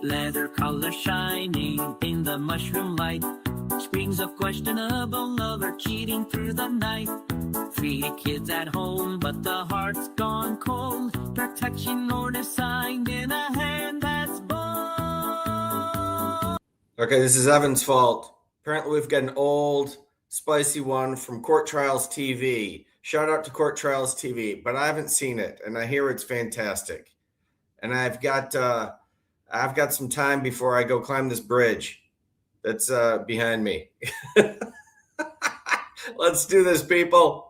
leather color shining in the mushroom light. Screams of questionable lover cheating through the night. 3 kids at home, but the heart's gone cold. Protection order signed in a hand that's bold. Okay, this is Evan's fault. Apparently we've got an old, spicy one from Court Trials TV. Shout out to Court Trials TV, but I haven't seen it, and I hear it's fantastic. And I've got some time before I go climb this bridge that's behind me. Let's do this, people.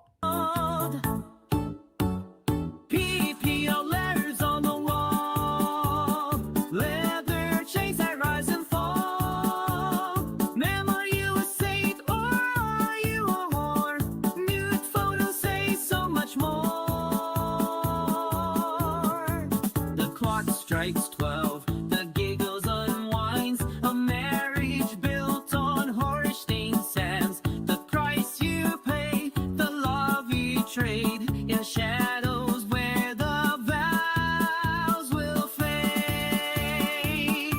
PPO letters on the wall. Leather chains that rise and fall. Ma'am, are you a saint or are you a whore? Nude photos say so much more. The clock strikes 12. The giggles unwinds. A marriage built on horror-stained sands. The price you pay, the love betrayed. In shadows where the vows will fade.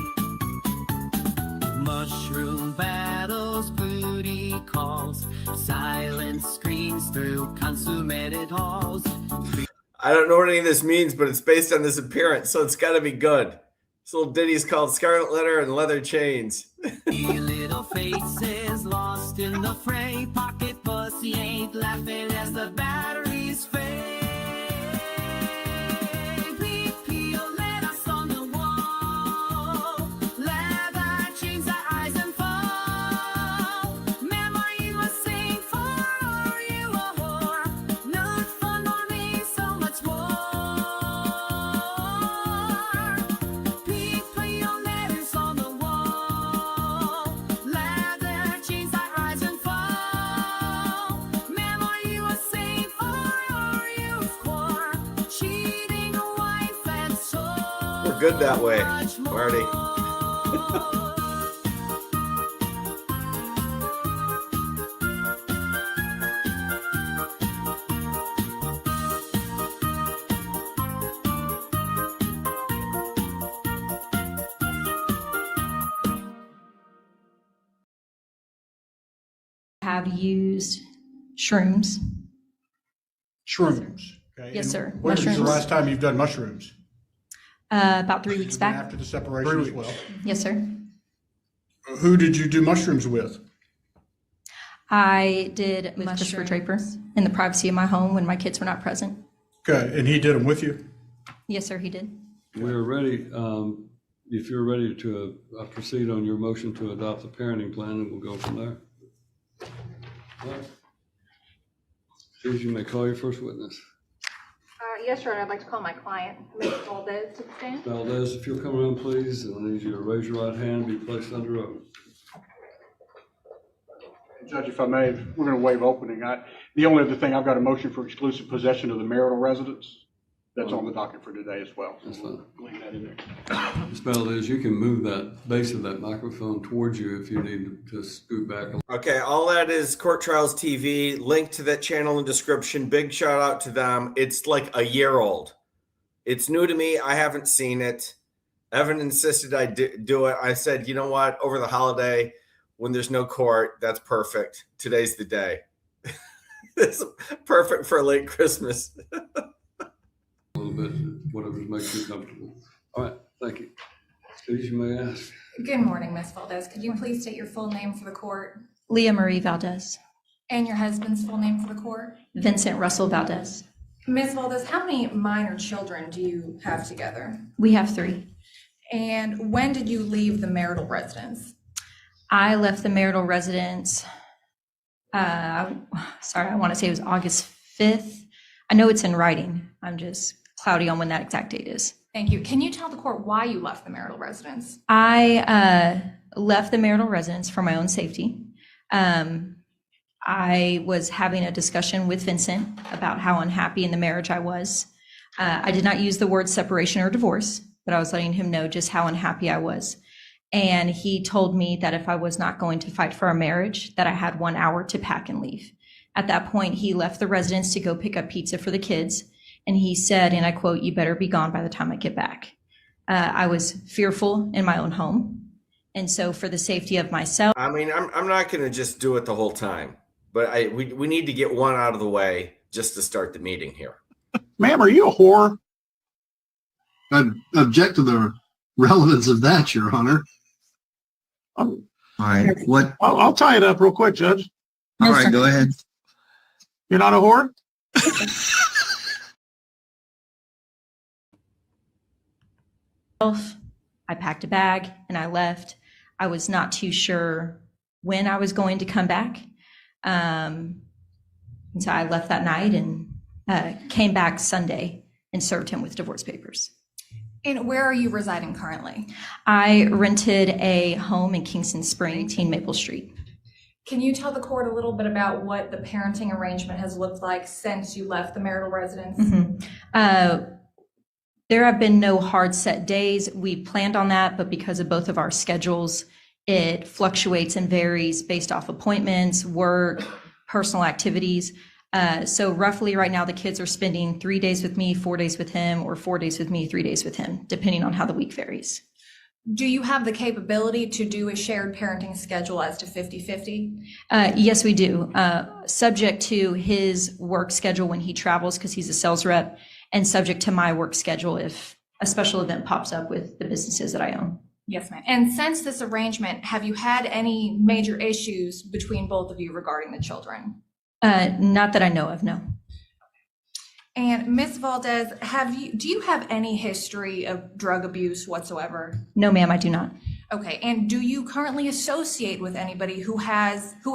Mushroom battles, booty calls. Silence screams through consummated halls. I don't know what any of this means, but it's based on this appearance, so it's got to be good. This little ditty's called Scarlet Letter and Leather Chains. Little faces lost in the fray. Pocket pussy ain't laughing as the batteries fade. PPO letters on the wall. Leather chains that rise and fall. Ma'am, are you a saint or are you a whore? Not fun or me, so much more. PPO letters on the wall. Leather chains that rise and fall. Ma'am, are you a saint or are you a whore? Cheating a wife and so We're good that way, much more. Marty. Have used shrooms. Shrooms. Okay. Yes, And sir. When was the Mushrooms. last time you've done mushrooms? About 3 weeks Been back. After the separation as well. Yes, sir. Who did you do mushrooms with? I did with Christopher Draper in the privacy of my home when my kids were not present. Okay, and he did them with you? Yes, sir, he did. We're ready, if you're ready to proceed on your motion to adopt the parenting plan, and we'll go from there. All right. Please, you may call your first witness. Yes, sir. I'd like to call my client, Ms. Valdez, to the stand. Valdez, if you'll come around, please, and I need you to raise your right hand and be placed under oath. Judge, if I may, we're going to waive opening. The only other thing, I've got a motion for exclusive possession of the marital residence. That's on the docket for today as well. That's fine. We'll leave that in there. Ms. Valdez, you can move that base of that microphone towards you if you need to scoot back. Okay, all that is Court Trials TV. Link to that channel in the description. Big shout out to them. It's like a year old. It's new to me. I haven't seen it. Evan insisted I do it. I said, you know what? Over the holiday, when there's no court, that's perfect. Today's the day. It's perfect for a late Christmas. A little bit, whatever makes you comfortable. All right, thank you. Please, you may ask. Good morning, Ms. Valdez. Could you please state your full name for the court Leah Marie Valdez. and your husband's full name for the court? Vincent Russell Valdez. Ms. Valdez, how many minor children do you have together? We have 3. And when did you leave the marital residence? I left the marital residence, I want to say it was August 5th. I know it's in writing. I'm just cloudy on when that exact date is. Thank you. Can you tell the court why you left the marital residence? I left the marital residence for my own safety. I was having a discussion with Vincent about how unhappy in the marriage I was. I did not use the word separation or divorce, but I was letting him know just how unhappy I was. And he told me that if I was not going to fight for our marriage, that I had 1 hour to pack and leave. At that point, he left the residence to go pick up pizza for the kids. And he said, and I quote, "You better be gone by the time I get back." I was fearful in my own home. And so for the safety of myself, I mean, I'm not going to just do it the whole time, but we need to get one out of the way just to start the meeting here. Ma'am, are you a whore? I object to the relevance of that, Your Honor. All right, what, I'll tie it up real quick, Judge. all right, go ahead. You're not a whore? I packed a bag and I left. I was not too sure when I was going to come back. And so I left that night and came back Sunday and served him with divorce papers. And where are you residing currently? I rented a home in Kingston Spring, 18 Maple Street. Can you tell the court a little bit about what the parenting arrangement has looked like since you left the marital residence? There have been no hard set days. We planned on that, but because of both of our schedules, it fluctuates and varies based off appointments, work, personal activities. So roughly right now, the kids are spending 3 days with me, 4 days with him, or 4 days with me, 3 days with him, depending on how the week varies. Do you have the capability to do a shared parenting schedule as to 50-50? Yes, we do. Subject to his work schedule when he travels, because he's a sales rep, and subject to my work schedule if a special event pops up with the businesses that I own. Yes, ma'am. And since this arrangement, have you had any major issues between both of you regarding the children? Not that I know of, no. And Ms. Valdez, do you have any history of drug abuse whatsoever? No, ma'am, I do not. Okay. And do you currently associate with anybody who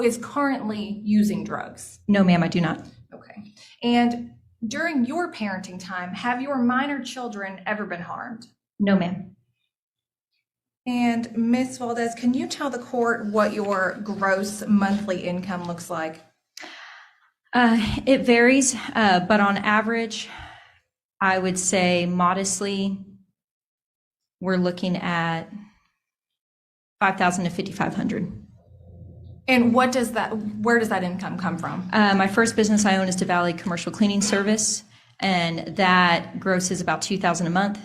is currently using drugs? No, ma'am, I do not. Okay. And during your parenting time, have your minor children ever been harmed? No, ma'am. And Ms. Valdez, can you tell the court what your gross monthly income looks like? It varies, but on average, I would say modestly, we're looking at $5,000 to $5,500. And where does that income come from? My first business I own is DeValley Commercial Cleaning Service, and that grosses about $2,000 a month.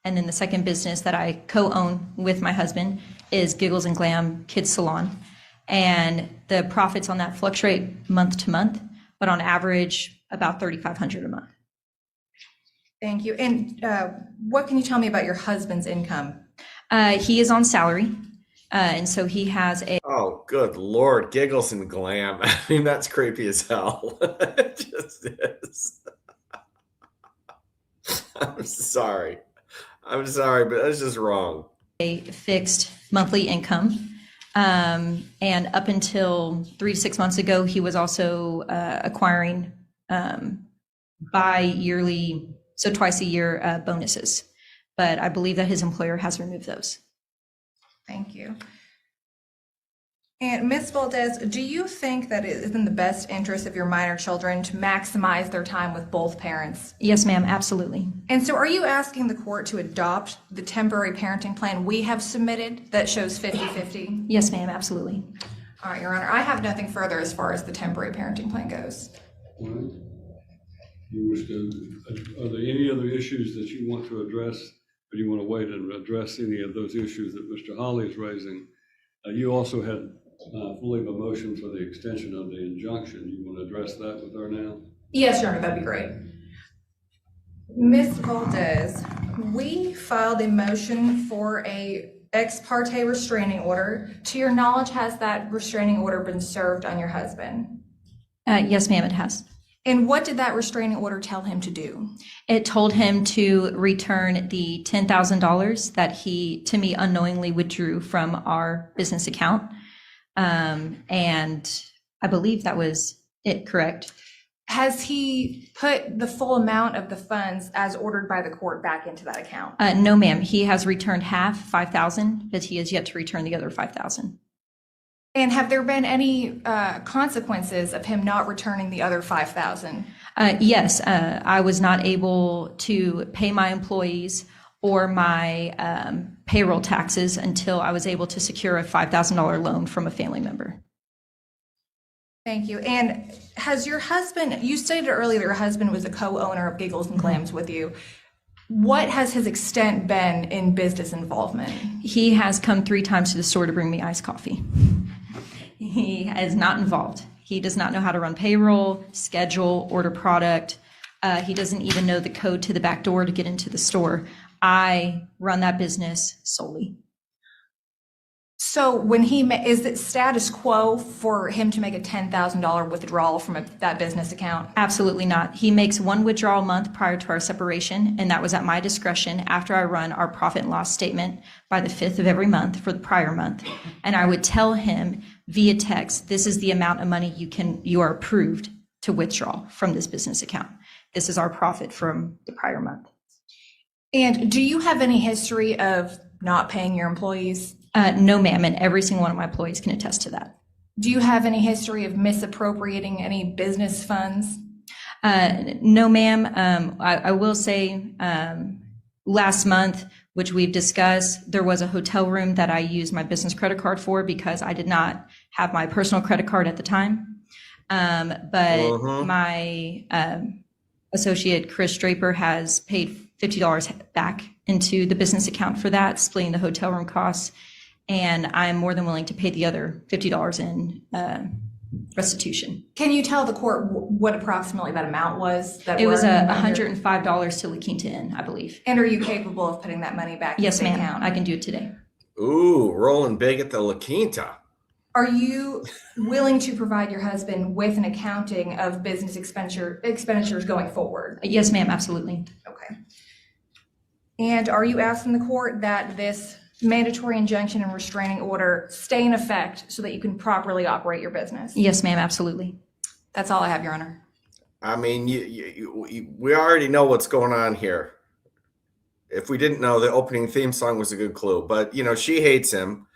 And then the second business that I co-own with my husband is Giggles and Glam Kids Salon. And the profits on that fluctuate month to month, but on average, about $3,500 a month. Thank you. And what can you tell me about your husband's income? He is on salary, and so he has a... Oh, good Lord. Giggles and Glam. I mean, that's creepy as hell. It just is. I'm sorry, but that's just wrong. A fixed monthly income. And up until 3 to 6 months ago, he was also acquiring bi-yearly, so twice a year bonuses. But I believe that his employer has removed those. Thank you. And Ms. Valdez, do you think that it is in the best interest of your minor children to maximize their time with both parents? Yes, ma'am, absolutely. And so are you asking the court to adopt the temporary parenting plan we have submitted that shows 50-50? Yes, ma'am, absolutely. All right, Your Honor, I have nothing further as far as the temporary parenting plan goes. All right. You wish to, are there any other issues that you want to address, or do you want to wait and address any of those issues that Mr. Holly is raising? You also had, I believe, a motion for the extension of the injunction. You want to address that with her now? Yes, Your Honor, that'd be great. Ms. Valdez, we filed a motion for a ex parte restraining order. To your knowledge, has that restraining order been served on your husband? Yes, ma'am, it has. And what did that restraining order tell him to do? It told him to return the $10,000 that he, to me, unknowingly withdrew from our business account. And I believe that was it, correct? Has he put the full amount of the funds as ordered by the court back into that account? No, ma'am. He has returned half, $5,000, but he has yet to return the other $5,000. And have there been any consequences of him not returning the other $5,000? Yes, I was not able to pay my employees or my payroll taxes until I was able to secure a $5,000 loan from a family member. Thank you. And has your husband, you stated earlier that your husband was a co-owner of Giggles and Glams with you. What has his extent been in business involvement? He has come 3 times to the store to bring me iced coffee. He is not involved. He does not know how to run payroll, schedule, order product. He doesn't even know the code to the back door to get into the store. I run that business solely. So when is it status quo for him to make a $10,000 withdrawal from that business account? Absolutely not. He makes 1 withdrawal a month prior to our separation, and that was at my discretion after I run our profit and loss statement by the 5th of every month for the prior month. And I would tell him via text, this is the amount of money you are approved to withdraw from this business account. This is our profit from the prior month. And do you have any history of not paying your employees? No, ma'am, and every single one of my employees can attest to that. Do you have any history of misappropriating any business funds? No, ma'am. I will say last month, which we've discussed, there was a hotel room that I used my business credit card for because I did not have my personal credit card at the time. But my associate, Chris Draper, has paid $50 back into the business account for that, splitting the hotel room costs. And I'm more than willing to pay the other $50 in restitution. Can you tell the court what approximately that amount was? It was $105 to La Quinta Inn, I believe. And are you capable of putting that money back Yes, into the ma'am. account? I can do it today. Ooh, rolling big at the La Quinta. Are you willing to provide your husband with an accounting of business expenditures going forward? Yes, ma'am, absolutely. Okay. And are you asking the court that this mandatory injunction and restraining order stay in effect so that you can properly operate your business? Yes, ma'am, absolutely. That's all I have, Your Honor. I mean, we already know what's going on here. If we didn't know, the opening theme song was a good clue. But, she hates him.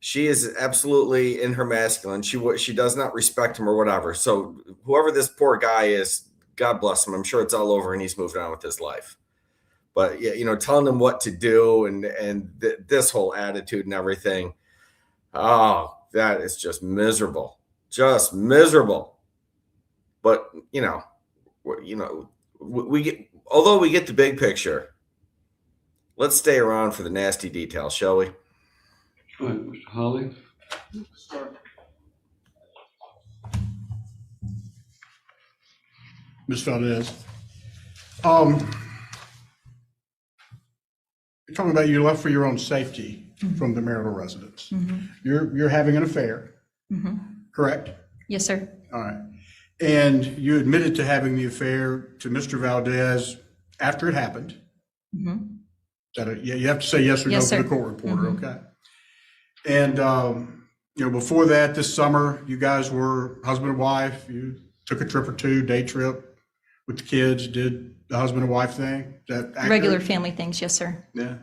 She is absolutely in her masculine. She does not respect him or whatever. So whoever this poor guy is, God bless him. I'm sure it's all over and he's moved on with his life. But yeah, telling him what to do and this whole attitude and everything. Oh, that is just miserable. Just miserable. But we get, although we get the big picture, let's stay around for the nasty details, shall we? All right, Mr. Holly. Ms. Valdez. You're talking about you left for your own safety from the marital residence. You're having an affair, correct? Yes, sir. All right. And you admitted to having the affair to Mr. Valdez after it happened. You have to say yes or Yes, no to sir. the court reporter, okay? And, before that, this summer, you guys were husband and wife. You took a trip or two, day trip with the kids, did the husband and wife thing. Is that accurate? Regular family things, yes, sir. Yeah.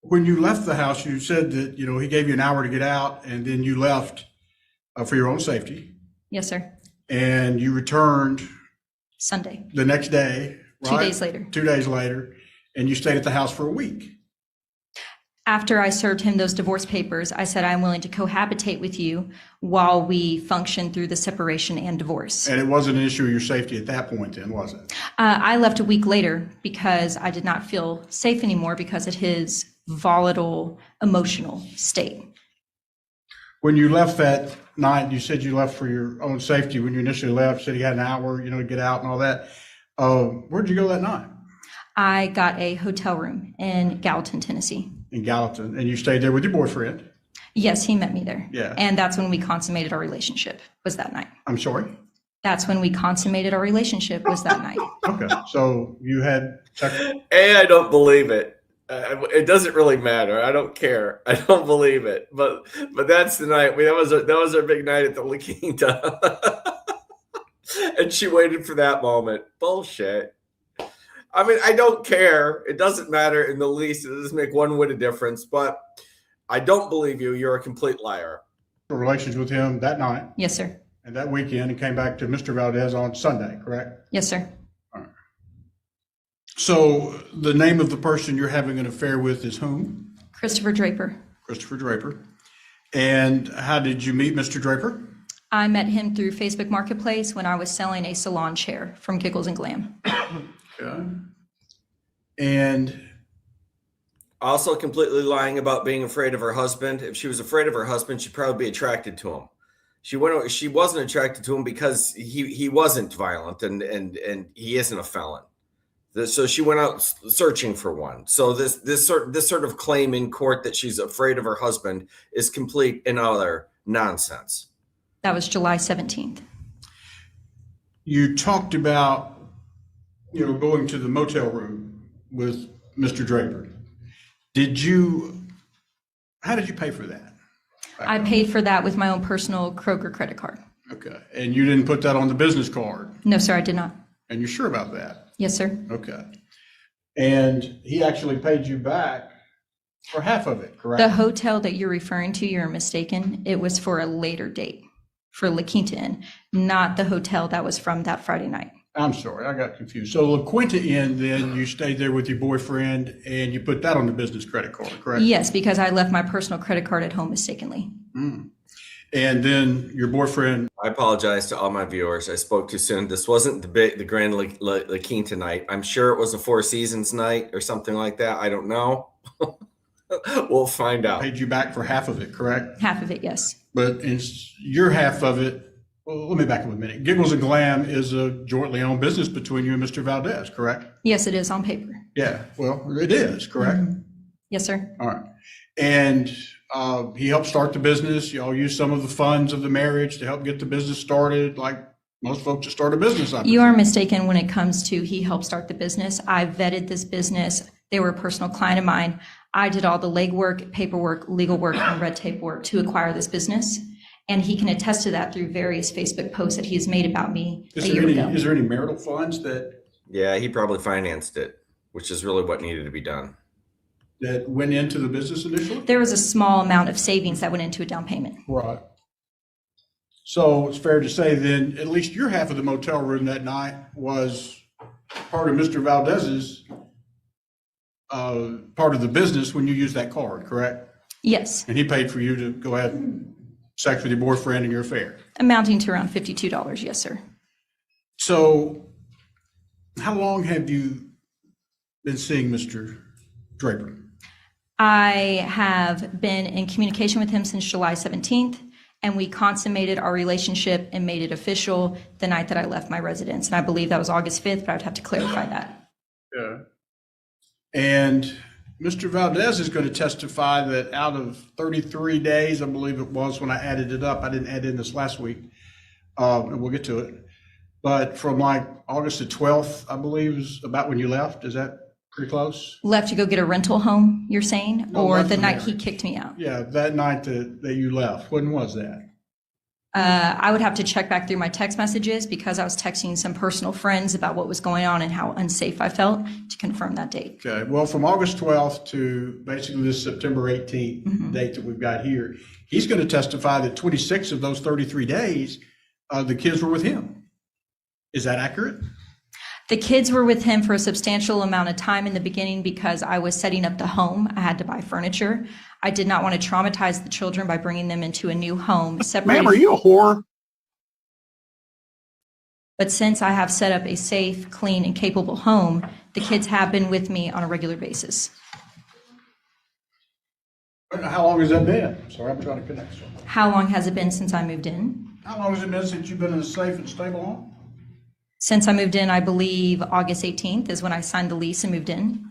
When you left the house, you said that, he gave you an hour to get out and then you left for your own safety. Yes, sir. And you returned Sunday, the next day, right? 2 days later. 2 days later, and you stayed at the house for a week. After I served him those divorce papers, I said, I'm willing to cohabitate with you while we function through the separation and divorce. And it wasn't an issue of your safety at that point then, was it? I left a week later because I did not feel safe anymore because of his volatile emotional state. When you left that night, you said you left for your own safety. When you initially left, said you had an hour, to get out and all that. Where'd you go that night? I got a hotel room in Gallatin, Tennessee. In Gallatin, and you stayed there with your boyfriend. Yes, he met me there. Yeah. And that's when we consummated our relationship, was that night. I'm sorry? That's when we consummated our relationship, was that night. Okay, so you had sex. I don't believe it. It doesn't really matter. I don't care. I don't believe it. But that's the night. That was our big night at the La Quinta. And she waited for that moment. Bullshit. I mean, I don't care. It doesn't matter in the least. It doesn't make one whit of difference. But I don't believe you. You're a complete liar. Relations with him that night Yes, sir. and that weekend, and came back to Mr. Valdez on Sunday, correct? Yes, sir. So the name of the person you're having an affair with is whom? Christopher Draper. Christopher Draper. And how did you meet Mr. Draper? I met him through Facebook Marketplace when I was selling a salon chair from Giggles and Glam. Okay. And Also completely lying about being afraid of her husband. If she was afraid of her husband, she'd probably be attracted to him. She wasn't attracted to him because he wasn't violent and he isn't a felon. So she went out searching for one. So this sort of claim in court that she's afraid of her husband is complete and utter nonsense. That was July 17th. you talked about, going to the motel room with Mr. Draper. How did you pay for that? I paid for that with my own personal Kroger credit card. Okay. And you didn't put that on the business card? No, sir, I did not. And you're sure about that? Yes, sir. Okay. And he actually paid you back for half of it, correct? The hotel that you're referring to, you're mistaken. It was for a later date for La Quinta Inn, not the hotel that was from that Friday night. I'm sorry, I got confused. So La Quinta Inn, then you stayed there with your boyfriend and you put that on the business credit card, correct? Yes, because I left my personal credit card at home mistakenly. Mm. And then your boyfriend, I apologize to all my viewers. I spoke too soon. This wasn't the Grand La Quinta night. I'm sure it was a Four Seasons night or something like that. I don't know. We'll find out. paid you back for half of it, correct? Half of it, yes. But in your half of it, well, let me back up a minute. Giggles and Glam is a jointly owned business between you and Mr. Valdez, correct? Yes, it is on paper. Yeah, well, it is, correct? Yes, sir. All right. And he helped start the business. Y'all used some of the funds of the marriage to help get the business started, like most folks that start a business. You are mistaken when it comes to he helped start the business. I vetted this business. They were a personal client of mine. I did all the legwork, paperwork, legal work, and red tape work to acquire this business. And he can attest to that through various Facebook posts that he has made about me a year ago. Is there any marital funds that Yeah, he probably financed it, which is really what needed to be done. went into the business initially? There was a small amount of savings that went into a down payment. Right. So it's fair to say then, at least your half of the motel room that night was part of Mr. Valdez's, part of the business when you used that card, correct? Yes, And he paid for you to go ahead and sex with your boyfriend and your affair. amounting to around $52. Yes, sir. So how long have you been seeing Mr. Draper? I have been in communication with him since July 17th, and we consummated our relationship and made it official the night that I left my residence. And I believe that was August 5th, but I would have to clarify that. Yeah. And Mr. Valdez is going to testify that out of 33 days, I believe it was when I added it up, I didn't add in this last week, and we'll get to it. But from like August the 12th, I believe is about when you left. Is that pretty close? Left to go get a rental home, you're saying? No, Or left the the night he marriage. kicked me out? Yeah, that night that you left. When was that? I would have to check back through my text messages because I was texting some personal friends about what was going on and how unsafe I felt to confirm that date. Okay, well, from August 12th to basically this September 18th date that we've got here, he's going to testify that 26 of those 33 days, the kids were with him. Is that accurate? The kids were with him for a substantial amount of time in the beginning because I was setting up the home. I had to buy furniture. I did not want to traumatize the children by bringing them into a new home. Ma'am, are you a whore? But since I have set up a safe, clean, and capable home, the kids have been with me on a regular basis. How long has that been? Sorry, I'm trying to connect something. How long has it been since I moved in? How long has it been since you've been in a safe and stable home? Since I moved in, I believe August 18th is when I signed the lease and moved in.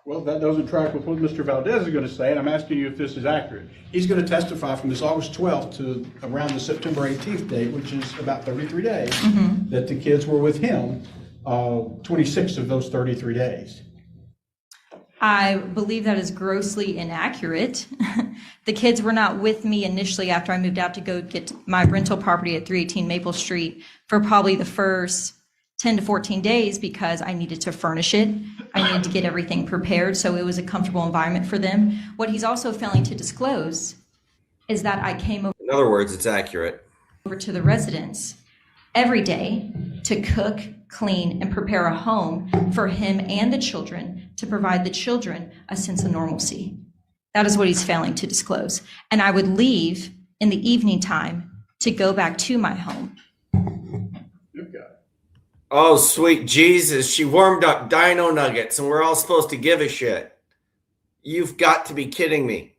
Well, that doesn't track with what Mr. Valdez is going to say, and I'm asking you if this is accurate. He's going to testify from this August 12th to around the September 18th date, which is about 33 days, that the kids were with him 26 of those 33 days. I believe that is grossly inaccurate. The kids were not with me initially after I moved out to go get my rental property at 318 Maple Street for probably the first 10 to 14 days because I needed to furnish it. I needed to get everything prepared so it was a comfortable environment for them. What he's also failing to disclose is that I came In other words, it's accurate. over to the residence every day to cook, clean, and prepare a home for him and the children to provide the children a sense of normalcy. That is what he's failing to disclose. And I would leave in the evening time to go back to my home. Okay. Oh, sweet Jesus. She warmed up dino nuggets and we're all supposed to give a shit. You've got to be kidding me.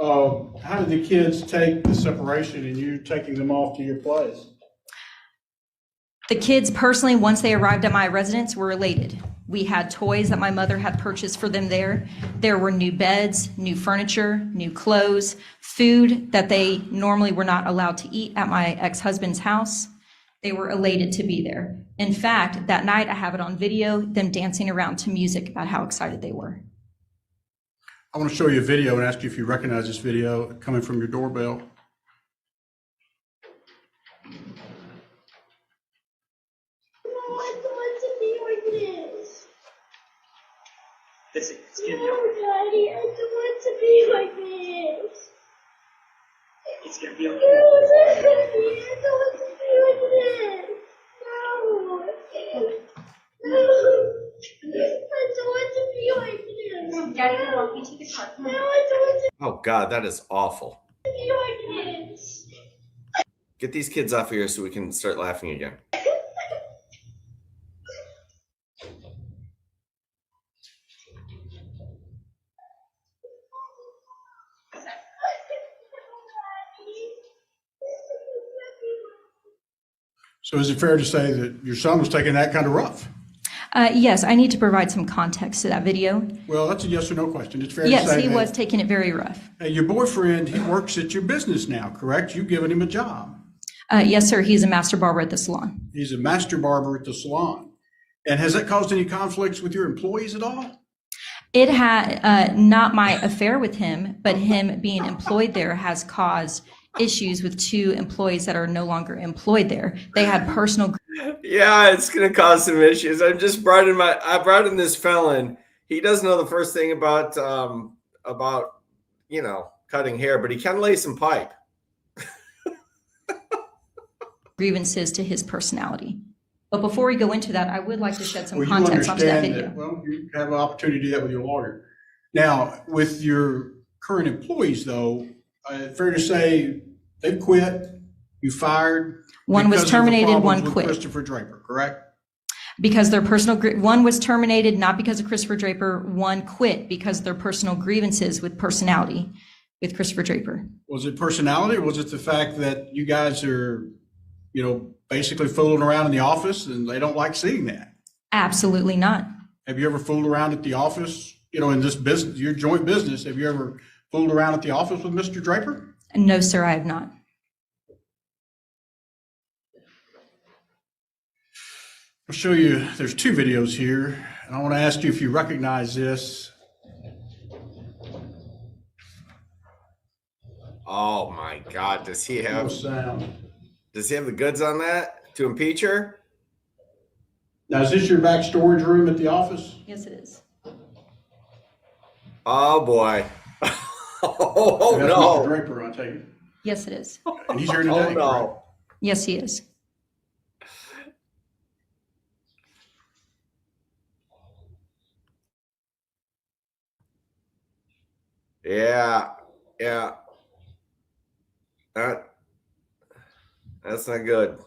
How did the kids take the separation and you taking them off to your place? The kids personally, once they arrived at my residence, were elated. We had toys that my mother had purchased for them there. There were new beds, new furniture, new clothes, food that they normally were not allowed to eat at my ex-husband's house. They were elated to be there. In fact, that night I have it on video, them dancing around to music about how excited they were. I want to show you a video and ask you if you recognize this video coming from your doorbell. It's gonna be okay. Daddy, I don't want to be like this. It's gonna be okay. No, Daddy, I don't want to be like this. No. I don't want to be like this. Daddy, can walk me to the car. No, I don't want to Oh, God, that is awful. be like this. Get these kids off of here so we can start laughing again. So is it fair to say that your son was taking that kind of rough? Yes, I need to provide some context to that video. Well, that's a yes or no question. It's fair to Yes, say he that was taking it very rough. Your boyfriend, he works at your business now, correct? You've given him a job. Yes, sir, he's a master barber at the salon. He's a master barber at the salon. And has that caused any conflicts with your employees at all? It had, not my affair with him, but him being employed there has caused issues with two employees that are no longer employed there. They had personal. Yeah, it's gonna cause some issues. I brought in this felon. He doesn't know the first thing about cutting hair, but he can lay some pipe. Grievances to his personality. But before we go into that, I would like to shed some Well, you context onto that understand video. that, well, you have an opportunity to do that with your lawyer. Now, with your current employees, though, fair to say they've quit, you fired. One was because of the terminated, problems one with quit. Christopher Draper, correct? Because their one was terminated not because of Christopher Draper, one quit because of their personal grievances with personality with Christopher Draper. Was it personality, or was it the fact that you guys are, basically fooling around in the office and they don't like seeing that? Absolutely not. Have you ever fooled around at the office, in this business, your joint business? Have you ever fooled around at the office with Mr. Draper? No, sir, I have not. I'll show you, there's two videos here, and I want to ask you if you recognize this. Oh my God, does he No have sound. the goods on that to impeach her? Now, is this your back storage room at the office? Yes, it is. Oh boy. Oh That's Mr. no. Draper, I take it. Yes, it is. And he's here today, Oh correct? no. Yes, he is. Yeah. That's not good.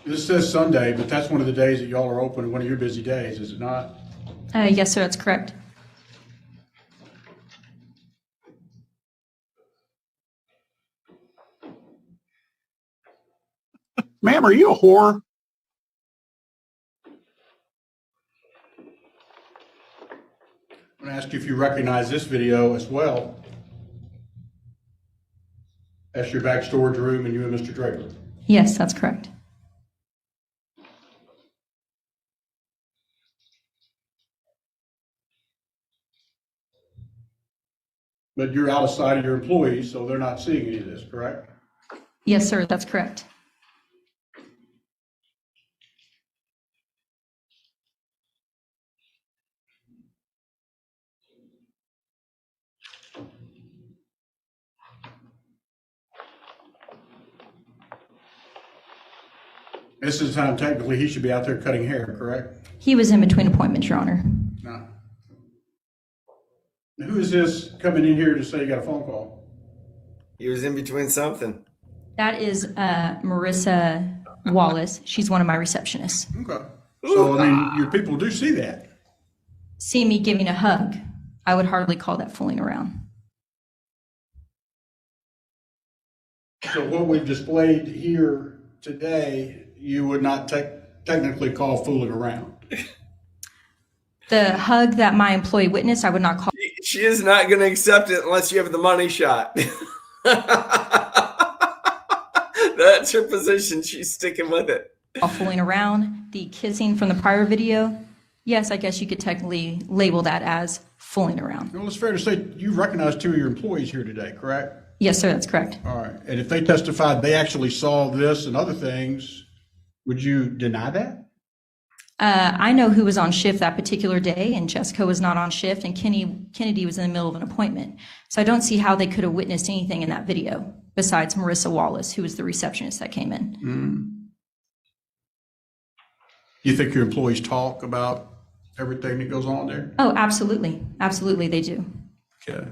This says Sunday, but that's one of the days that y'all are open, one of your busy days, is it not? Yes, sir, that's correct. Ma'am, are you a whore? I'm going to ask you if you recognize this video as well. That's your back storage room and you and Mr. Draper. Yes, that's correct. But you're out of sight of your employees, so they're not seeing any of this, correct? Yes, sir, that's correct. This is the time technically he should be out there cutting hair, correct? He was in between appointments, Your Honor. No. Who is this coming in here to say you got a phone call? He was in between something. That is Marissa Wallace. She's one of my receptionists. Okay. So, I mean, your people do see that. See me giving a hug. I would hardly call that fooling around. So what we've displayed here today, you would not technically call fooling around. The hug that my employee witnessed, I would not call She is not going to accept it unless you have the money shot. That's her position. She's sticking with it. fooling around. The kissing from the prior video, yes, I guess you could technically label that as fooling around. Well, it's fair to say you recognize two of your employees here today, correct? Yes, sir, that's correct. All right. And if they testified they actually saw this and other things, would you deny that? I know who was on shift that particular day, and Jessica was not on shift, and Kennedy was in the middle of an appointment. So I don't see how they could have witnessed anything in that video besides Marissa Wallace, who was the receptionist that came in. You think your employees talk about everything that goes on there? Oh, absolutely. Absolutely, they do. Okay.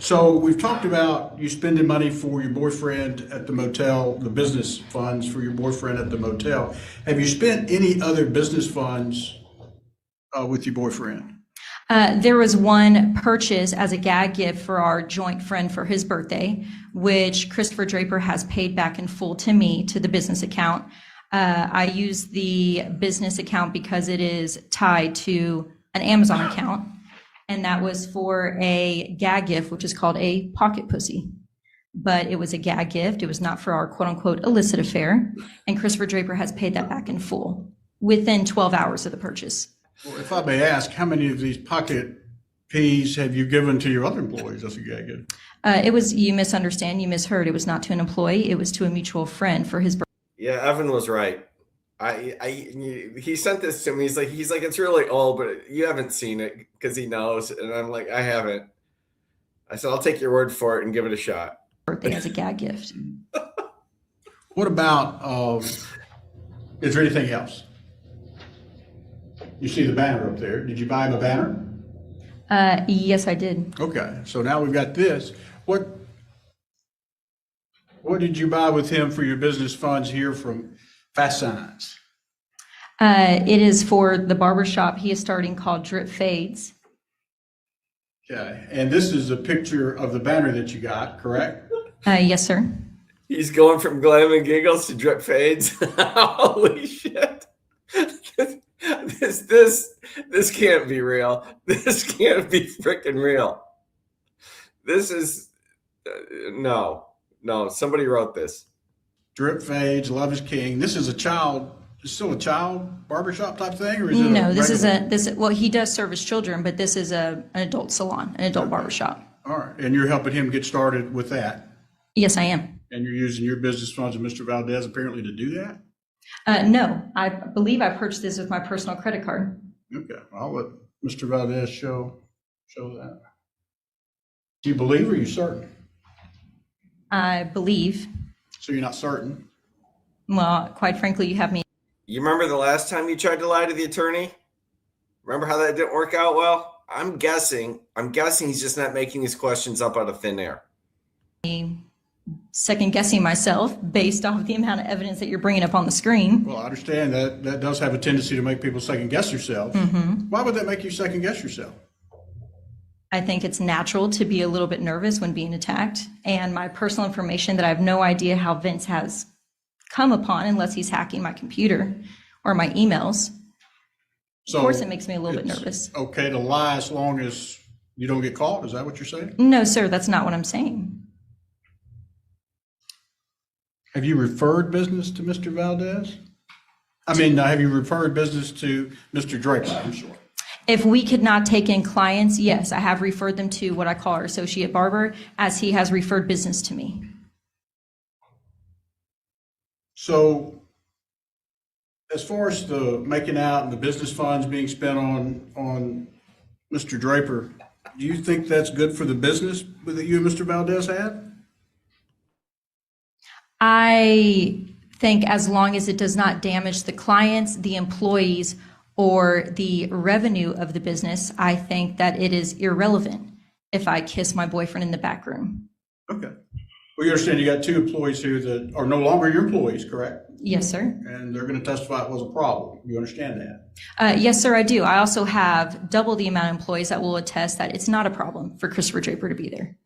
So we've talked about you spending money for your boyfriend at the motel, the business funds for your boyfriend at the motel. Have you spent any other business funds with your boyfriend? There was one purchase as a gag gift for our joint friend for his birthday, which Christopher Draper has paid back in full to me, to the business account. I use the business account because it is tied to an Amazon account, and that was for a gag gift, which is called a pocket pussy. But it was a gag gift. It was not for our quote-unquote illicit affair, and Christopher Draper has paid that back in full within 12 hours of the purchase. Well, if I may ask, how many of these pocket peas have you given to your other employees as a gag gift? It was, you misunderstand, you misheard. It was not to an employee. It was to a mutual friend for his birthday. Yeah, Evan was right. He sent this to me. He's like, it's really old, but you haven't seen it because he knows. And I'm like, I haven't. I said, I'll take your word for it and give it a shot. Birthday as a gag gift. What about, is there anything else? You see the banner up there. Did you buy him a banner? Yes, I did. Okay, so now we've got this. What did you buy with him for your business funds here from Fast Signs? It is for the barbershop he is starting called Drip Fades. Okay, and this is a picture of the banner that you got, correct? Yes, sir. He's going from glam and giggles to drip fades. Holy shit. This can't be real. This can't be freaking real. This is no. Somebody wrote this. Drip Fades, Love is King. This is still a child barbershop type thing, or is it? No, well, he does service children, but this is an adult salon, an adult barbershop. All right, and you're helping him get started with that, Yes, I am. and you're using your business funds and Mr. Valdez apparently to do that? No, I believe I purchased this with my personal credit card. Okay, I'll let Mr. Valdez show that. Do you believe or are you certain? I believe. So you're not certain? Well, quite frankly, you have me. You remember the last time you tried to lie to the attorney? Remember how that didn't work out well? I'm guessing he's just not making these questions up out of thin air. Second guessing myself based off the amount of evidence that you're bringing up on the screen. Well, I understand that does have a tendency to make people second guess yourself. Why would that make you second guess yourself? I think it's natural to be a little bit nervous when being attacked, and my personal information that I have no idea how Vince has come upon unless he's hacking my computer or my emails. So Of course, it makes me a little bit it's nervous. Okay to lie as long as You don't get caught? Is that what you're saying? No, sir, that's not what I'm saying. Have you referred business to Mr. Valdez? I mean, have you referred business to Mr. Draper? I'm sure. If we could not take in clients, yes, I have referred them to what I call our associate barber, as he has referred business to me. So as far as the making out and the business funds being spent on Mr. Draper, do you think that's good for the business that you and Mr. Valdez had? I think as long as it does not damage the clients, the employees, or the revenue of the business, I think that it is irrelevant if I kiss my boyfriend in the back room. Okay. Well, you understand you got 2 employees here that are no longer your employees, correct? Yes, sir. And they're going to testify it was a problem. You understand that? Yes, sir, I do. I also have double the amount of employees that will attest that it's not a problem for Christopher Draper to be there.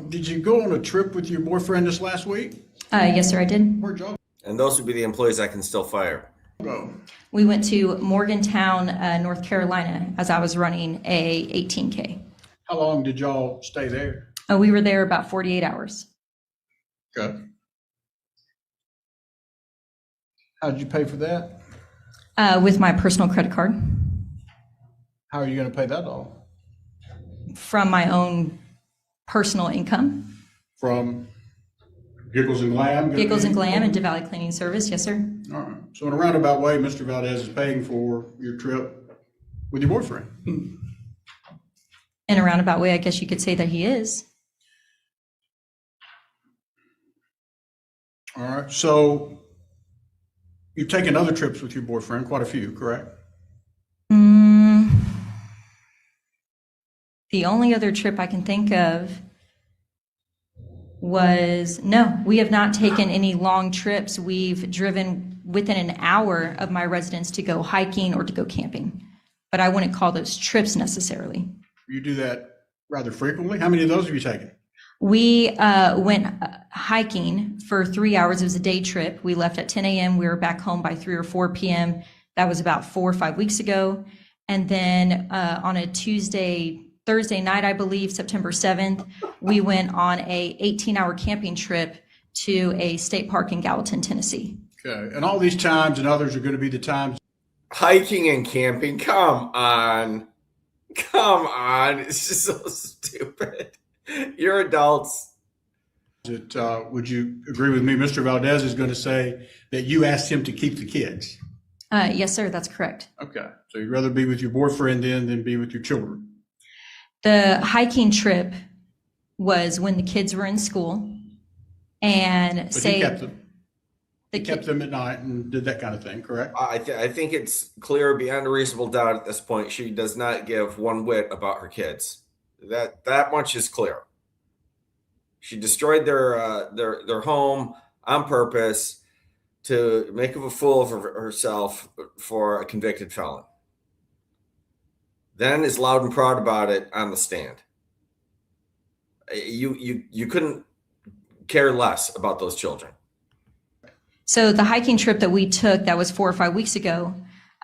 Did you go on a trip with your boyfriend this last week? Yes, sir, I did. Where'd y'all And those would be the employees I can still fire. go? We went to Morgantown, North Carolina, as I was running a 18K. How long did y'all stay there? We were there about 48 hours. Okay. How did you pay for that? With my personal credit card How are you going to pay that off? from my own personal income. From Giggles and Glam? Giggles and Glam and Valley Cleaning Service, yes, sir. All right. So in a roundabout way, Mr. Valdez is paying for your trip with your boyfriend. In a roundabout way, I guess you could say that he is. All right. So you've taken other trips with your boyfriend, quite a few, correct? The only other trip I can think of was, no, we have not taken any long trips. We've driven within an hour of my residence to go hiking or to go camping, but I wouldn't call those trips necessarily. You do that rather frequently. How many of those have you taken? We went hiking for 3 hours. It was a day trip. We left at 10 a.m. We were back home by 3 or 4 p.m. That was about 4 or 5 weeks ago. And then on a Thursday night, I believe, September 7th, we went on a 18-hour camping trip to a state park in Gallatin, Tennessee. Okay. And all these times and others are going to be the times. Hiking and camping, come on. It's just so stupid. You're adults. Would you agree with me? Mr. Valdez is going to say that you asked him to keep the kids. Yes, sir, that's correct. Okay. So you'd rather be with your boyfriend then than be with your children. The hiking trip was when the kids were in school, and But he kept them. the He kept kid, them at night and did that kind of thing, correct? I think it's clear beyond a reasonable doubt at this point she does not give one whit about her kids. That much is clear. She destroyed their home on purpose to make a fool of herself for a convicted felon. Then is loud and proud about it on the stand. You couldn't care less about those children. So the hiking trip that we took, that was 4 or 5 weeks ago,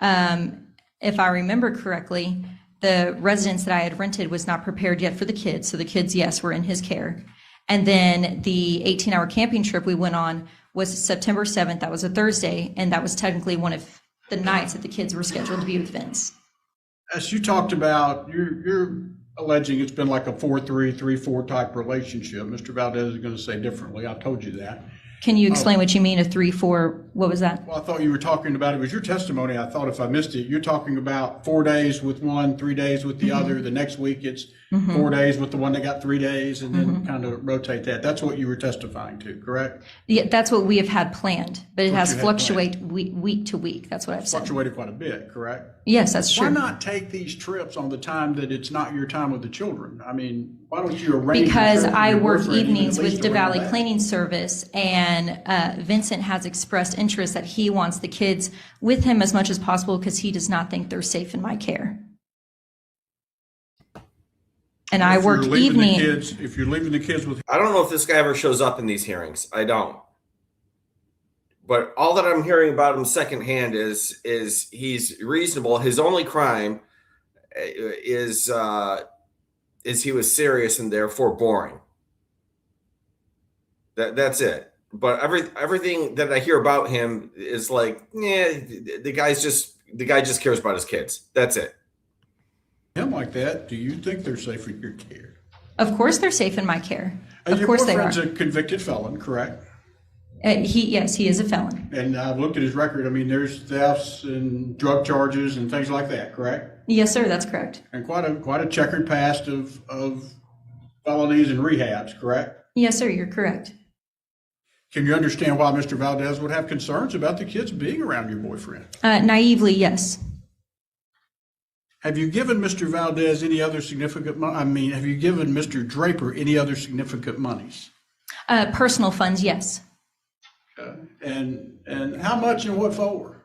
if I remember correctly, the residence that I had rented was not prepared yet for the kids. So the kids, yes, were in his care. And then the 18-hour camping trip we went on was September 7th. That was a Thursday, and that was technically one of the nights that the kids were scheduled to be with Vince. As you talked about, you're alleging it's been like a 4-3, 3-4 type relationship. Mr. Valdez is going to say differently. I told you that. Can you explain what you mean, a 3-4, what was that? Well, I thought you were talking about, it was your testimony. I thought if I missed it, you're talking about 4 days with one, 3 days with the other. The next week it's 4 days with the one that got 3 days, and then kind of rotate that. That's what you were testifying to, correct? Yeah, that's what we have had planned, but it What has you had fluctuated week to week. That's what I've said. Fluctuated quite a bit, correct? Yes, that's Why true. not take these trips on the time that it's not your time with the children? I mean, why don't you arrange a Because trip with I your work boyfriend even evenings at with least the around Valley that? Cleaning Service, and Vincent has expressed interest that he wants the kids with him as much as possible because he does not think they're safe in my care. And I If you're work leaving the evening. kids- If you're leaving the kids with I don't know if this guy ever shows up in these hearings. I don't. But all that I'm hearing about him secondhand is he's reasonable. His only crime is he was serious and therefore boring. That's it. But everything that I hear about him is like, yeah, the guy just cares about his kids. That's it. Him like that, do you think they're safe in your care? Of course they're safe in my care. Of Your course they are. boyfriend's a convicted felon, correct? Yes, he is a felon. And I've looked at his record. I mean, there's thefts and drug charges and things like that, correct? Yes, sir, that's correct. And quite a checkered past of felonies and rehabs, correct? Yes, sir, you're correct. Can you understand why Mr. Valdez would have concerns about the kids being around your boyfriend? Naively, yes. Have you given Mr. Valdez any other significant have you given Mr. Draper any other significant monies? Personal funds, yes. And how much and what for?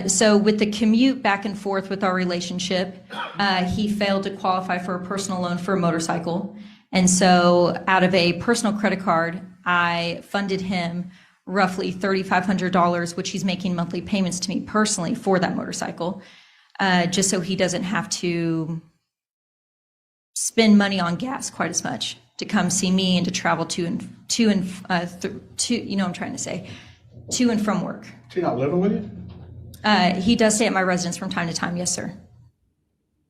So with the commute back and forth with our relationship, he failed to qualify for a personal loan for a motorcycle. And so out of a personal credit card, I funded him roughly $3,500, which he's making monthly payments to me personally for that motorcycle, just so he doesn't have to spend money on gas quite as much to come see me and to travel to and from work. Is he not living with you? He does stay at my residence from time to time. Yes, sir.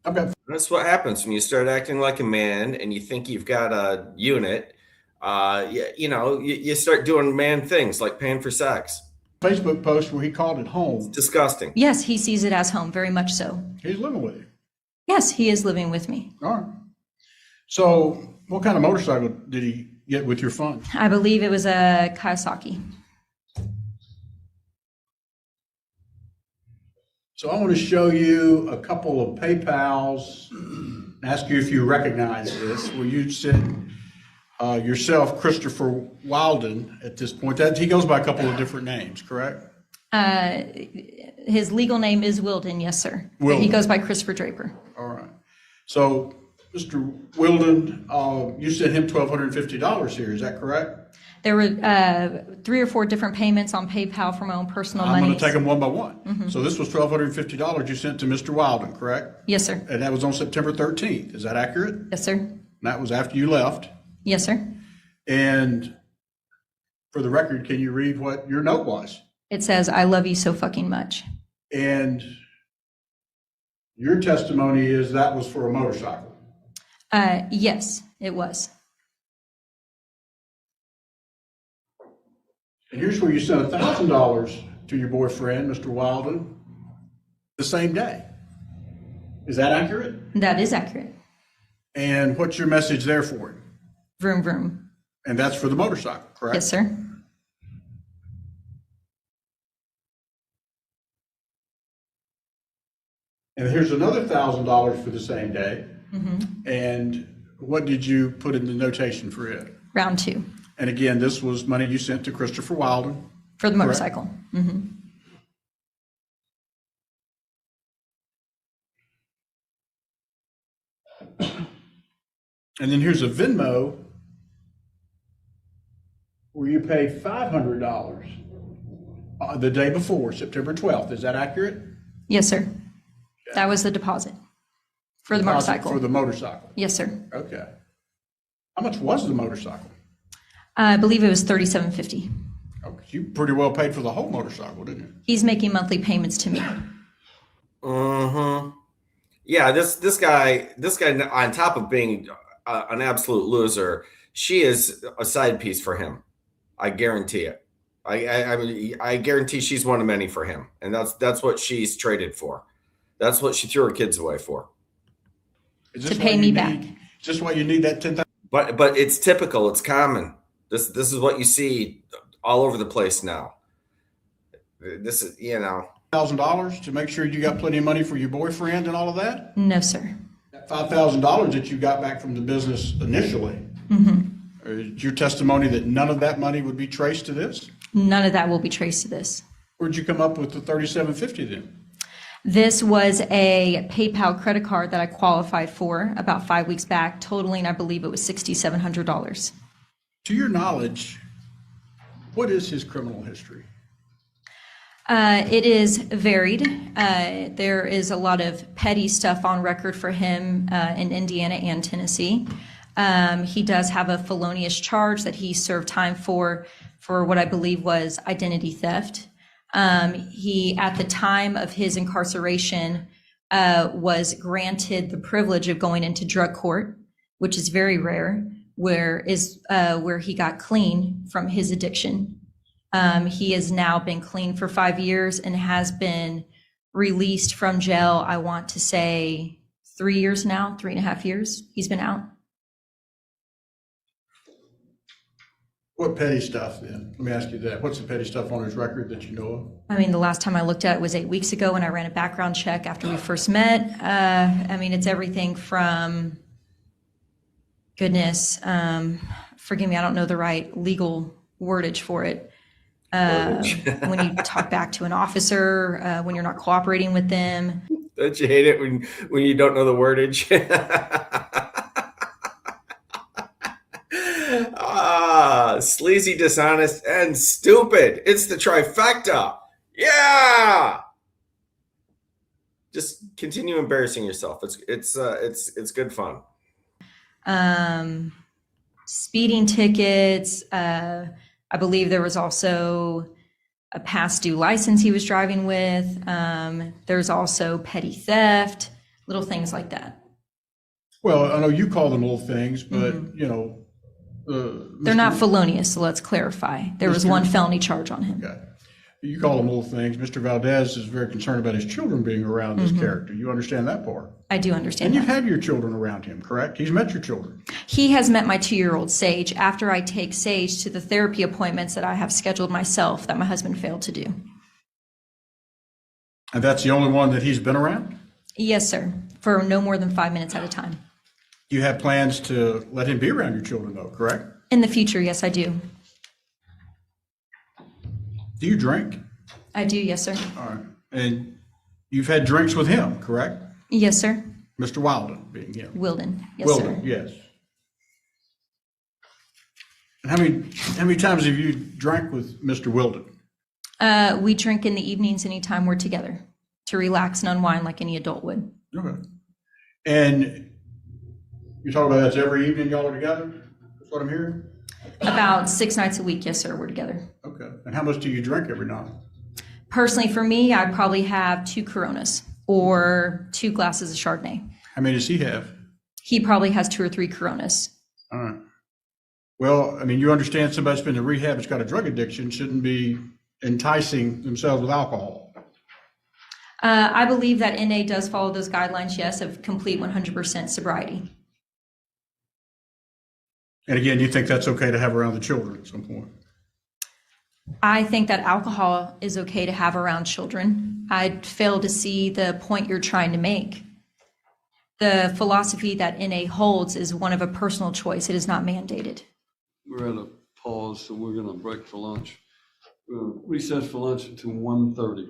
Okay. That's what happens when you start acting like a man and you think you've got a unit. You start doing man things like paying for sex. Facebook post where he called it home. It's disgusting. Yes, he sees it as home, very much so. He's living with you. Yes, he is living with me. All right. So what kind of motorcycle did he get with your funds? I believe it was a Kawasaki. So I want to show you a couple of PayPals and ask you if you recognize this, where you sent yourself, Christopher Wilden, at this point. He goes by a couple of different names, correct? His legal name is Wilden, yes, sir. But Wilden. he goes by Christopher Draper. All right. So, Mr. Wilden, you sent him $1,250 here, is that correct? There were 3 or 4 different payments on PayPal for my own personal I'm money. going to take them one by one. So this was $1,250 you sent to Mr. Wilden, correct? Yes, sir. And that was on September 13th. Is that accurate? Yes, sir. And that was after you left. Yes, sir. And for the record, can you read what your note was? It says, "I love you so fucking much." And your testimony is that was for a motorcycle. Yes, it was. And here's where you sent $1,000 to your boyfriend, Mr. Wilden, the same day. Is that accurate? That is accurate. And what's your message there for him? Vroom, vroom. And that's for the motorcycle, correct? Yes, sir. And here's another $1,000 for the same day. And what did you put in the notation for it? Round 2 And again, this was money you sent to Christopher Wilden. for the motorcycle. And then here's a Venmo where you paid $500 the day before, September 12th. Is that accurate? Yes, sir. That was the deposit for the motorcycle. For the motorcycle. Yes, sir. Okay. How much was the motorcycle? I believe it was $3,750. Okay, you pretty well paid for the whole motorcycle, didn't you? He's making monthly payments to me. Yeah, this guy, on top of being an absolute loser, she is a side piece for him. I guarantee it. I guarantee she's one of many for him, and that's what she's traded for. That's what she threw her kids away for. To pay me back. Is this why you need that $10,000? But it's typical. It's common. This is what you see all over the place now. This is $1,000 to make sure you got plenty of money for your boyfriend and all of that? No, sir. That $5,000 that you got back from the business initially, is your testimony that none of that money would be traced to this? None of that will be traced to this. Where'd you come up with the $3,750 then? This was a PayPal credit card that I qualified for about 5 weeks back, totaling, I believe it was $6,700. To your knowledge, what is his criminal history? It is varied. There is a lot of petty stuff on record for him in Indiana and Tennessee. He does have a felonious charge that he served time for what I believe was identity theft. He, at the time of his incarceration, was granted the privilege of going into drug court, which is very rare, where he got clean from his addiction. He has now been clean for 5 years and has been released from jail, I want to say 3 years now, 3.5 years he's been out. What petty stuff then? Let me ask you that. What's the petty stuff on his record that you know of? I mean, the last time I looked at it was 8 weeks ago when I ran a background check after we first met. I mean, it's everything from, goodness, forgive me, I don't know the right legal wordage for it. When you talk back to an officer, when you're not cooperating with them. Don't you hate it when you don't know the wordage? Sleazy, dishonest, and stupid. It's the trifecta. Yeah. Just continue embarrassing yourself. It's good fun. Speeding tickets. I believe there was also a past due license he was driving with. There's also petty theft, little things like that. Well, I know you call them little things, but you know, they're not felonious, so let's clarify. There was one felony charge on him. Okay. You call them little things. Mr. Valdez is very concerned about his children being around this character. You understand that part? I do understand And that. you've had your children around him, correct? He's met your children. He has met my 2-year-old Sage after I take Sage to the therapy appointments that I have scheduled myself that my husband failed to do. And that's the only one that he's been around? Yes, sir, for no more than 5 minutes at a time. You have plans to let him be around your children, though, correct? In the future, yes, I do. Do you drink? I do, yes, sir. All right. And you've had drinks with him, correct? Yes, sir. Mr. Wilden being him. Wilden, yes, Wilden, sir. yes. And how many times have you drank with Mr. Wilden? We drink in the evenings anytime we're together to relax and unwind like any adult would. Okay. And you talk about that's every evening y'all are together? That's what I'm hearing? About 6 nights a week, yes, sir, we're together. Okay. And how much do you drink every night? Personally, for me, I probably have 2 Coronas or 2 glasses of Chardonnay. How many does he have? He probably has 2 or 3 Coronas. All right. Well, I mean, you understand somebody that's been in rehab that's got a drug addiction shouldn't be enticing themselves with alcohol. I believe that NA does follow those guidelines, yes, of complete 100% sobriety. And again, you think that's okay to have around the children at some point? I think that alcohol is okay to have around children. I fail to see the point you're trying to make. The philosophy that NA holds is one of a personal choice. It is not mandated. We're at a pause, so we're going to break for lunch. We'll recess for lunch until 1:30.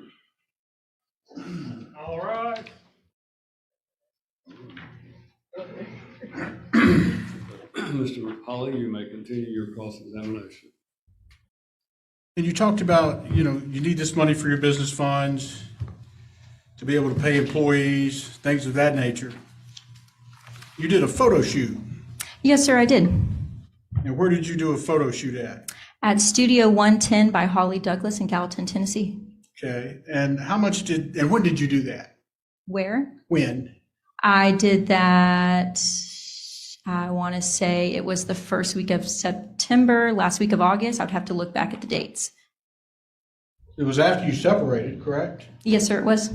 All right. Mr. Holly, you may continue your cross-examination. And you talked about, you know, you need this money for your business funds to be able to pay employees, things of that nature. You did a photo shoot. Yes, sir, I did. And where did you do a photo shoot at? At Studio 110 by Holly Douglas in Gallatin, Tennessee. Okay. And when did you do that? Where? When? I did that, I want to say it was the first week of September, last week of August. I would have to look back at the dates. It was after you separated, correct? Yes, sir, it was.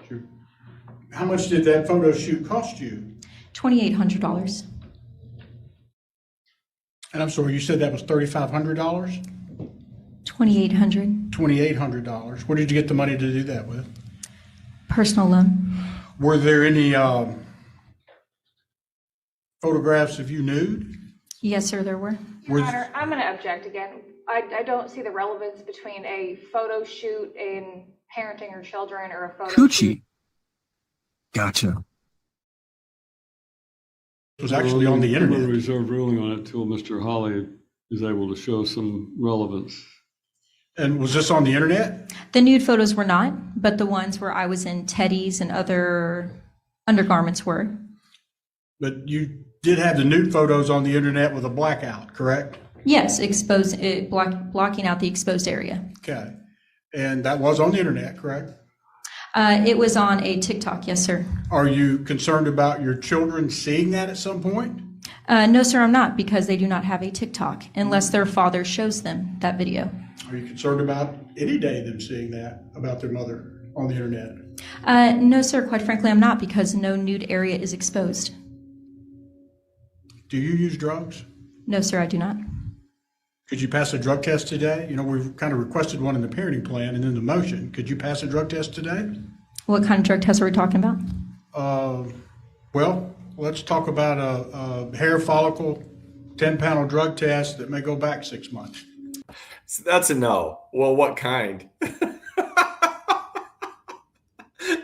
Sure. How much did that photo shoot cost you? $2,800. And I'm sorry, you said that was $3,500? $2,800. $2,800. Where did you get the money to do that with? Personal loan. Were there any photographs of you nude? Yes, sir, there were. Were Your Honor, I'm going to object again. I don't see the relevance between a photo shoot in parenting your children or a photo shoot. Coochie. Gotcha. It was actually on the I'm going to internet. reserve ruling on it until Mr. Holly is able to show some relevance. And was this on the internet? The nude photos were not, but the ones where I was in teddies and other undergarments were. But you did have the nude photos on the internet with a blackout, correct? Yes, blocking out the exposed area. Okay. And that was on the internet, correct? It was on a TikTok, yes, sir. Are you concerned about your children seeing that at some point? No, sir, I'm not, because they do not have a TikTok unless their father shows them that video. Are you concerned about any day them seeing that about their mother on the internet? No, sir, quite frankly, I'm not, because no nude area is exposed. Do you use drugs? No, sir, I do not. Could you pass a drug test today? You know, we've kind of requested one in the parenting plan and in the motion. Could you pass a drug test today? What kind of drug test are we talking about? Well, let's talk about a hair follicle 10-panel drug test that may go back 6 months. So that's a no. Well, what kind?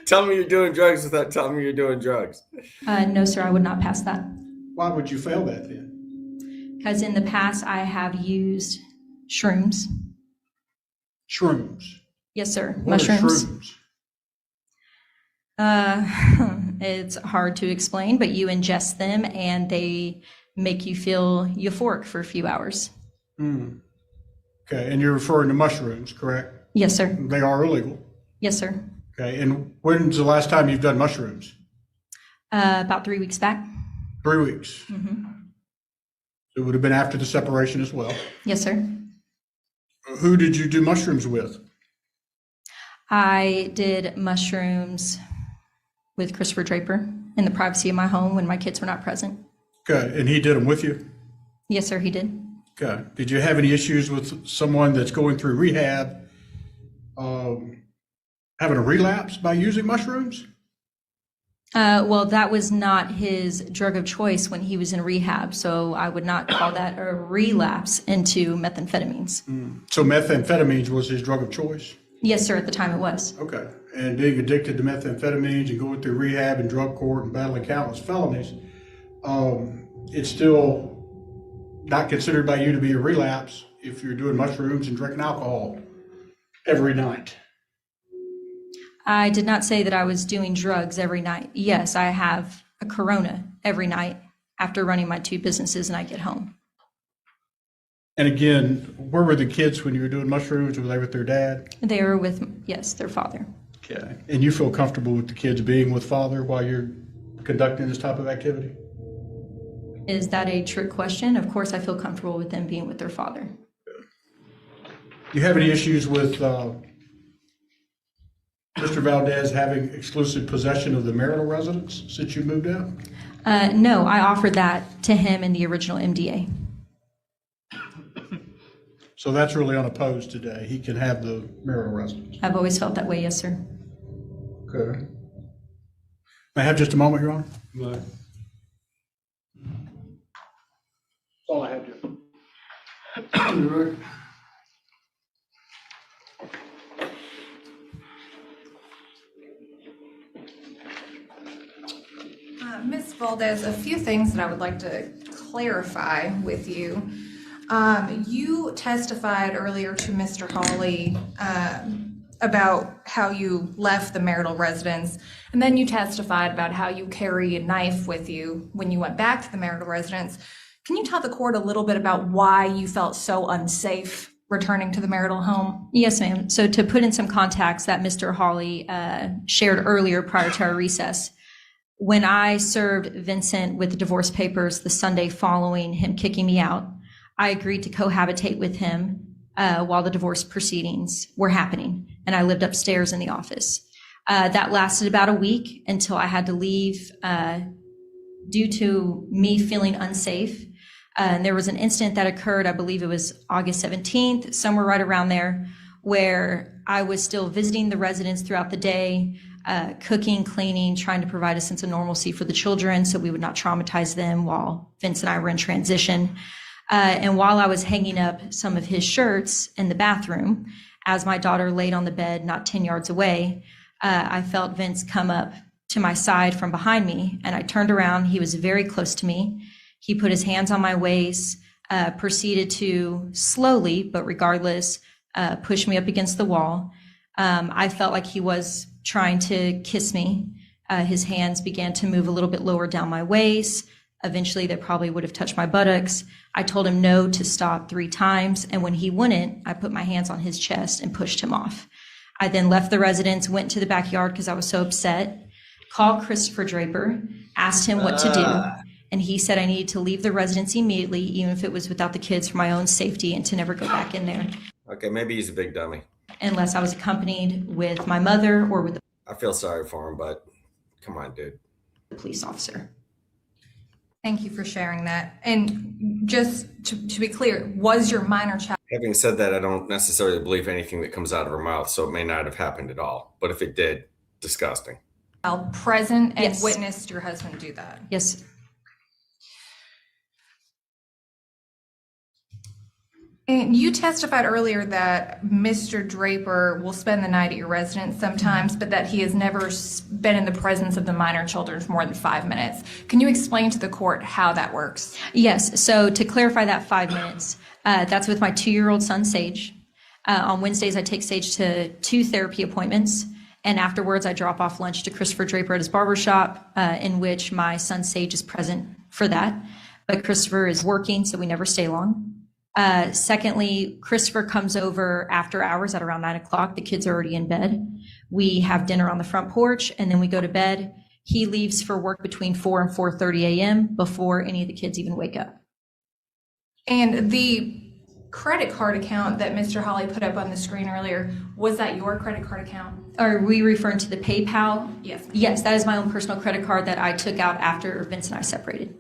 Tell me you're doing drugs without telling me you're doing drugs. No, sir, I would not pass that. Why would you fail that then? Because in the past, I have used shrooms. Shrooms. Yes, sir. What are Mushrooms. shrooms? It's hard to explain, but you ingest them and they make you feel euphoric for a few hours. Okay, and you're referring to mushrooms, correct? Yes, sir. They are illegal. Yes, sir. Okay, and when's the last time you've done mushrooms? About 3 weeks back. 3 weeks. It would have been after the separation as well. Yes, sir. Who did you do mushrooms with? I did mushrooms with Christopher Draper in the privacy of my home when my kids were not present. Okay, and he did them with you? Yes, sir, he did. Okay. Did you have any issues with someone that's going through rehab having a relapse by using mushrooms? Well, that was not his drug of choice when he was in rehab, so I would not call that a relapse into methamphetamines. So methamphetamines was his drug of choice? Yes, sir, at the time it was. Okay. And being addicted to methamphetamines and going through rehab and drug court and battling countless felonies, it's still not considered by you to be a relapse if you're doing mushrooms and drinking alcohol every night. I did not say that I was doing drugs every night. Yes, I have a Corona every night after running my 2 businesses and I get home. And again, where were the kids when you were doing mushrooms? Were they with their dad? They were with, yes, their father. Okay. And you feel comfortable with the kids being with father while you're conducting this type of activity? Is that a trick question? Of course, I feel comfortable with them being with their father. Do you have any issues with Mr. Valdez having exclusive possession of the marital residence since you moved out? No, I offered that to him in the original MDA. So that's really unopposed today. He can have the marital residence. I've always felt that way, yes, sir. Okay. May I have just a moment, Your Honor? Right. That's all I have, Judge. Ms. Valdez, a few things that I would like to clarify with you. You testified earlier to Mr. Hawley about how you left the marital residence, and then you testified about how you carry a knife with you when you went back to the marital residence. Can you tell the court a little bit about why you felt so unsafe returning to the marital home? Yes, ma'am. So to put in some context that Mr. Hawley shared earlier prior to our recess, when I served Vincent with the divorce papers the Sunday following him kicking me out, I agreed to cohabitate with him while the divorce proceedings were happening, and I lived upstairs in the office. That lasted about a week until I had to leave due to me feeling unsafe. And there was an incident that occurred, I believe it was August 17th, somewhere right around there, where I was still visiting the residents throughout the day, cooking, cleaning, trying to provide a sense of normalcy for the children so we would not traumatize them while Vince and I were in transition. And while I was hanging up some of his shirts in the bathroom, as my daughter laid on the bed not 10 yards away, I felt Vince come up to my side from behind me, and I turned around. He was very close to me. He put his hands on my waist, proceeded to slowly, but regardless, pushed me up against the wall. I felt like he was trying to kiss me. His hands began to move a little bit lower down my waist. Eventually, they probably would have touched my buttocks. I told him no to stop 3 times, and when he wouldn't, I put my hands on his chest and pushed him off. I then left the residence, went to the backyard because I was so upset, called Christopher Draper, asked him what to do, and he said I needed to leave the residence immediately, even if it was without the kids, for my own safety, and to never go back in there Okay, maybe he's a big dummy. unless I was accompanied with my mother or with I feel sorry for him, but come on, dude. the police officer. Thank you for sharing that. And just to be clear, was your minor child Having said that, I don't necessarily believe anything that comes out of her mouth, so it may not have happened at all. But if it did, disgusting. present and Yes. witnessed your husband do that? Yes. And you testified earlier that Mr. Draper will spend the night at your residence sometimes, but that he has never been in the presence of the minor children for more than 5 minutes. Can you explain to the court how that works? Yes. So to clarify that 5 minutes, that's with my 2-year-old son, Sage. On Wednesdays, I take Sage to 2 therapy appointments. And afterwards, I drop off lunch to Christopher Draper at his barbershop, in which my son, Sage, is present for that. But Christopher is working, so we never stay long. Secondly, Christopher comes over after hours at around 9 o'clock. The kids are already in bed. We have dinner on the front porch, and then we go to bed. He leaves for work between 4 and 4:30 a.m. before any of the kids even wake up. And the credit card account that Mr. Holly put up on the screen earlier, was that your credit card account? Are we referring to the PayPal? Yes. Yes, that is my own personal credit card that I took out after Vince and I separated.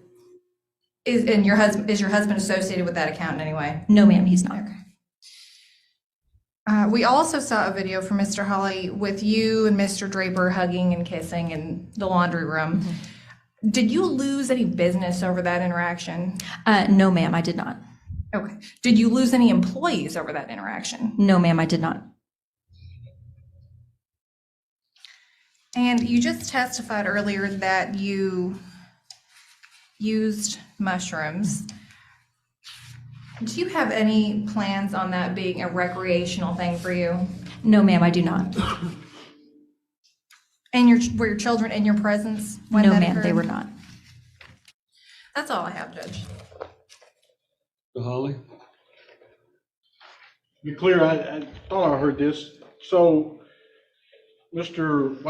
Is your husband associated with that account in any way? No, ma'am, he's not. We also saw a video from Mr. Holly with you and Mr. Draper hugging and kissing in the laundry room. Mm-hmm. Did you lose any business over that interaction? No, ma'am, I did not. Okay. Did you lose any employees over that interaction? No, ma'am, I did not. And you just testified earlier that you used mushrooms. Do you have any plans on that being a recreational thing for you? No, ma'am, I do not. And were your children in your presence when No, that ma'am, occurred? they were not. That's all I have, Judge. Mr. Holly? To be clear, I thought I heard this. So, Mr.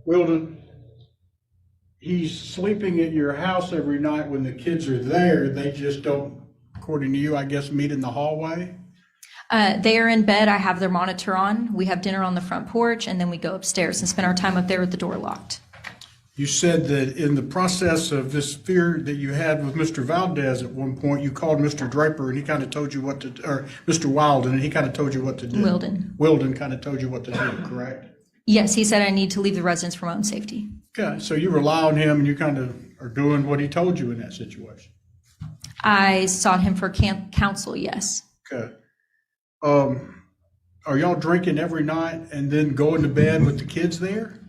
Wilden, he's sleeping at your house every night when the kids are there. They just don't, according to you, I guess, meet in the hallway? They are in bed. I have their monitor on. We have dinner on the front porch, and then we go upstairs and spend our time up there with the door locked. You said that in the process of this fear that you had with Mr. Valdez at one point, you called Mr. Draper and he kind of told you what to, or Mr. Wilden, and he kind of told you what to do. Wilden kind of told you what to do, correct? Yes, he said I need to leave the residence for my own safety. Okay, so you rely on him and you kind of are doing what he told you in that situation. I sought him for counsel, yes. Okay. Are y'all drinking every night and then going to bed with the kids there?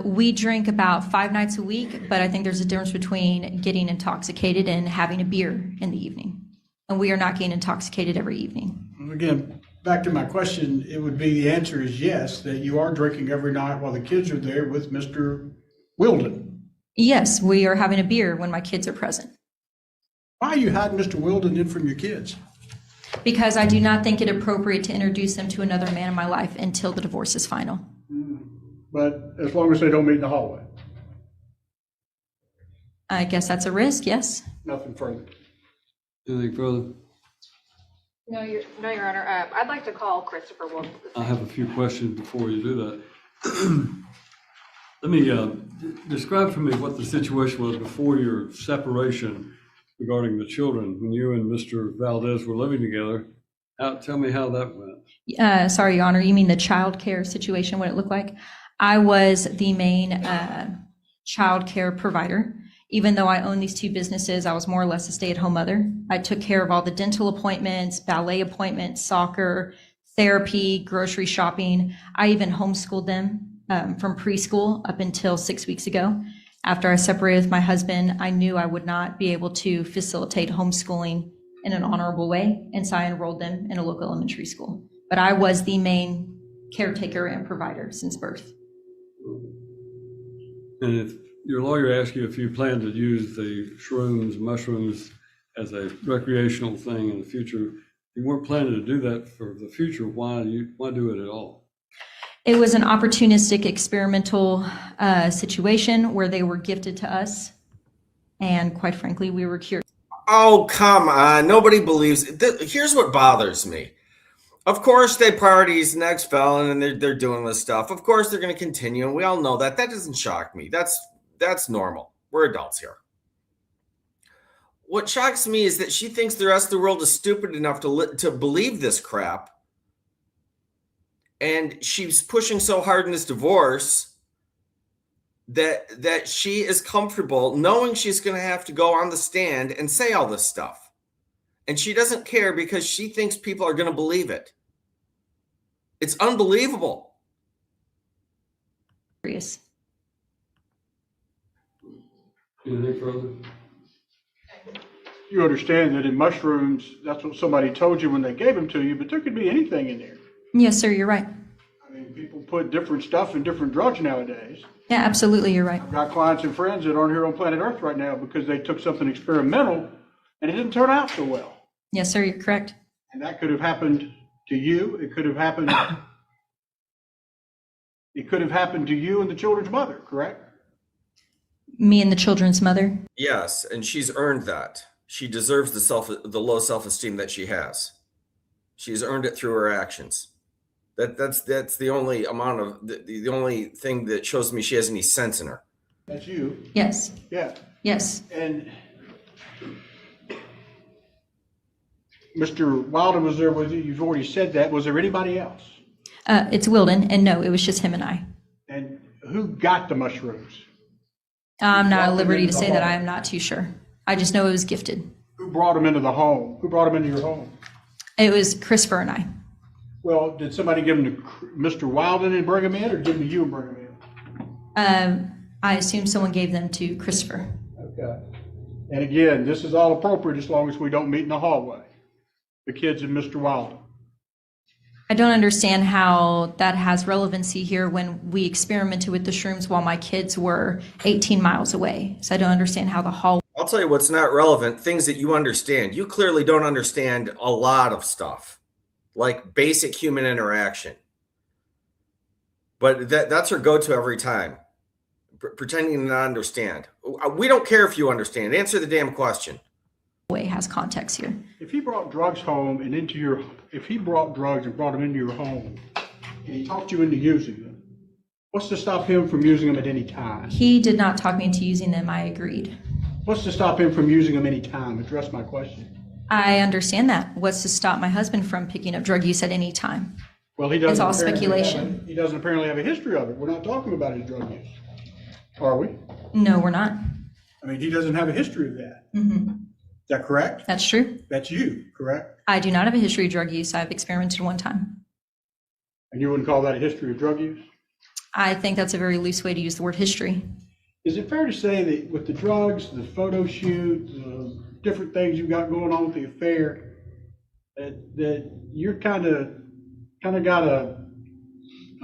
We drink about 5 nights a week, but I think there's a difference between getting intoxicated and having a beer in the evening. And we are not getting intoxicated every evening. Again, back to my question, it would be the answer is yes, that you are drinking every night while the kids are there with Mr. Wilden. Yes, we are having a beer when my kids are present. Why are you hiding Mr. Wilden in from your kids? Because I do not think it appropriate to introduce them to another man in my life until the divorce is final. But as long as they don't meet in the hallway, I guess that's a risk, yes. nothing further. Anything further? No, Your Honor. I'd like to call Christopher Wilden. I have a few questions before you do that. Let me describe for me what the situation was before your separation regarding the children, when you and Mr. Valdez were living together. Tell me how that went. Sorry, Your Honor, you mean the child care situation, what it looked like? I was the main child care provider. Even though I own these 2 businesses, I was more or less a stay-at-home mother. I took care of all the dental appointments, ballet appointments, soccer, therapy, grocery shopping. I even homeschooled them from preschool up until 6 weeks ago. After I separated with my husband, I knew I would not be able to facilitate homeschooling in an honorable way, and so I enrolled them in a local elementary school. But I was the main caretaker and provider since birth. And if your lawyer asks you if you plan to use the shrooms, mushrooms as a recreational thing in the future, you weren't planning to do that for the future, why do it at all? It was an opportunistic experimental situation where they were gifted to us. And quite frankly, we were curious. Oh, come on. Nobody believes. Here's what bothers me. Of course, they party. He's the next felon, and they're doing this stuff. Of course, they're going to continue, and we all know that. That doesn't shock me. That's normal. We're adults here. What shocks me is that she thinks the rest of the world is stupid enough to believe this crap, and she's pushing so hard in this divorce that she is comfortable knowing she's going to have to go on the stand and say all this stuff. And she doesn't care because she thinks people are going to believe it. It's unbelievable. Curious. Anything further? You understand that in mushrooms, that's what somebody told you when they gave them to you, but there could be anything in there. Yes, sir, you're right. I mean, people put different stuff in different drugs nowadays. Yeah, absolutely, you're right. I've got clients and friends that aren't here on planet Earth right now because they took something experimental and it didn't turn out so well. Yes, sir, you're correct. And that could have happened to you. It could have happened to you and the children's mother, correct? Me and the children's mother. Yes, and she's earned that. She deserves the low self-esteem that she has. She's earned it through her actions. That's the only amount of the only thing that shows me she has any sense in her. That's you. Yes, Yeah. yes. And Mr. Wilden was there with you. You've already said that. Was there anybody else? It's Wilden, and no, it was just him and I. And who got the mushrooms? I'm not at liberty to the say that. home? I am not too sure. I just know it was gifted. Who brought them into the home? Who brought them into your home? It was Christopher and I. Well, did somebody give them to Mr. Wilden and bring them in, or give them to you and bring them in? I assume someone gave them to Christopher. Okay. And again, this is all appropriate as long as we don't meet in the hallway. The kids and Mr. Wilden. I don't understand how that has relevancy here when we experimented with the shrooms while my kids were 18 miles away. So I don't understand how the hall. I'll tell you what's not relevant, things that you understand. You clearly don't understand a lot of stuff, like basic human interaction. But that's her go-to every time, pretending to not understand. We don't care if you understand. Answer the damn question. Way has context here. If he brought drugs home and if he brought drugs and brought them into your home, and he talked you into using them, what's to stop him from using them at any time? He did not talk me into using them. I agreed. What's to stop him from using them any time? Address my question. I understand that. What's to stop my husband from picking up drug use at any time? Well, he doesn't. It's all apparently speculation. he doesn't apparently have a history of it. We're not talking about his drug use, are we? No, we're not. I mean, he doesn't have a history of that. Mm-hmm. Is that correct? That's true. That's you, correct? I do not have a history of drug use. I've experimented one time. And you wouldn't call that a history of drug use? I think that's a very loose way to use the word history. Is it fair to say that with the drugs, the photo shoot, the different things you've got going on with the affair, that you're kind of got a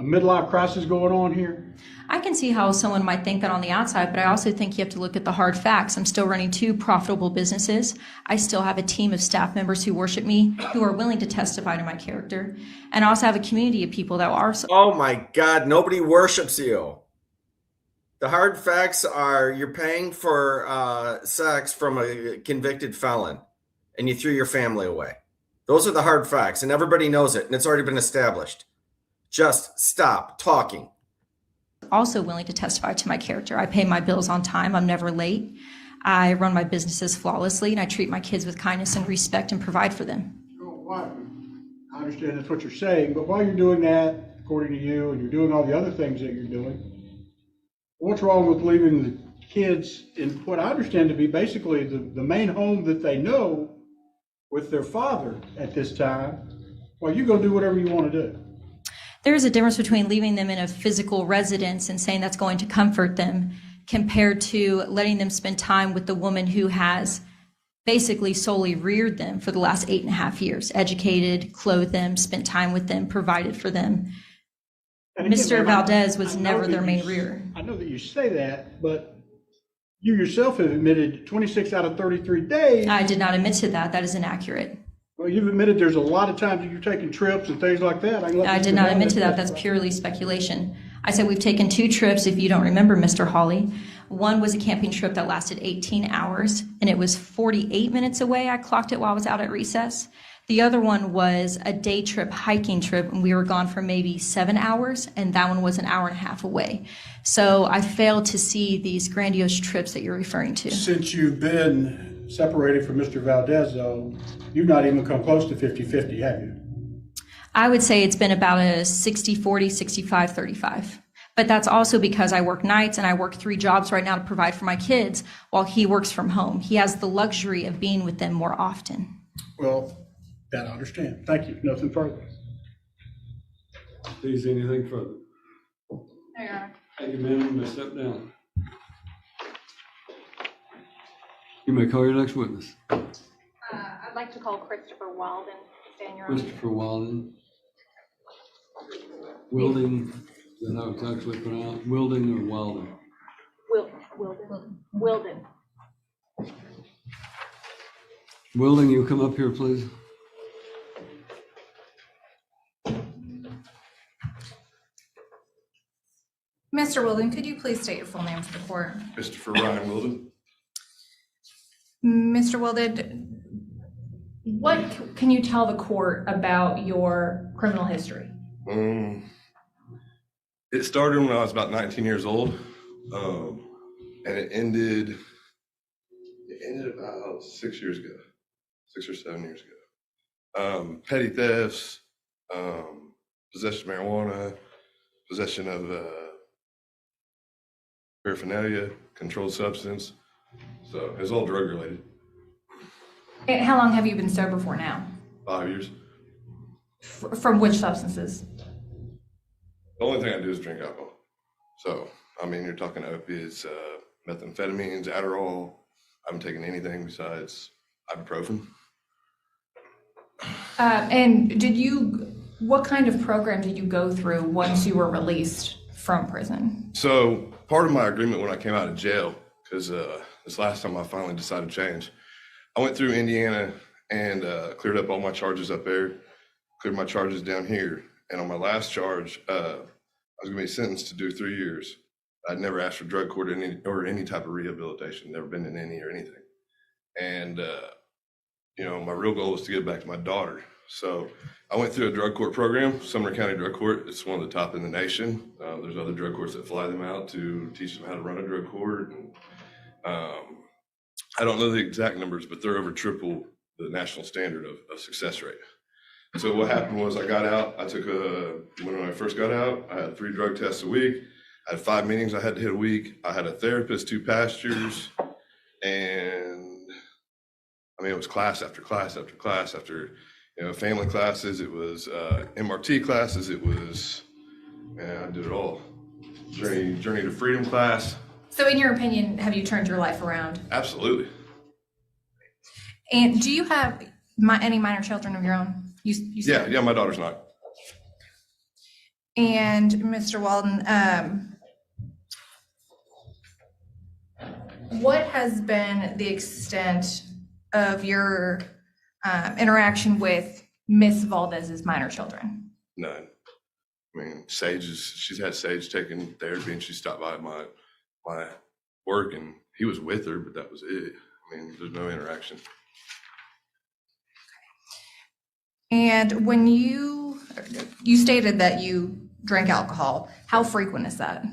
midlife crisis going on here? I can see how someone might think that on the outside, but I also think you have to look at the hard facts. I'm still running 2 profitable businesses. I still have a team of staff members who worship me, who are willing to testify to my character. And I also have a community of people that are. Oh my God, nobody worships you. The hard facts are you're paying for sex from a convicted felon and you threw your family away. Those are the hard facts, and everybody knows it, and it's already been established. Just stop talking. Also willing to testify to my character. I pay my bills on time. I'm never late. I run my businesses flawlessly, and I treat my kids with kindness and respect and provide for them. I understand that's what you're saying, but while you're doing that, according to you, and you're doing all the other things that you're doing, what's wrong with leaving the kids in what I understand to be basically the main home that they know with their father at this time, while you go do whatever you want to do? There's a difference between leaving them in a physical residence and saying that's going to comfort them compared to letting them spend time with the woman who has basically solely reared them for the last 8.5 years, educated, clothed them, spent time with them, provided for them. And again, Mr. ma'am, Valdez was I know never that their you main s- rearer. I know that you say that, but you yourself have admitted 26 out of 33 days. I did not admit to that. That is inaccurate. Well, you've admitted there's a lot of times that you're taking trips and things like that. I did not admit to that. That's purely speculation. I said we've taken 2 trips, if you don't remember, Mr. Hawley. One was a camping trip that lasted 18 hours, and it was 48 minutes away. I clocked it while I was out at recess. The other one was a day trip, hiking trip, and we were gone for maybe 7 hours, and that one was an hour and a half away. So I failed to see these grandiose trips that you're referring to. Since you've been separated from Mr. Valdez, though, you've not even come close to 50-50, have you? I would say it's been about a 60-40, 65-35. But that's also because I work nights and I work 3 jobs right now to provide for my kids while he works from home. He has the luxury of being with them more often. Well, that I understand. Thank you. Nothing further. Please, anything further? No, Your Honor. Thank you, ma'am. You may step down. You may call your next witness. I'd like to call Christopher Walden. Stand, Your Honor. Christopher Walden. Wilding, is that how it's actually pronounced? Wilding or Walden? Wilden. Wilding, you come up here, please. Mr. Wilden, could you please state your full name for the court? Christopher Ryan Wilden. Mr. Wilden, what can you tell the court about your criminal history? It started when I was about 19 years old, and it ended about 6 years ago, 6 or 7 years ago. Petty thefts, possession of marijuana, possession of paraphernalia, controlled substance. So it's all drug related. And how long have you been sober for now? 5 years. From which substances? The only thing I do is drink alcohol. So, I mean, you're talking opiates, methamphetamines, Adderall. I haven't taken anything besides ibuprofen. And what kind of program did you go through once you were released from prison? So part of my agreement when I came out of jail, because this last time I finally decided to change, I went through Indiana and cleared up all my charges up there, cleared my charges down here. And on my last charge, I was gonna be sentenced to do 3 years. I'd never asked for drug court or any type of rehabilitation, never been in any or anything. And, my real goal was to get back to my daughter. So I went through a drug court program, Sumner County Drug Court. It's one of the top in the nation. There's other drug courts that fly them out to teach them how to run a drug court. And, I don't know the exact numbers, but they're over triple the national standard of success rate. So what happened was I got out, when I first got out, I had 3 drug tests a week. I had 5 meetings I had to hit a week. I had a therapist, 2 pastors, and it was class after class after class after, family classes. It was MRT classes. It was, I did it all. Journey to Freedom class. So in your opinion, have you turned your life around? Absolutely. And do you have any minor children of your own? You said- Yeah, my daughter's not. And Mr. Walden, what has been the extent of your interaction with Miss Valdez's minor children? None. She's had Sage taking therapy, and she stopped by my work, and he was with her, but that was it. There's no interaction. And when you stated that you drink alcohol, how frequent is that?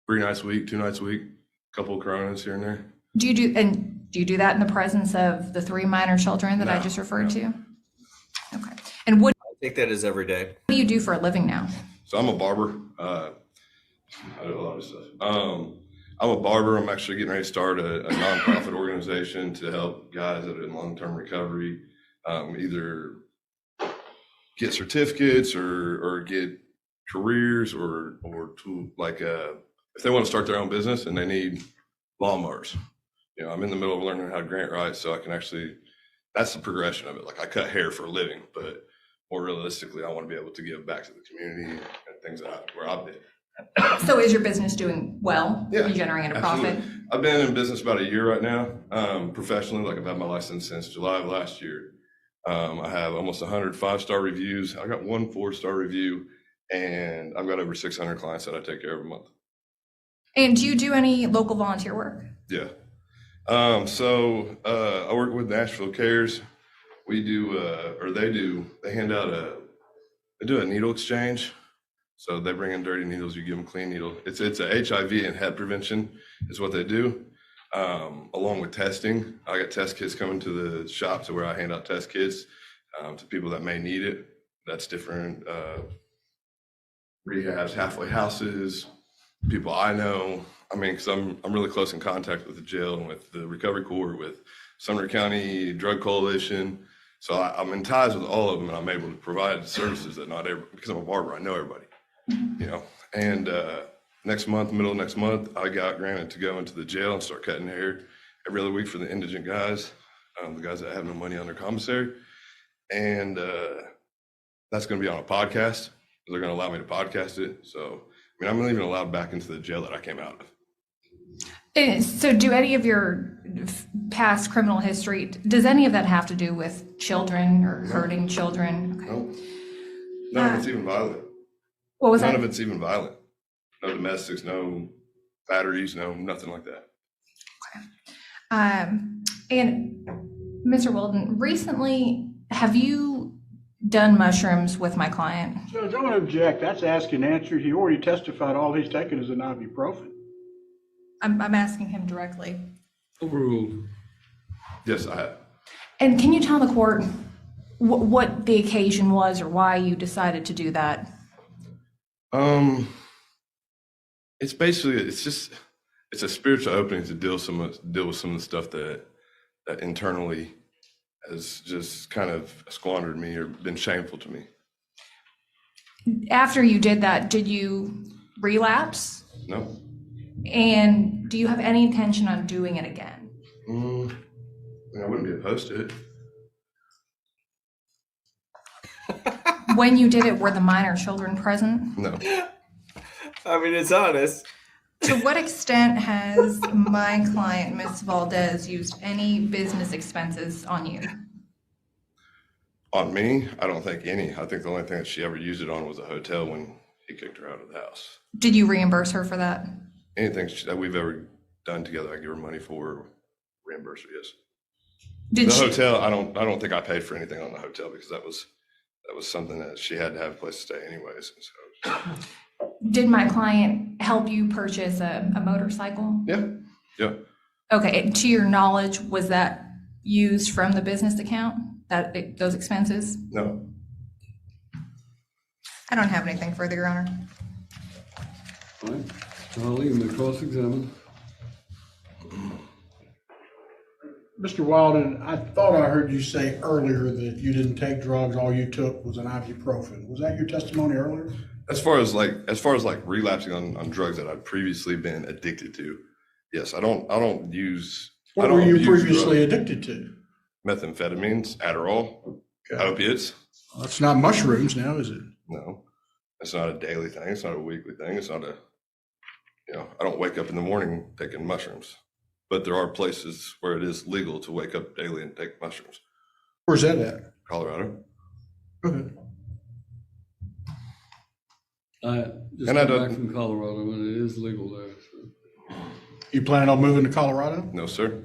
3 nights a week, 2 nights a week, a couple of Coronas here and there. Do you do that in the presence of the 3 minor children that I No, just referred no. to? Okay. And what I take that as every day. do you do for a living now? So I'm a barber. I do a lot of stuff. I'm a barber. I'm actually getting ready to start a nonprofit organization to help guys that are in long-term recovery, either get certificates or get careers or to if they want to start their own business and they need lawnmowers. I'm in the middle of learning how to grant write, so I can actually, that's the progression of it. Like I cut hair for a living, but more realistically, I want to be able to give back to the community and things where I've been. So is your business doing well? Yeah, You generating a profit? Absolutely. I've been in business about a year right now, professionally. Like I've had my license since July of last year. I have almost 100 5-star reviews. I got 1 4-star review, and I've got over 600 clients that I take care of a month. And do you do any local volunteer work? Yeah. I work with Nashville Cares. We do, they hand out they do a needle exchange. So they bring in dirty needles, you give them clean needle. It's a HIV and HEP prevention is what they do. Along with testing, I got test kits coming to the shop to where I hand out test kits to people that may need it. That's different rehabs, halfway houses, people I know. I mean, because I'm really close in contact with the jail and with the recovery court, with Sumner County Drug Coalition. So I'm in ties with all of them, and I'm able to provide services that not everybody, because I'm a barber, I know everybody. And next month, middle of next month, I got granted to go into the jail and start cutting hair every other week for the indigent guys, the guys that have no money on their commissary. And that's going to be on a podcast. They're going to allow me to podcast it. So, I mean, I'm not even allowed back into the jail that I came out of. So do any of your past criminal history, does any of that have to do with children or hurting children? Okay. No. None of it's even violent. What was that? None of it's even violent. No domestics, no batteries, no nothing like that. And Mr. Wilden, recently, have you done mushrooms with my client? Judge, I want to object. That's ask and answer. He already testified all he's taken is an ibuprofen. I'm asking him directly. Overruled. Yes, I have. And can you tell the court what the occasion was or why you decided to do that? It's basically, it's a spiritual opening to deal with some of the stuff that internally has just kind of squandered me or been shameful to me. After you did that, did you relapse? No. And do you have any intention on doing it again? I mean, I wouldn't be opposed to it. When you did it, were the minor children present? No. I mean, it's honest. To what extent has my client, Ms. Valdez, used any business expenses on you? On me, I don't think any. I think the only thing that she ever used it on was a hotel when he kicked her out of the house. Did you reimburse her for that? Anything that we've ever done together, I give her money for, reimburse her, yes. Did The she? hotel, I don't think I paid for anything on the hotel because that was something that she had to have a place to stay anyways. So. Did my client help you purchase a motorcycle? Yeah. Okay, and to your knowledge, was that used from the business account, those expenses? No. I don't have anything further, Your Honor. Fine. Holly, you may cross-examine. Mr. Wilden, I thought I heard you say earlier that you didn't take drugs, all you took was an ibuprofen. Was that your testimony earlier? As far as relapsing on drugs that I've previously been addicted to, yes, I don't use. What were you previously addicted to? Methamphetamines, Adderall, opiates. Well, that's not mushrooms now, is it? No, it's not a daily thing. It's not a weekly thing. It's not I don't wake up in the morning taking mushrooms, but there are places where it is legal to wake up daily and take mushrooms. Where's that at? Colorado. Okay. I just And I got don't- back from Colorado, and it is legal there. So. You planning on moving to Colorado? No, sir.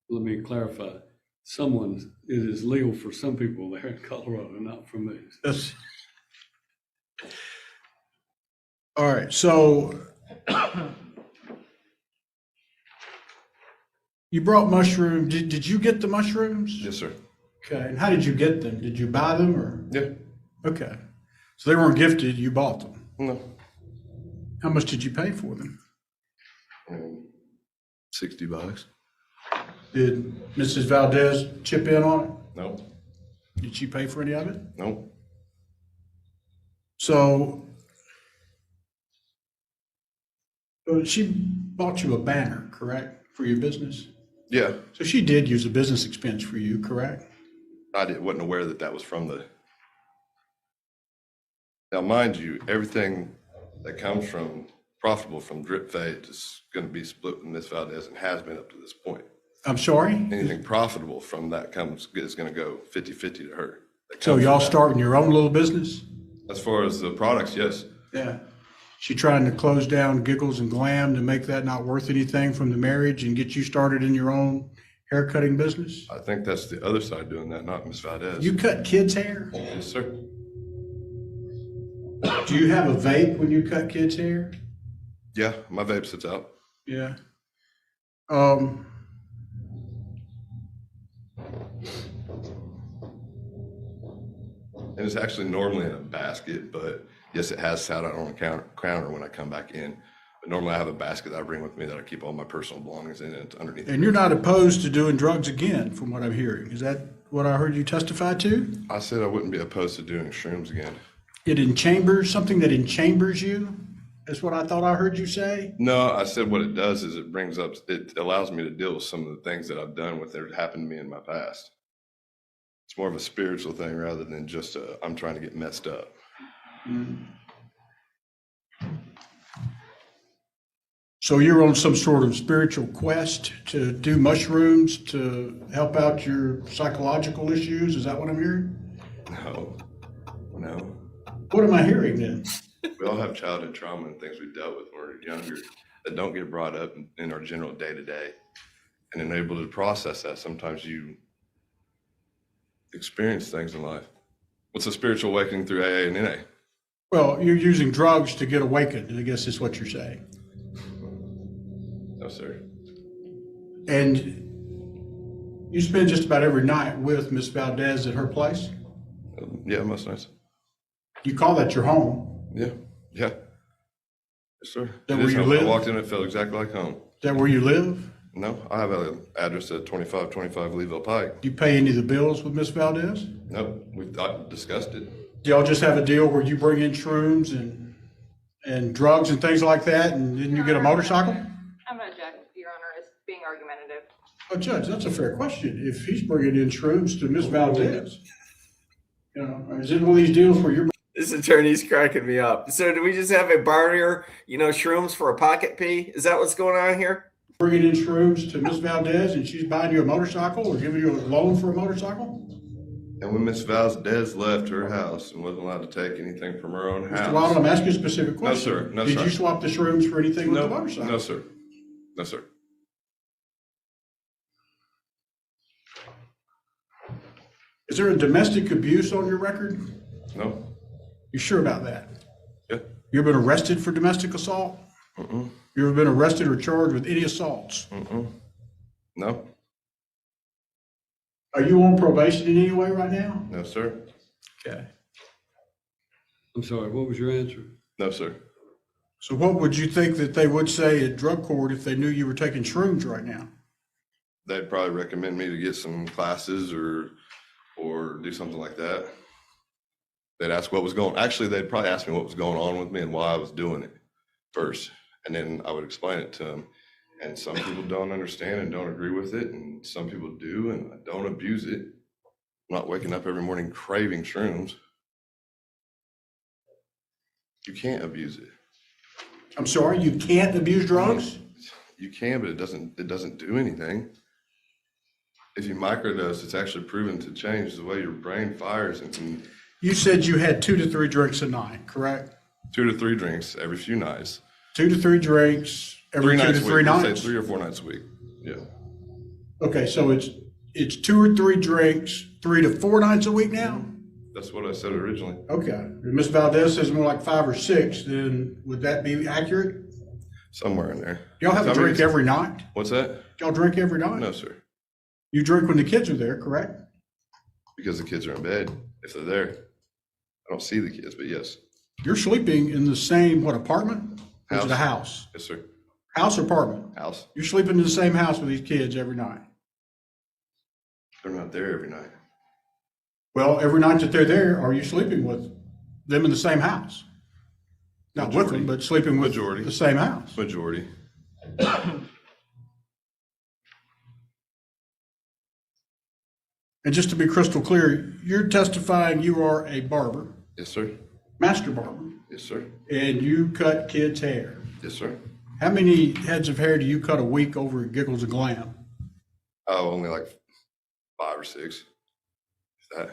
Let me clarify. It is legal for some people there in Colorado, not for me. That's. All right, so you brought mushrooms. Did you get the mushrooms? Yes, sir. Okay, and how did you get them? Did you buy them or? Yeah. Okay, so they weren't gifted, you bought them. No. How much did you pay for them? $60. Did Mrs. Valdez chip in on it? No. Did she pay for any of it? No. So She bought you a banner, correct, for your business? Yeah, So she did use a business expense for you, correct? wasn't aware that that was from the. Now, mind you, everything that comes from profitable from drip fade is going to be split with Ms. Valdez and has been up to this point. I'm sorry? Anything profitable from that is going to go 50-50 to her. That So comes y'all from that. starting your own little business? As far as the products, yes. Yeah. She trying to close down Giggles and Glam to make that not worth anything from the marriage and get you started in your own haircutting business? I think that's the other side doing that, not Ms. Valdez. You cut kids' hair? Yes, sir. Do you have a vape when you cut kids' hair? Yeah, my vape sits out. Yeah. And it's actually normally in a basket, but yes, it has sat out on the counter when I come back in. But normally I have a basket that I bring with me that I keep all my personal belongings in, and it's underneath. And you're not opposed to doing drugs again, from what I'm hearing. Is that what I heard you testify to? I said I wouldn't be opposed to doing shrooms again. It enchambers, something that enchambers you? That's what I thought I heard you say? No, I said what it does is it allows me to deal with some of the things that I've done with that happened to me in my past. It's more of a spiritual thing rather than just I'm trying to get messed up. So you're on some sort of spiritual quest to do mushrooms to help out your psychological issues? Is that what I'm hearing? No. What am I hearing then? We all have childhood trauma and things we dealt with when we were younger that don't get brought up in our general day-to-day. And then able to process that, sometimes you experience things in life. What's a spiritual awakening through AA and NA? Well, you're using drugs to get awakened, I guess is what you're saying. No, sir. And you spend just about every night with Miss Valdez at her place? Yeah, most nights. You call that your home? Yeah. Yes, sir. That It where is you home. live? I walked in, it felt exactly like home. Is that where you live? No, I have an address at 2525 Leeville Pike. Do you pay any of the bills with Miss Valdez? Nope, we've discussed it. Do y'all just have a deal where you bring in shrooms and drugs and things like that, and then you get a motorcycle? I'm going to object, Your Honor, as being argumentative. Oh, Judge, that's a fair question. If he's bringing in shrooms to Miss Valdez, you know, is it one of these deals where you're This attorney's cracking me up. So do we just have a barter, shrooms for a pocket pee? Is that what's going on here? bringing in shrooms to Miss Valdez and she's buying you a motorcycle or giving you a loan for a motorcycle? And when Miss Valdez left her house and wasn't allowed to take anything from her own house. Mr. Waddle, I'm asking a specific question. sir. No, Did sir. you swap the shrooms for anything with the motorcycle? No, sir. No, sir. Is there a domestic abuse on your record? No. You sure about that? Yeah. You ever been arrested for domestic assault? Mm-mm. You ever been arrested or charged with any assaults? Mm-mm. No. Are you on probation in any way right now? No, sir. Okay. I'm sorry, what was your answer? No, sir. So what would you think that they would say at drug court if they knew you were taking shrooms right now? They'd probably recommend me to get some classes or do something like that. They'd ask they'd probably ask me what was going on with me and why I was doing it first. And then I would explain it to them. And some people don't understand and don't agree with it. And some people do, and I don't abuse it. I'm not waking up every morning craving shrooms. You can't abuse it. I'm sorry, you can't abuse drugs? You can, but it doesn't do anything. If you microdose, it's actually proven to change the way your brain fires and can You said you had 2 to 3 drinks a night, correct? 2 to 3 drinks every few nights. 2 to 3 drinks every 2 to 3 Let's nights? say 3 or 4 nights a week. Yeah. Okay, so it's 2 or 3 drinks, 3 to 4 nights a week now? That's what I said originally. Okay. If Ms. Valdez says more like 5 or 6, then would that be accurate? Somewhere in there. Y'all have a drink every night? What's that? Y'all drink every night? No, sir. You drink when the kids are there, correct? Because the kids are in bed, if they're there. I don't see the kids, but yes. You're sleeping in the same, apartment? Or is it a house? Yes, sir. House or apartment? House. You're sleeping in the same house with these kids every night? They're not there every night. Well, every night that they're there, are you sleeping with them in the same house? Not with them, but sleeping with Majority. the same house. Majority. And just to be crystal clear, you're testifying you are a barber, Yes, sir. master barber, Yes, sir. and you cut kids' hair. Yes, sir. How many heads of hair do you cut a week over at Giggles and Glam? Oh, only like 5 or 6. If that.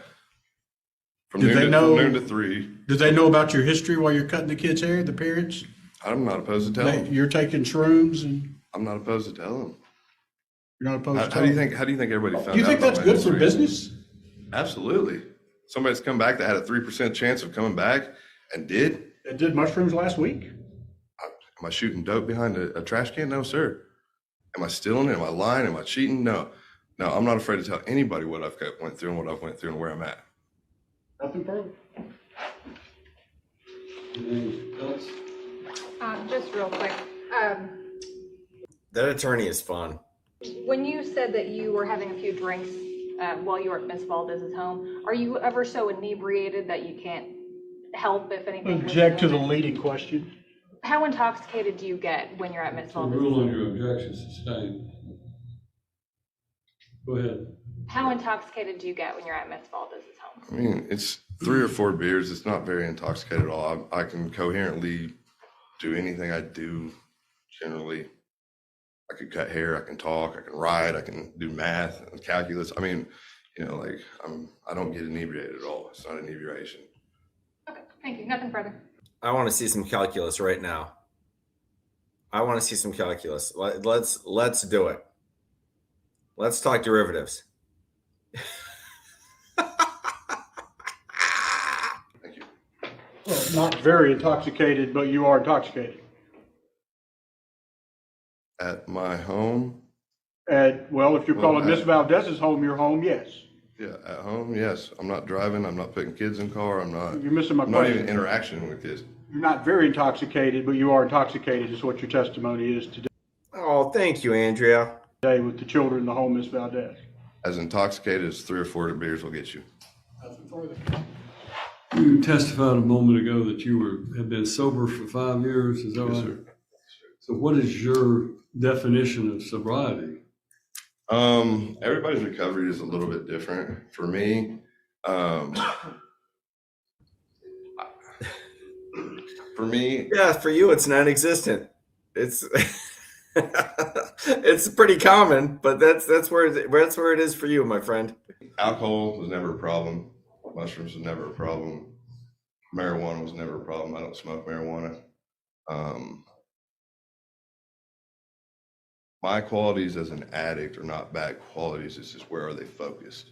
From Did noon, they to, know- from noon to 3. Do they know about your history while you're cutting the kids' hair, the parents? I'm not opposed to telling them. You're taking shrooms and I'm not opposed to telling them. you're not opposed to How do you telling think? How do you think everybody found Do you out think about that's my good for history? business? Absolutely. Somebody's come back that had a 3% chance of coming back and did. It did mushrooms last week? Am I shooting dope behind a trash can? No, sir. Am I stealing it? Am I lying? Am I cheating? No. No, I'm not afraid to tell anybody what I've went through and what I've went through and where I'm at. Nothing further. Anything else? Just real quick, That attorney is fun. when you said that you were having a few drinks while you were at Miss Valdez's home, are you ever so inebriated that you can't help if anything? was Object to the going on? leading question. How intoxicated do you get when you're at Miss The Valdez's rule on home? your objection sustained. Go ahead. How intoxicated do you get when you're at Miss Valdez's home? I mean, it's 3 or 4 beers. It's not very intoxicated at all. I can coherently do anything I do generally. I could cut hair, I can talk, I can write, I can do math and calculus. I mean, you know, like I don't get inebriated at all. It's not inebriation. Okay, thank you. Nothing further. I want to see some calculus right now. I want to see some calculus. Let's do it. Let's talk derivatives. Thank you. Well, not very intoxicated, but you are intoxicated. At my home, Well, if you're Well, calling Miss Valdez's home your home, yes. yeah, at home, yes. I'm not driving. I'm not putting kids in car. I'm not. You're missing my I'm not even question. interaction with kids. You're not very intoxicated, but you are intoxicated is what your testimony is Oh, thank you, Andrea. today with the children in the home, Miss Valdez. As intoxicated as 3 or 4 beers will get you. Nothing further. You testified a moment ago that you have been sober for 5 years, is that Yes, right? sir. So what is your definition of sobriety? Everybody's recovery is a little bit different. For me, Yeah, for you, it's non-existent. It's it's pretty common, but that's where it is for you, my friend. alcohol was never a problem. Mushrooms was never a problem. Marijuana was never a problem. I don't smoke marijuana. My qualities as an addict are not bad qualities. It's just where are they focused?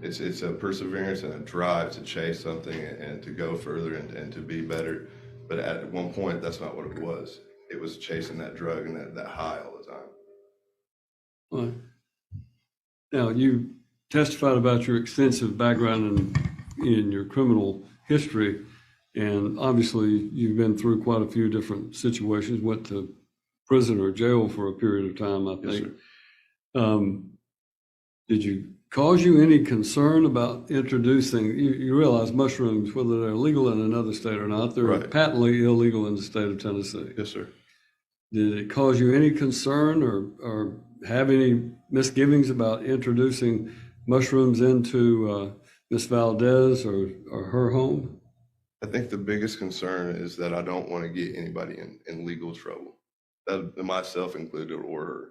It's a perseverance and a drive to chase something and to go further and to be better. But at one point, that's not what it was. It was chasing that drug and that high all the time. Right. Now, you testified about your extensive background in your criminal history, and obviously you've been through quite a few different situations, went to prison or jail for a period of time, I Yes, think. Did you cause you any concern about introducing, you realize mushrooms, whether they're legal in another state or not, they're Right. patently illegal in the state of Tennessee. Yes, sir. Did it cause you any concern or have any misgivings about introducing mushrooms into Miss Valdez or her home? I think the biggest concern is that I don't want to get anybody in legal trouble, that myself included or her.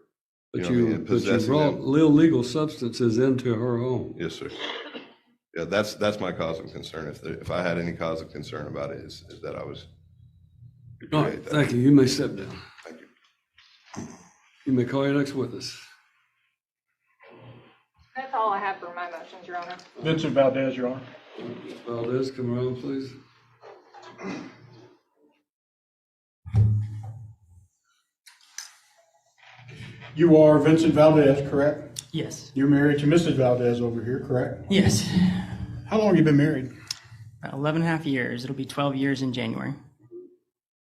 But know what I mean? you Possessing brought them. illegal substances into her home. Yes, sir. Yeah, that's my cause of concern. If I had any cause of concern about it, is that I was. All right, thank you. You may step down. Thank you. You may call your next witness. That's all I have for my motions, Your Honor. Vincent Valdez, Your Honor. Ms. Valdez, come around, please. You are Vincent Valdez, correct? Yes. You're married to Mrs. Valdez over here, correct? Yes. How long have you been married? About 11 and a half years. It'll be 12 years in January.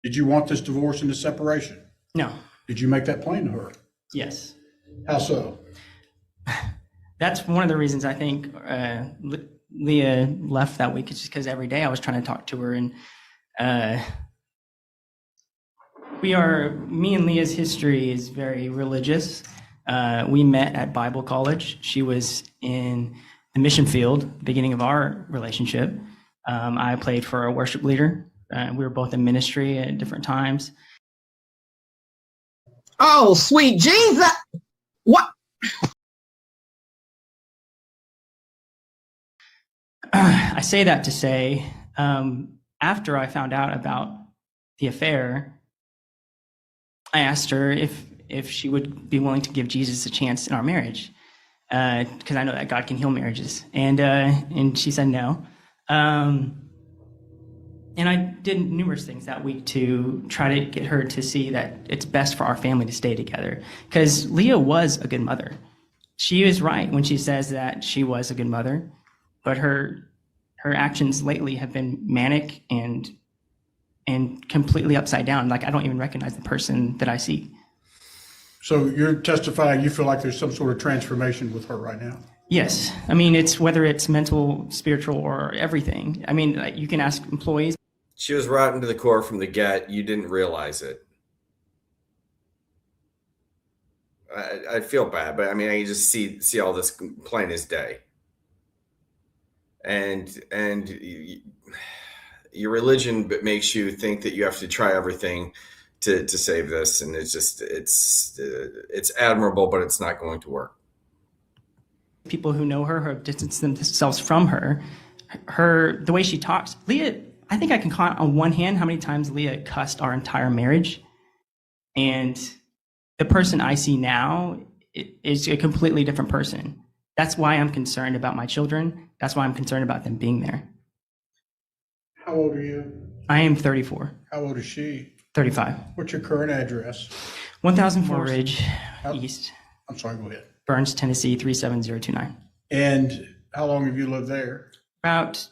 Did you want this divorce and this separation? No. Did you make that plain to her? Yes. How so? That's one of the reasons I think Leah left that week. It's just because every day I was trying to talk to her, and Me and Leah's history is very religious. We met at Bible college. She was in the mission field, beginning of our relationship. I played for a worship leader. We were both in ministry at different times. Oh, sweet Jesus! What? I say that to say, after I found out about the affair, I asked her if she would be willing to give Jesus a chance in our marriage, because I know that God can heal marriages, and she said no. And I did numerous things that week to try to get her to see that it's best for our family to stay together, because Leah was a good mother. She is right when she says that she was a good mother, but her actions lately have been manic and completely upside down. Like, I don't even recognize the person that I see. So you're testifying you feel like there's some sort of transformation with her right now? Yes. I mean, it's whether it's mental, spiritual, or everything. I mean, like, you can ask employees. She was rotten to the core from the get. You didn't realize it. I feel bad, but I mean, I just see all this plain as day. And your religion makes you think that you have to try everything to save this, and it's admirable, but it's not going to work. People who know her have distanced themselves from her. The way she talks, Leah, I think I can count on one hand how many times Leah cussed our entire marriage. And the person I see now is a completely different person. That's why I'm concerned about my children. That's why I'm concerned about them being there. How old are you? I am 34. How old is she? 35. What's your current address? 1004 Ridge East, I'm sorry, go ahead. Burns, Tennessee 37029. And how long have you lived there? About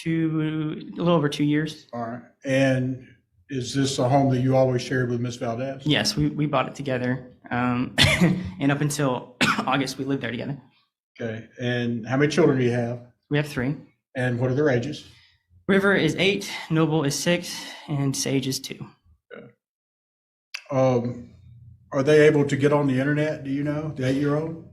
a little over 2 years. All right. And is this a home that you always shared with Miss Valdez? Yes, we bought it together. And up until August, we lived there together. Okay. And how many children do you have? We have 3. And what are their ages? River is 8, Noble is 6, and Sage is 2. Are they able to get on the internet? Do you know, the 8-year-old?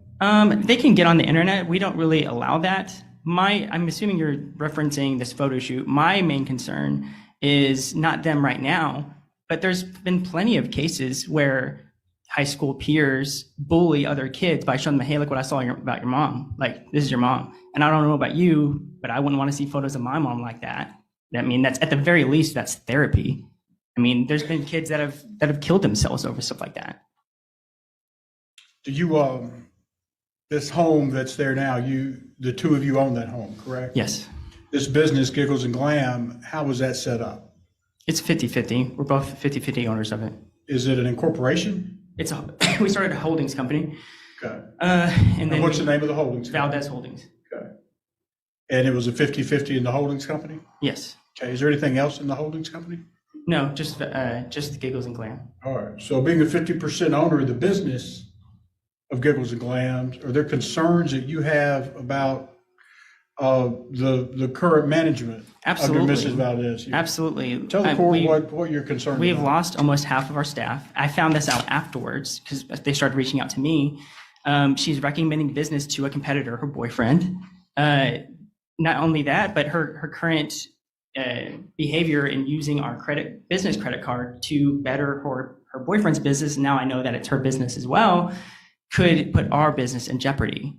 They can get on the internet. We don't really allow that. I'm assuming you're referencing this photo shoot. My main concern is not them right now, but there's been plenty of cases where high school peers bully other kids by showing them, hey, look what I saw about your mom. Like, this is your mom. And I don't know about you, but I wouldn't want to see photos of my mom like that. I mean, that's at the very least, that's therapy. I mean, there's been kids that have killed themselves over stuff like that. Do you, this home that's there now, the two of you own that home, correct? Yes. This business, Giggles and Glam, how was that set up? It's 50-50. We're both 50-50 owners of it. Is it an incorporation? We started a holdings company. Okay. And then what's the name of the holdings company? Valdez Holdings. Okay. And it was a 50-50 in the holdings company? Yes. Okay. Is there anything else in the holdings company? No, just the Giggles and Glam. All right. So being a 50% owner of the business of Giggles and Glams, are there concerns that you have about the current management Absolutely. under Mrs. Valdez? Absolutely. Tell the court what you're concerned We've about. lost almost half of our staff. I found this out afterwards because they started reaching out to me. She's recommending business to a competitor, her boyfriend. Not only that, but her current behavior in using our business credit card to better her boyfriend's business. Now I know that it's her business as well, could put our business in jeopardy.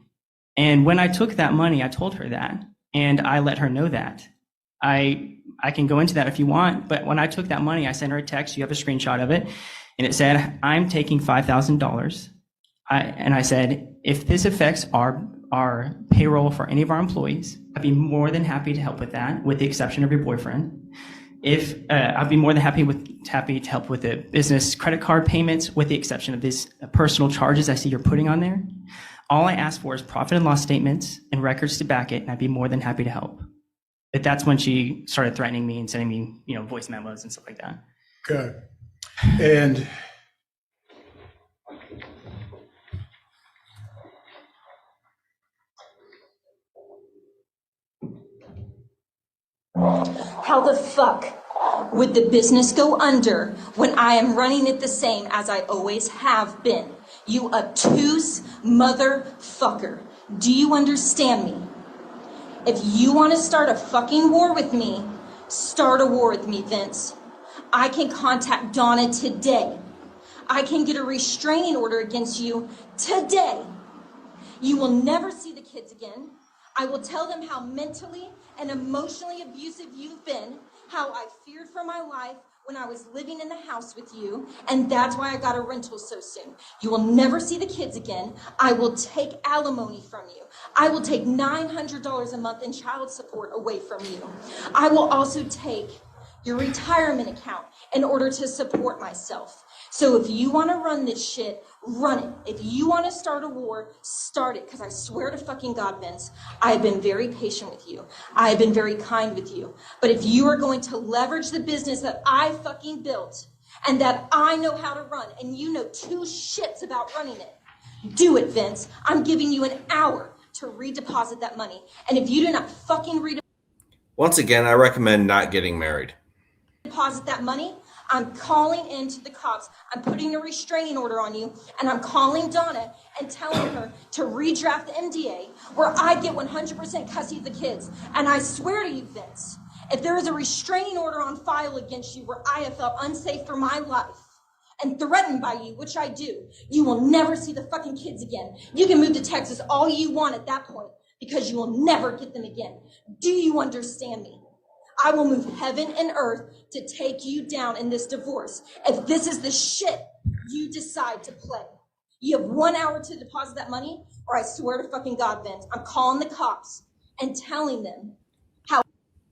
And when I took that money, I told her that, and I let her know that. I can go into that if you want, but when I took that money, I sent her a text. You have a screenshot of it, and it said, "I'm taking $5,000." And I said, if this affects our payroll for any of our employees, I'd be more than happy to help with that, with the exception of your boyfriend. If I'd be more than happy to help with the business credit card payments, with the exception of these personal charges I see you're putting on there. All I ask for is profit and loss statements and records to back it, and I'd be more than happy to help. But that's when she started threatening me and sending me, voice memos and stuff like that. Okay. And How the fuck Would the business go under when I am running it the same as I always have been? You obtuse motherfucker. Do you understand me? If you want to start a fucking war with me, start a war with me, Vince. I can contact Donna today. I can get a restraining order against you today. You will never see the kids again. I will tell them how mentally and emotionally abusive you've been, how I feared for my life when I was living in the house with you, and that's why I got a rental so soon. You will never see the kids again. I will take alimony from you. I will take $900 a month in child support away from you. I will also take your retirement account in order to support myself. So if you want to run this shit, run it. If you want to start a war, start it. Because I swear to fucking God, Vince, I have been very patient with you. I have been very kind with you. But if you are going to leverage the business that I fucking built and that I know how to run, and you know two shits about running it, do it, Vince. I'm giving you an hour to redeposit that money. And if you do not fucking Once again, I recommend not getting married. deposit that money, I'm calling into the cops. I'm putting a restraining order on you, and I'm calling Donna and telling her to redraft the MDA where I get 100% custody of the kids. And I swear to you, Vince, if there is a restraining order on file against you where I have felt unsafe for my life and threatened by you, which I do, you will never see the fucking kids again. You can move to Texas all you want at that point because you will never get them again. Do you understand me? I will move heaven and earth to take you down in this divorce if this is the shit you decide to play. You have 1 hour to deposit that money, or I swear to fucking God, Vince, I'm calling the cops and telling them how.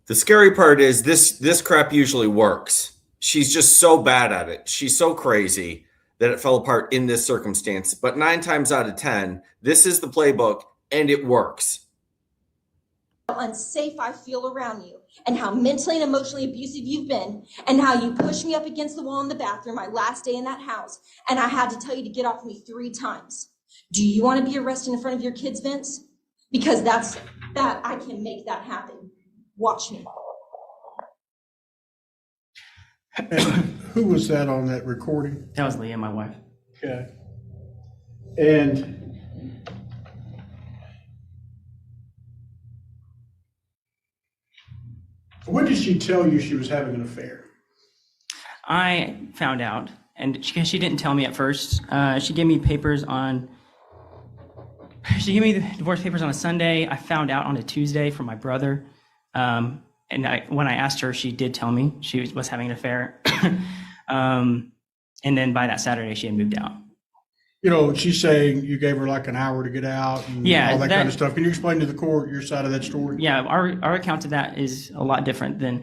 The scary part is this crap usually works. She's just so bad at it. She's so crazy that it fell apart in this circumstance. But 9 times out of 10, this is the playbook and it works. How unsafe I feel around you, and how mentally and emotionally abusive you've been, and how you pushed me up against the wall in the bathroom my last day in that house, and I had to tell you to get off me 3 times. Do you want to be arrested in front of your kids, Vince? Because that I can make that happen. Watch me. And who was that on that recording? That was Leah, my wife. Okay. And when did she tell you she was having an affair? I found out, and she didn't tell me at first. She gave me papers on. She gave me the divorce papers on a Sunday. I found out on a Tuesday from my brother, and when I asked her, she did tell me she was having an affair. And then by that Saturday, she had moved out. You know, she's saying you gave her like an hour to get out and Yeah, all that kind of stuff. Can you explain to the court your side of that story? Yeah, our account of that is a lot different than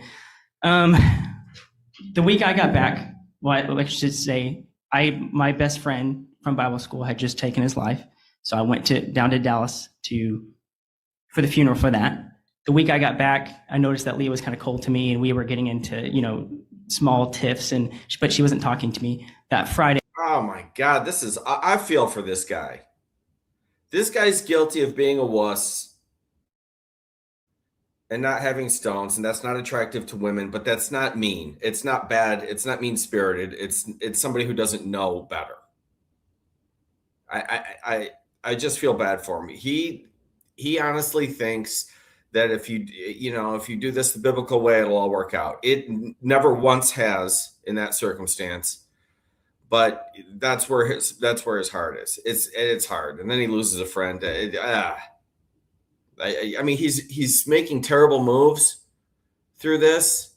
the week I got back. Well, let's just say my best friend from Bible school had just taken his life, so I went down to Dallas for the funeral for that. The week I got back, I noticed that Leah was kind of cold to me, and we were getting into small tiffs, but she wasn't talking to me. That Friday. Oh my God, I feel for this guy. This guy's guilty of being a wuss and not having stones, and that's not attractive to women, but that's not mean. It's not bad. It's not mean-spirited. It's somebody who doesn't know better. I just feel bad for him. He honestly thinks that if you do this the biblical way, it'll all work out. It never once has in that circumstance. But that's where his heart is. It's hard, and then he loses a friend. I mean, he's making terrible moves through this,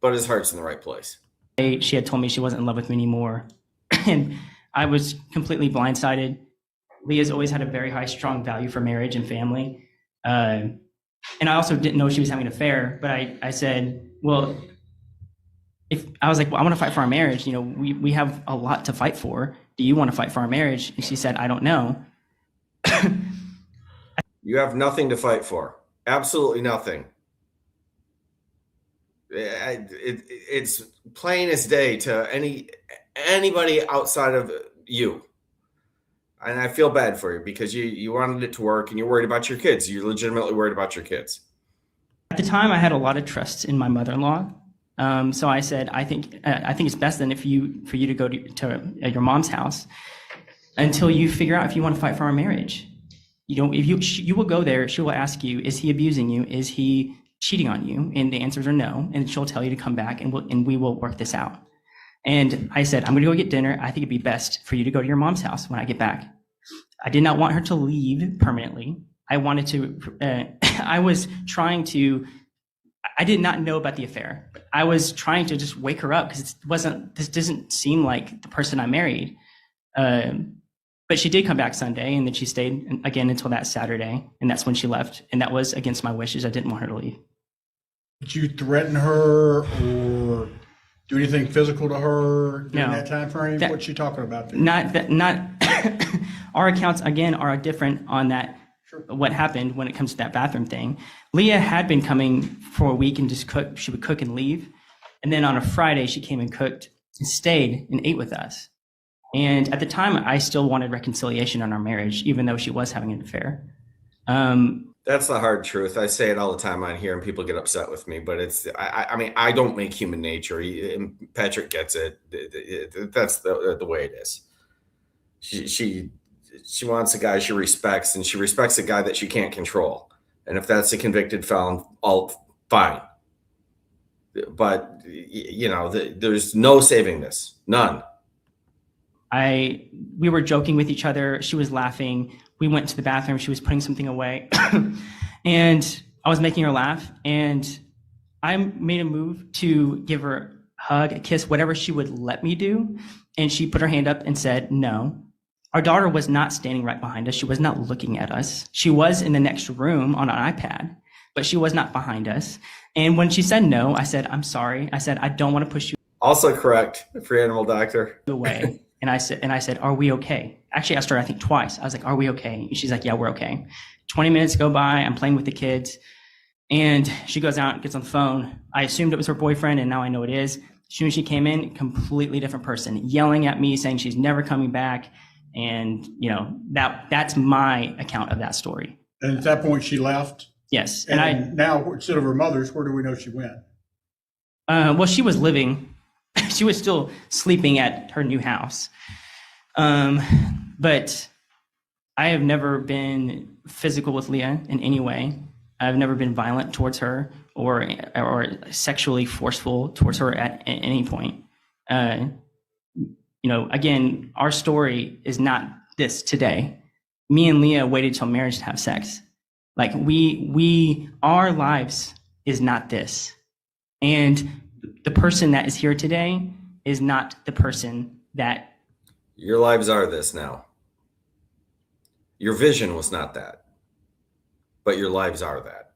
but his heart's in the right place. She had told me she wasn't in love with me anymore, and I was completely blindsided. Leah's always had a very high, strong value for marriage and family, and I also didn't know she was having an affair. But I said, well. I was like, well, I want to fight for our marriage. We have a lot to fight for. Do you want to fight for our marriage? And she said, I don't know. You have nothing to fight for. Absolutely nothing. It's plain as day to anybody outside of you. And I feel bad for you because you wanted it to work and you're worried about your kids. You're legitimately worried about your kids. At the time, I had a lot of trust in my mother-in-law. So I said, I think it's best then for you to go to your mom's house until you figure out if you want to fight for our marriage. If you will go there, she will ask you, is he abusing you? Is he cheating on you? And the answers are no. And she'll tell you to come back and we will work this out. And I said, I'm going to go get dinner. I think it'd be best for you to go to your mom's house when I get back. I did not want her to leave permanently. I wanted to, I did not know about the affair. I was trying to just wake her up because this doesn't seem like the person I married. But she did come back Sunday, and then she stayed again until that Saturday, and that's when she left. And that was against my wishes. I didn't want her to leave. Did you threaten her or do anything physical to her during that time frame? What's she talking about there? Not our accounts again are different on that. Sure. What happened when it comes to that bathroom thing. Leah had been coming for a week and just cook. She would cook and leave. And then on a Friday, she came and cooked and stayed and ate with us. And at the time, I still wanted reconciliation on our marriage, even though she was having an affair. That's the hard truth. I say it all the time on here, and people get upset with me. But I mean, I don't make human nature. Patrick gets it. That's the way it is. She wants a guy she respects, and she respects a guy that she can't control. And if that's a convicted felon, all fine. But there's no saving this. None. We were joking with each other. She was laughing. We went to the bathroom. She was putting something away. And I was making her laugh. And I made a move to give her a hug, a kiss, whatever she would let me do. And she put her hand up and said, no. Our daughter was not standing right behind us. She was not looking at us. She was in the next room on an iPad, but she was not behind us. And when she said no, I said, I'm sorry. I said, I don't want to push you Also correct, free animal doctor. away. And I said, are we okay? Actually, I asked her, I think twice. I was like, are we okay? And she's like, yeah, we're okay. 20 minutes go by. I'm playing with the kids. And she goes out and gets on the phone. I assumed it was her boyfriend, and now I know it is. As soon as she came in, completely different person, yelling at me, saying she's never coming back. And, that's my account of that story. And at that point, she left? Yes. And now, instead of her mother's, where do we know she went? Well, she was she was still sleeping at her new house. But I have never been physical with Leah in any way. I've never been violent towards her or sexually forceful towards her at any point. Again, our story is not this today. Me and Leah waited till marriage to have sex. Like our lives is not this. And the person that is here today is not the person that. Your lives are this now. Your vision was not that, but your lives are that.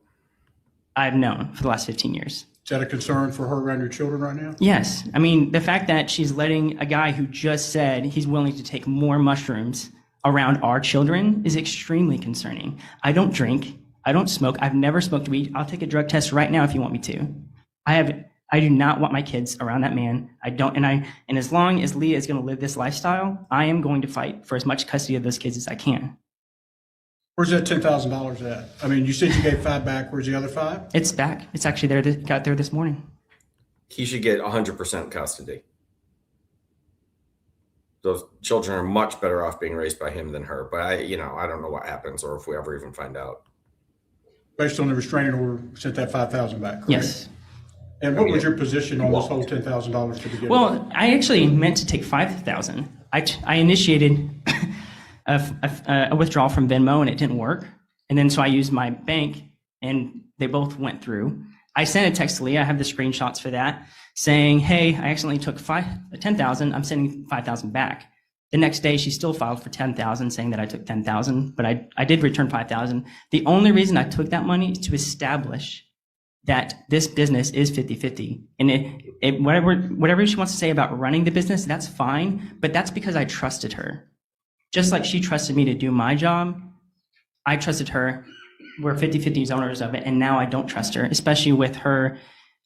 I've known for the last 15 years. Is that a concern for her around your children right now? Yes. I mean, the fact that she's letting a guy who just said he's willing to take more mushrooms around our children is extremely concerning. I don't drink. I don't smoke. I've never smoked weed. I'll take a drug test right now if you want me to. I do not want my kids around that man. I don't. And as long as Leah is going to live this lifestyle, I am going to fight for as much custody of those kids as I can. Where's that $10,000 at? I mean, you said you gave 5 back. Where's the other 5? It's back. It's actually there. Got there this morning. He should get 100% custody. Those children are much better off being raised by him than her. But I don't know what happens or if we ever even find out. Based on the restraining order, sent that $5,000 back, correct? Yes. And what was your position on this whole $10,000 to begin Well, with? I actually meant to take $5,000. I initiated a withdrawal from Venmo and it didn't work. And then so I used my bank and they both went through. I sent a text to Leah. I have the screenshots for that saying, hey, I accidentally took $10,000. I'm sending $5,000 back. The next day she still filed for $10,000 saying that I took $10,000, but I did return $5,000. The only reason I took that money is to establish that this business is 50-50. And whatever she wants to say about running the business, that's fine. But that's because I trusted her. Just like she trusted me to do my job, I trusted her. We're 50-50 owners of it. And now I don't trust her, especially with her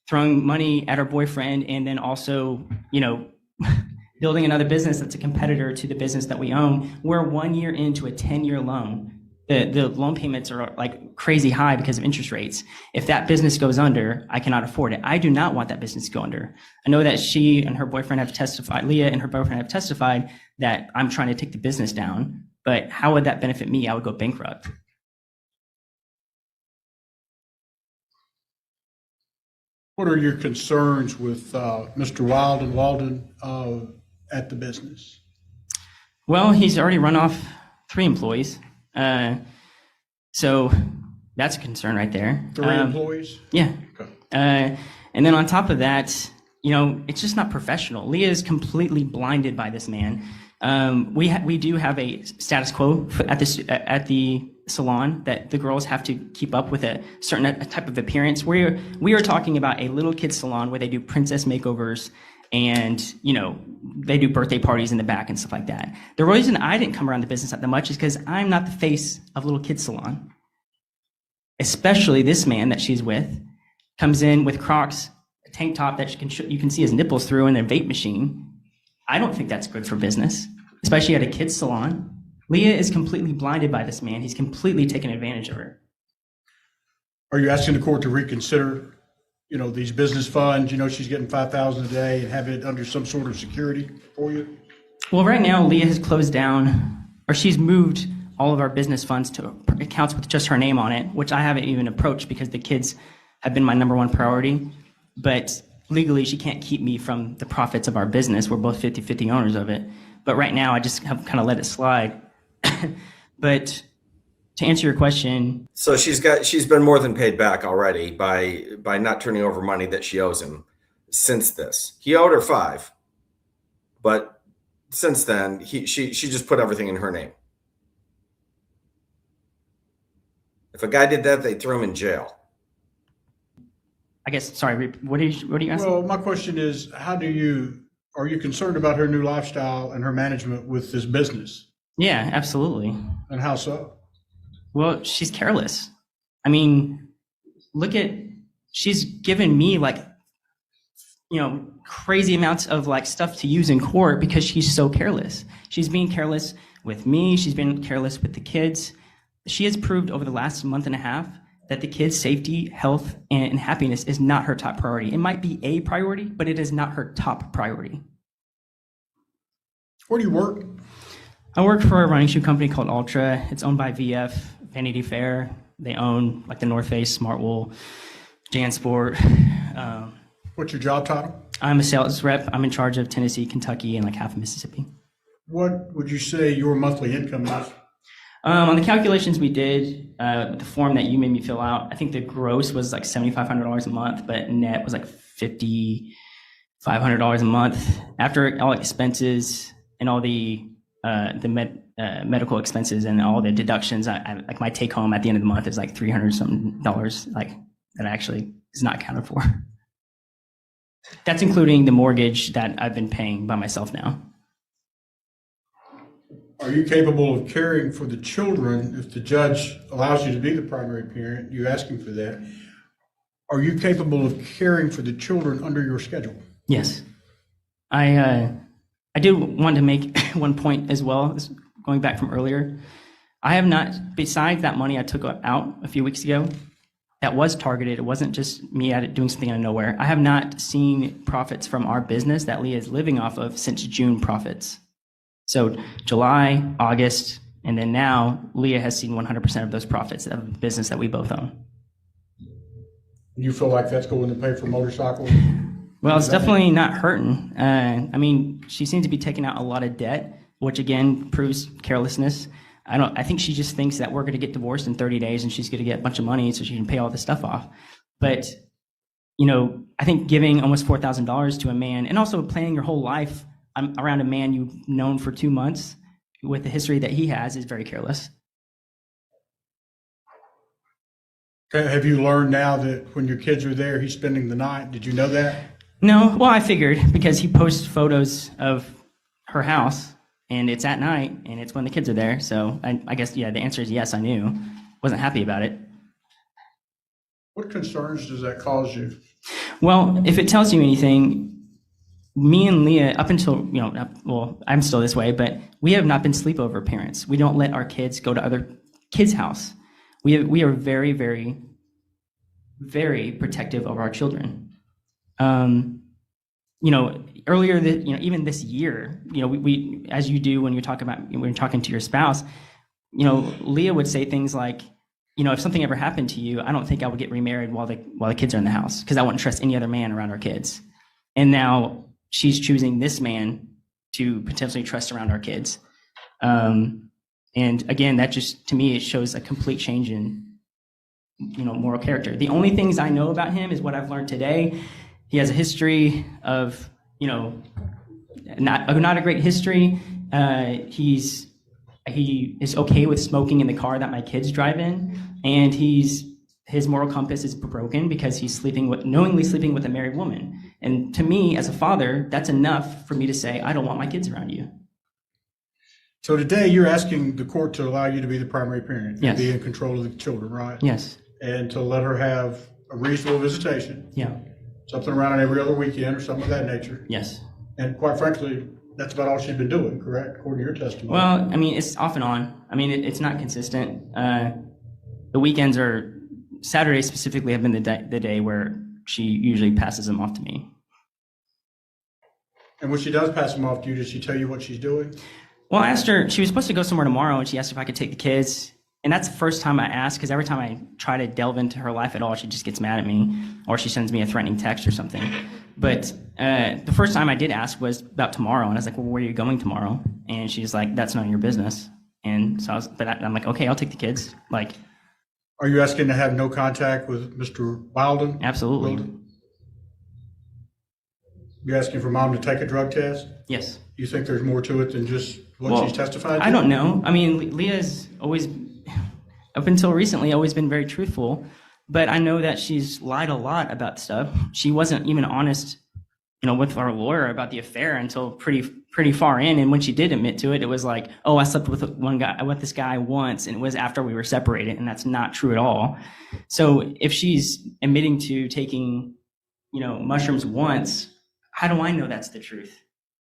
throwing money at her boyfriend and then also, building another business that's a competitor to the business that we own. We're 1 year into a 10-year loan. The loan payments are like crazy high because of interest rates. If that business goes under, I cannot afford it. I do not want that business to go under. I know that she and her boyfriend have testified, Leah and her boyfriend have testified that I'm trying to take the business down, but how would that benefit me? I would go bankrupt. What are your concerns with Mr. Wild and Walden at the business? Well, he's already run off 3 employees. So that's a concern right there. 3 employees? Yeah. Okay. And then on top of that, it's just not professional. Leah is completely blinded by this man. We do have a status quo at the salon that the girls have to keep up with a certain type of appearance. We are talking about a little kid salon where they do princess makeovers and, they do birthday parties in the back and stuff like that. The reason I didn't come around the business that much is because I'm not the face of little kid salon. Especially this man that she's with comes in with Crocs, a tank top that you can see his nipples through, and a vape machine. I don't think that's good for business, especially at a kid's salon. Leah is completely blinded by this man. He's completely taken advantage of her. Are you asking the court to reconsider, these business funds? She's getting $5,000 a day, and have it under some sort of security for you? Well, right now, Leah has closed down, or she's moved all of our business funds to accounts with just her name on it, which I haven't even approached because the kids have been my number one priority. But legally, she can't keep me from the profits of our business. We're both 50-50 owners of it. But right now, I just have kind of let it slide. But to answer your question, So she's been more than paid back already by not turning over money that she owes him since this. He owed her 5, but since then she just put everything in her name. If a guy did that, they'd throw him in jail. I guess, sorry, what are you asking? Well, my question is, are you concerned about her new lifestyle and her management with this business? Yeah, absolutely. And how so? Well, she's careless. I mean, she's given me crazy amounts of stuff to use in court because she's so careless. She's being careless with me. She's been careless with the kids. She has proved over the last month and a half that the kids' safety, health, and happiness is not her top priority. It might be a priority, but it is not her top priority. Where do you work? I work for a running shoe company called Ultra. It's owned by VF, Vanity Fair. They own the North Face, Smartwool, JanSport. What's your job title? I'm a sales rep. I'm in charge of Tennessee, Kentucky, and half of Mississippi. What would you say your monthly income is? On the calculations we did, the form that you made me fill out, I think the gross was $7,500 a month, but net was $5,500 a month. After all expenses and all the medical expenses and all the deductions, I my take home at the end of the month is $300 something that actually is not accounted for. That's including the mortgage that I've been paying by myself now. Are you capable of caring for the children if the judge allows you to be the primary parent? You're asking for that. Are you capable of caring for the children under your schedule? Yes. I did want to make one point as well, going back from earlier. I have not, besides that money I took out a few weeks ago, that was targeted. It wasn't just me doing something out of nowhere. I have not seen profits from our business that Leah is living off of since June profits. So July, August, and then now Leah has seen 100% of those profits of the business that we both own. You feel like that's going to pay for motorcycles? Well, it's definitely not hurting. I mean, she seems to be taking out a lot of debt, which again proves carelessness. I think she just thinks that we're going to get divorced in 30 days and she's going to get a bunch of money so she can pay all this stuff off. But, I think giving almost $4,000 to a man and also planning your whole life around a man you've known for 2 months with the history that he has is very careless. Have you learned now that when your kids are there, he's spending the night? Did you know that? No, well, I figured because he posts photos of her house and it's at night and it's when the kids are there. So I guess, the answer is yes, I knew. Wasn't happy about it. What concerns does that cause you? Well, if it tells you anything, me and Leah, up until, I'm still this way, but we have not been sleepover parents. We don't let our kids go to other kid's house. We are very, very, very protective of our children. Earlier, even this year, we as you do when when you're talking to your spouse, Leah would say things like, if something ever happened to you, I don't think I would get remarried while the kids are in the house because I wouldn't trust any other man around our kids. And now she's choosing this man to potentially trust around our kids. And again, that just, to me, it shows a complete change in, moral character. The only things I know about him is what I've learned today. He has a history of, not a great history. He is okay with smoking in the car that my kids drive in, and his moral compass is broken because he's knowingly sleeping with a married woman. And to me, as a father, that's enough for me to say, I don't want my kids around you. So today you're asking the court to allow you to be the primary parent, Yes. to be in control of the children, right? Yes. And to let her have a reasonable visitation, Yeah. something around every other weekend or something of that nature. Yes. And quite frankly, that's about all she's been doing, correct, according to your testimony? Well, it's off and on. It's not consistent. The weekends Saturdays specifically have been the day where she usually passes them off to me. And when she does pass them off to you, does she tell you what she's doing? Well, I asked her, she was supposed to go somewhere tomorrow, and she asked if I could take the kids. And that's the first time I asked, because every time I try to delve into her life at all, she just gets mad at me, or she sends me a threatening text or something. But the first time I did ask was about tomorrow, and I was like, well, where are you going tomorrow? And she's like, that's none of your business. And so I'm like, okay, I'll take the kids. Like, Are you asking to have no contact with Mr. Wilden? absolutely. Wilden? You asking for mom to take a drug test? Yes. You think there's more to it than just what Well, she's testified to? I don't know. Leah's always, up until recently, always been very truthful, but I know that she's lied a lot about stuff. She wasn't even honest, with our lawyer about the affair until pretty far in. And when she did admit to it, it was like, oh, I slept with this guy once, and it was after we were separated, and that's not true at all. So if she's admitting to taking, mushrooms once, how do I know that's the truth?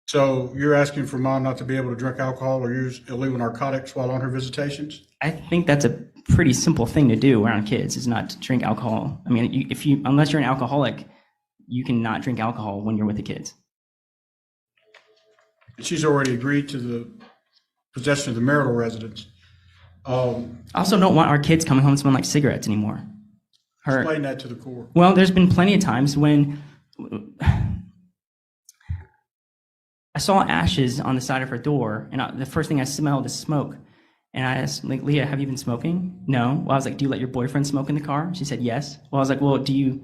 So you're asking for mom not to be able to drink alcohol or use illegal narcotics while on her visitations? I think that's a pretty simple thing to do around kids, is not to drink alcohol. Unless you're an alcoholic, you cannot drink alcohol when you're with the kids. She's already agreed to the possession of the marital residence. I also don't want our kids coming home smelling like cigarettes anymore. Explain that to the court. Well, there's been plenty of times when I saw ashes on the side of her door, and the first thing I smelled is smoke. And I asked, like, Leah, have you been smoking? No. Well, I was like, do you let your boyfriend smoke in the car? She said, yes. Well, I was like, well, do you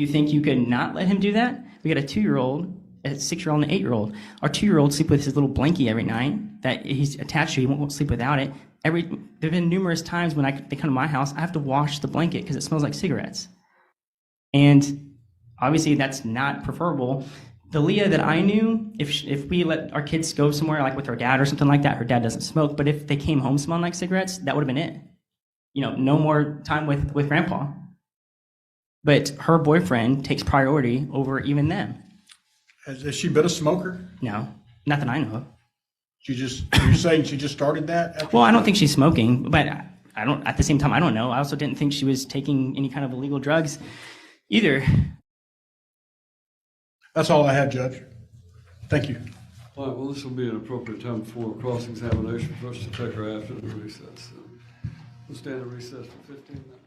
think you could not let him do that? We got a 2-year-old, a 6-year-old, and an 8-year-old. Our 2-year-old sleep with his little blankie every night that he's attached to. He won't sleep without it. There've been numerous times when they come to my house, I have to wash the blanket because it smells like cigarettes. And obviously that's not preferable. The Leah that I knew, if we let our kids go somewhere like with her dad or something like that, her dad doesn't smoke, but if they came home smelling like cigarettes, that would have been it. No more time with grandpa. But her boyfriend takes priority over even them. Has she been a smoker? No, not that I know of. You're saying she just started that? Well, I don't think she's smoking, but I don't. At the same time, I don't know. I also didn't think she was taking any kind of illegal drugs either. That's all I have, Judge. Thank you. All right, well, this will be an appropriate time for cross-examination for us to take her after the recess. So we'll stand at recess for 15 minutes.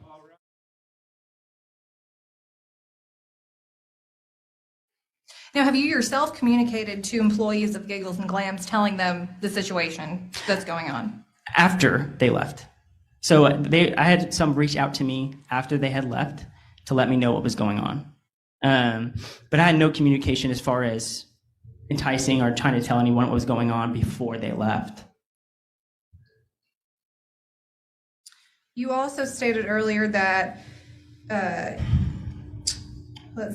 Now, have you yourself communicated to employees of Giggles and Glams telling them the situation that's going on? After they left. So I had some reach out to me after they had left to let me know what was going on. But I had no communication as far as enticing or trying to tell anyone what was going on before they left. You also stated earlier that,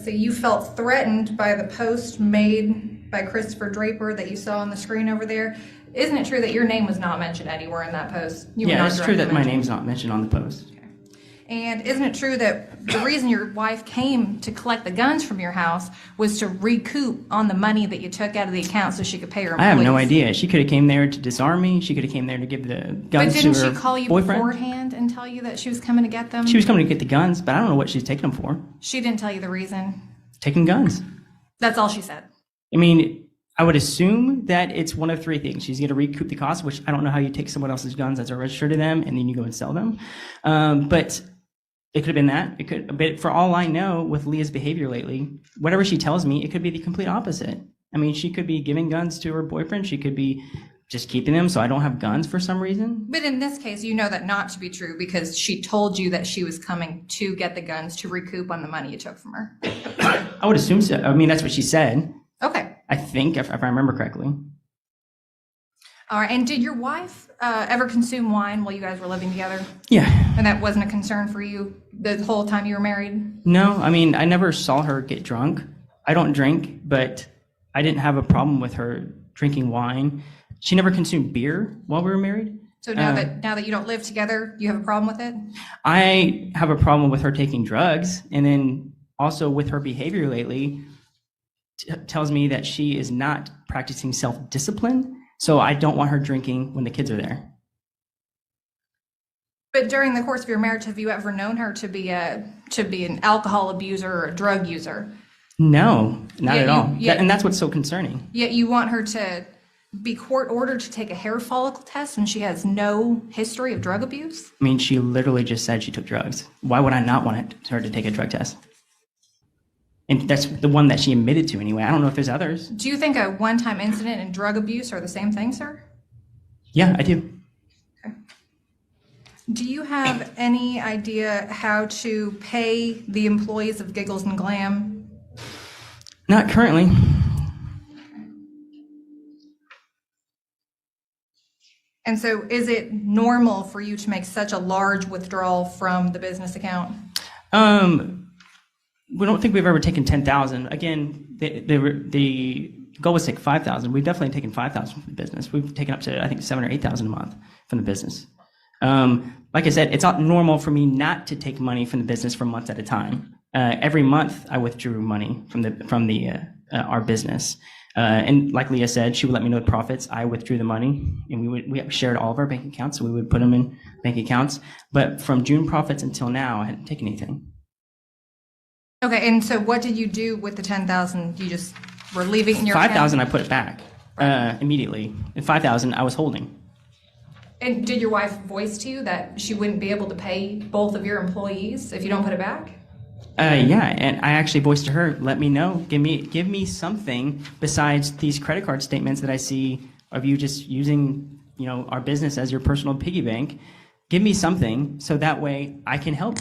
you felt threatened by the post made by Christopher Draper that you saw on the screen over there. Isn't it true that your name was not mentioned anywhere in that post? Yeah, it's true that my name's not mentioned on the post. Okay. And isn't it true that the reason your wife came to collect the guns from your house was to recoup on the money that you took out of the account so she could pay her employees? I have no idea. She could have came there to disarm me. She could have came there to give the But guns to didn't her she call you boyfriend. beforehand and tell you that she was coming to get them? She was coming to get the guns, but I don't know what she's taking them for. She didn't tell you the reason. Taking guns. That's all she said. I mean, I would assume that it's one of three things. She's going to recoup the cost, which I don't know how you take someone else's guns that are registered to them and then you go and sell them. But it could have been that. It could, but for all I know, with Leah's behavior lately, whatever she tells me, it could be the complete opposite. I mean, she could be giving guns to her boyfriend. She could be just keeping them so I don't have guns for some reason. But in this case, you know that not to be true because she told you that she was coming to get the guns to recoup on the money you took from her. I would assume so. I mean, that's what she said. Okay. I think, if I remember correctly. All right. And did your wife ever consume wine while you guys were living together? Yeah. And that wasn't a concern for you the whole time you were married? No, I mean, I never saw her get drunk. I don't drink, but I didn't have a problem with her drinking wine. She never consumed beer while we were married. So now that you don't live together, you have a problem with it? I have a problem with her taking drugs, and then also with her behavior lately tells me that she is not practicing self-discipline. So I don't want her drinking when the kids are there. But during the course of your marriage, have you ever known her to be an alcohol abuser or a drug user? No, not Yeah, at all. yeah. And that's what's so concerning. Yet you want her to be court ordered to take a hair follicle test and she has no history of drug abuse? I mean, she literally just said she took drugs. Why would I not want her to take a drug test? And that's the one that she admitted to anyway. I don't know if there's others. Do you think a one-time incident and drug abuse are the same thing, sir? Yeah, I do. Do you have any idea how to pay the employees of Giggles and Glam? Not currently. And so is it normal for you to make such a large withdrawal from the business account? We don't think we've ever taken 10,000. Again, the goal was to take 5,000. We've definitely taken 5,000 from the business. We've taken up to, I think, 7,000 or 8,000 a month from the business. Like I said, it's not normal for me not to take money from the business for months at a time. Every month, I withdrew money from our business. And like Leah said, she would let me know the profits. I withdrew the money, and we shared all of our bank accounts, so we would put them in bank accounts. But from June profits until now, I hadn't taken anything. Okay, and so what did you do with the 10,000? You just were leaving it in your 5,000, I account? put it back immediately. And 5,000, I was holding. And did your wife voice to you that she wouldn't be able to pay both of your employees if you don't put it back? Yeah, and I actually voiced to her, let me know, give me something besides these credit card statements that I see of you just using, our business as your personal piggy bank. Give me something so that way I can help.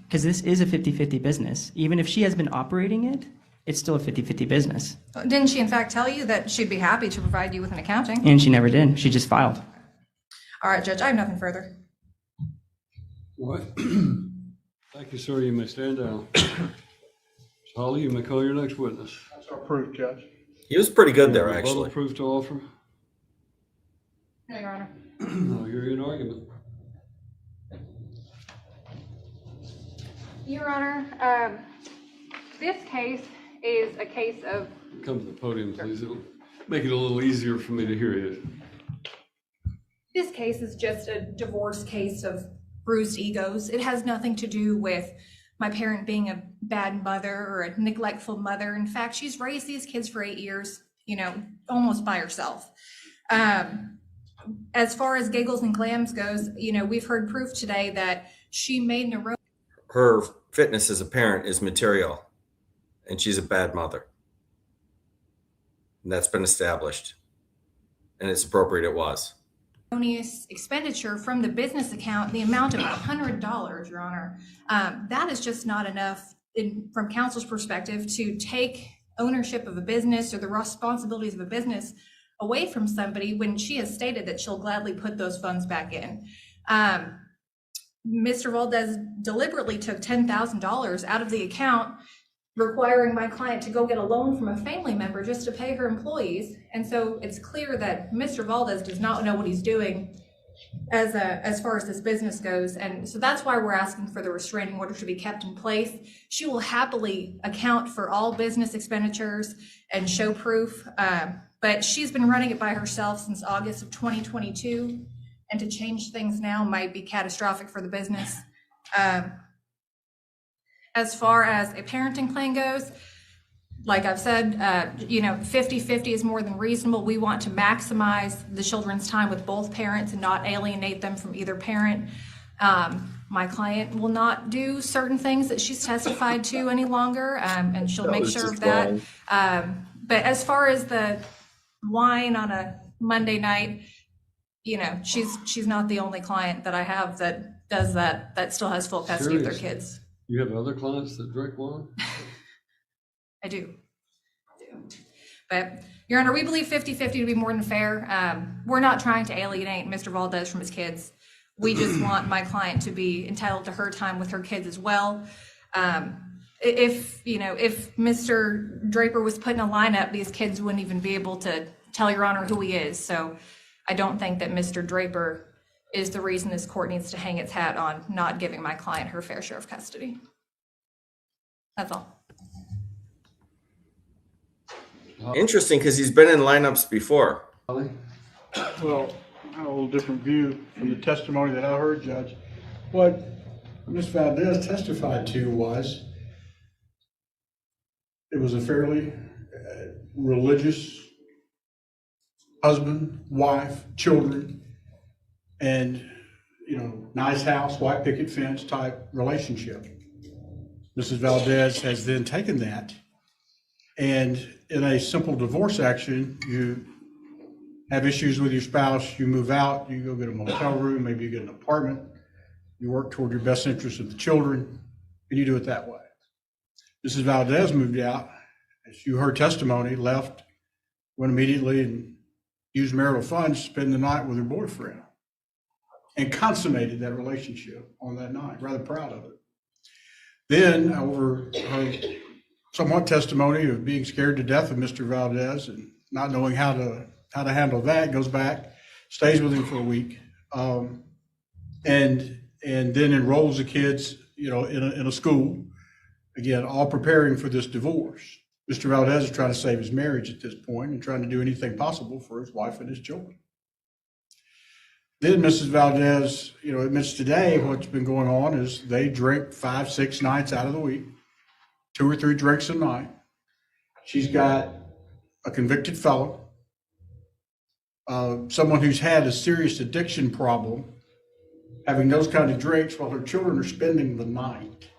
Because this is a 50-50 business. Even if she has been operating it, it's still a 50-50 business. Didn't she in fact tell you that she'd be happy to provide you with an accounting? And she never did. She just filed. All right, Judge, I have nothing further. What? Thank you, sir. You may stand down. Holly, you may call your next witness. That's approved, Judge. He was pretty good there, Rebuttal actually. proof to offer? No, Your Honor. I'll hear you an argument. Your Honor, this case is a case of, Come to the podium, please. It'll make it a little easier for me to hear you. This case is just a divorce case of bruised egos. It has nothing to do with my parent being a bad mother or a neglectful mother. In fact, she's raised these kids for 8 years, almost by herself. As far as Giggles and Clams goes, we've heard proof today that she made an erroneous. Her fitness as a parent is material, and she's a bad mother. And that's been established, and it's appropriate it was. Expenditure from the business account, the amount of $100, Your Honor. That is just not enough from counsel's perspective to take ownership of a business or the responsibilities of a business away from somebody when she has stated that she'll gladly put those funds back in. Mr. Valdez deliberately took $10,000 out of the account, requiring my client to go get a loan from a family member just to pay her employees. And so it's clear that Mr. Valdez does not know what he's doing as far as this business goes. And so that's why we're asking for the restraining order to be kept in place. She will happily account for all business expenditures and show proof. But she's been running it by herself since August of 2022. And to change things now might be catastrophic for the business. As far as a parenting plan goes, like I've said, 50-50 is more than reasonable. We want to maximize the children's time with both parents and not alienate them from either parent. My client will not do certain things that she's testified to any longer, and she'll make sure of that. But as far as the wine on a Monday night, she's not the only client that I have that does that still has full custody of their kids. You have other clients that drink wine? I do. But, Your Honor, we believe 50-50 to be more than fair. We're not trying to alienate Mr. Valdez from his kids. We just want my client to be entitled to her time with her kids as well. If Mr. Draper was put in a lineup, these kids wouldn't even be able to tell Your Honor who he is. So I don't think that Mr. Draper is the reason this court needs to hang its hat on not giving my client her fair share of custody. That's all. Interesting, because he's been in lineups before. Well, I have a little different view from the testimony that I heard, Judge. What Ms. Valdez testified to was it was a fairly religious husband, wife, children, and, nice house, white picket fence type relationship. Mrs. Valdez has then taken that, and in a simple divorce action, you have issues with your spouse, you move out, you go get a motel room, maybe you get an apartment, you work toward your best interest of the children, and you do it that way. Mrs. Valdez moved out, as you heard testimony, left, went immediately and used marital funds to spend the night with her boyfriend and consummated that relationship on that night. Rather proud of it. Then, over her somewhat testimony of being scared to death of Mr. Valdez and not knowing how to handle that, goes back, stays with him for a week, and then enrolls the kids, in a school. Again, all preparing for this divorce. Mr. Valdez is trying to save his marriage at this point and trying to do anything possible for his wife and his children. Then Mrs. Valdez, admits today what's been going on is they drink 5-6 nights out of the week, 2 or 3 drinks a night. She's got a convicted felon, someone who's had a serious addiction problem, having those kind of drinks while her children are spending the night.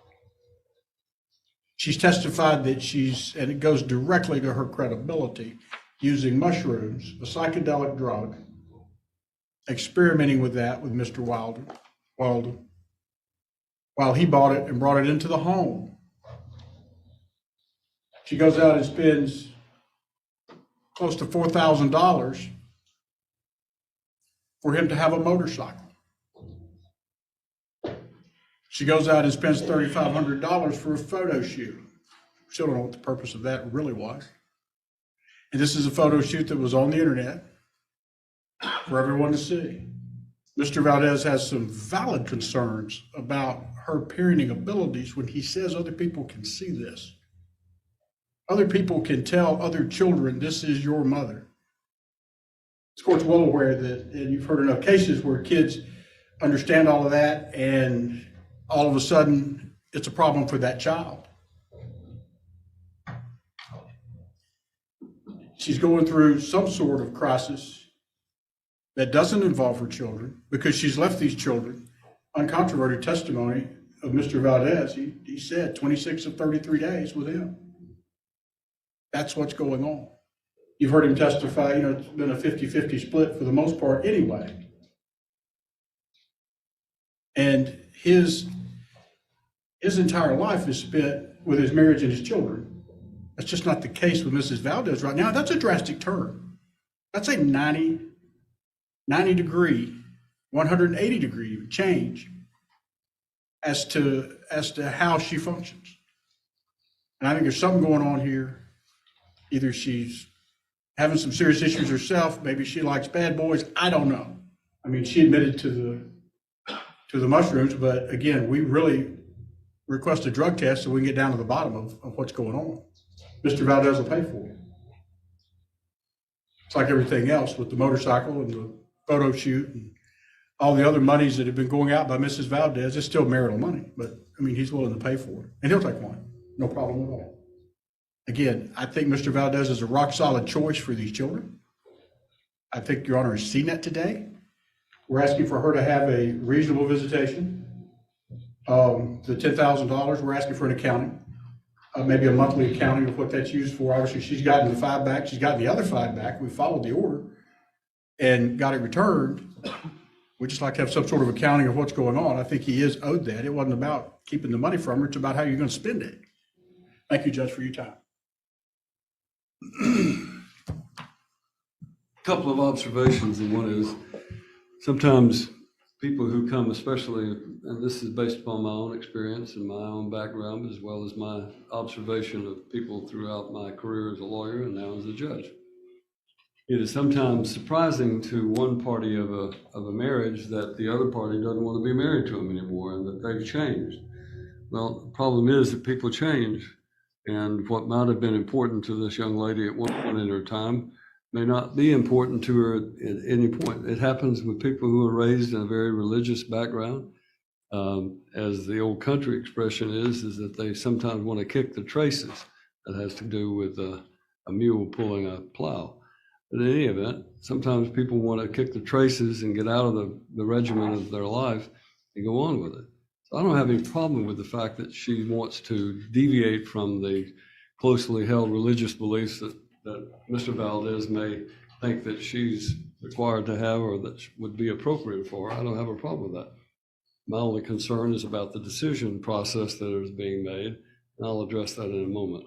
She's testified that and it goes directly to her credibility, using mushrooms, a psychedelic drug, experimenting with that with Mr. Walden, while he bought it and brought it into the home. She goes out and spends close to $4,000 for him to have a motorcycle. She goes out and spends $3,500 for a photo shoot. Still don't know what the purpose of that really was. And this is a photo shoot that was on the internet for everyone to see. Mr. Valdez has some valid concerns about her parenting abilities when he says other people can see this. Other people can tell other children, this is your mother. This court's well aware that, and you've heard enough cases where kids understand all of that, and all of a sudden it's a problem for that child. She's going through some sort of crisis that doesn't involve her children because she's left these children. Uncontroverted testimony of Mr. Valdez, he said 26 of 33 days with him. That's what's going on. You've heard him testify, it's been a 50-50 split for the most part anyway. And his entire life is spent with his marriage and his children. That's just not the case with Mrs. Valdez right now. That's a drastic turn. That's a 90 degree, 180 degree change as to how she functions. And I think there's something going on here. Either she's having some serious issues herself, maybe she likes bad boys, I don't know. I mean, she admitted to the mushrooms, but again, we really request a drug test so we can get down to the bottom of what's going on. Mr. Valdez will pay for it. It's like everything else with the motorcycle and the photo shoot and all the other monies that have been going out by Mrs. Valdez. It's still marital money, but I mean, he's willing to pay for it, and he'll take one, no problem at all. Again, I think Mr. Valdez is a rock solid choice for these children. I think Your Honor has seen that today. We're asking for her to have a reasonable visitation. The $10,000, we're asking for an accounting, maybe a monthly accounting of what that's used for. Obviously, she's gotten the 5 back. She's gotten the other 5 back. We followed the order and got it returned. We just like to have some sort of accounting of what's going on. I think he is owed that. It wasn't about keeping the money from her. It's about how you're going to spend it. Thank you, Judge, for your time. Couple of observations, and one is sometimes people who come, especially, and this is based upon my own experience and my own background, as well as my observation of people throughout my career as a lawyer and now as a judge. It is sometimes surprising to one party of a marriage that the other party doesn't want to be married to them anymore and that they've changed. Well, the problem is that people change, and what might have been important to this young lady at one point in her time may not be important to her at any point. It happens with people who are raised in a very religious background. As the old country expression is that they sometimes want to kick the traces. That has to do with a mule pulling a plow. But in any event, sometimes people want to kick the traces and get out of the regimen of their life and go on with it. So I don't have any problem with the fact that she wants to deviate from the closely held religious beliefs that Mr. Valdez may think that she's required to have or that would be appropriate for her. I don't have a problem with that. My only concern is about the decision process that is being made, and I'll address that in a moment.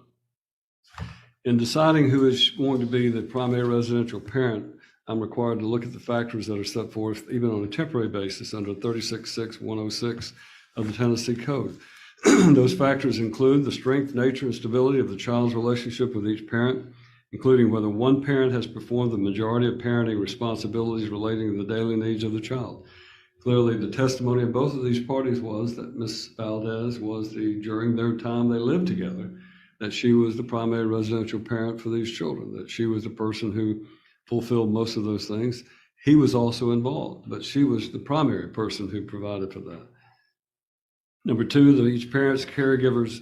In deciding who is going to be the primary residential parent, I'm required to look at the factors that are set forth even on a temporary basis under 36.6.106 of the Tennessee Code. Those factors include the strength, nature, and stability of the child's relationship with each parent, including whether one parent has performed the majority of parenting responsibilities relating to the daily needs of the child. Clearly, the testimony of both of these parties was that Ms. Valdez was during their time they lived together, that she was the primary residential parent for these children, that she was the person who fulfilled most of those things. He was also involved, but she was the primary person who provided for that. Number two, that each parent's caregiver's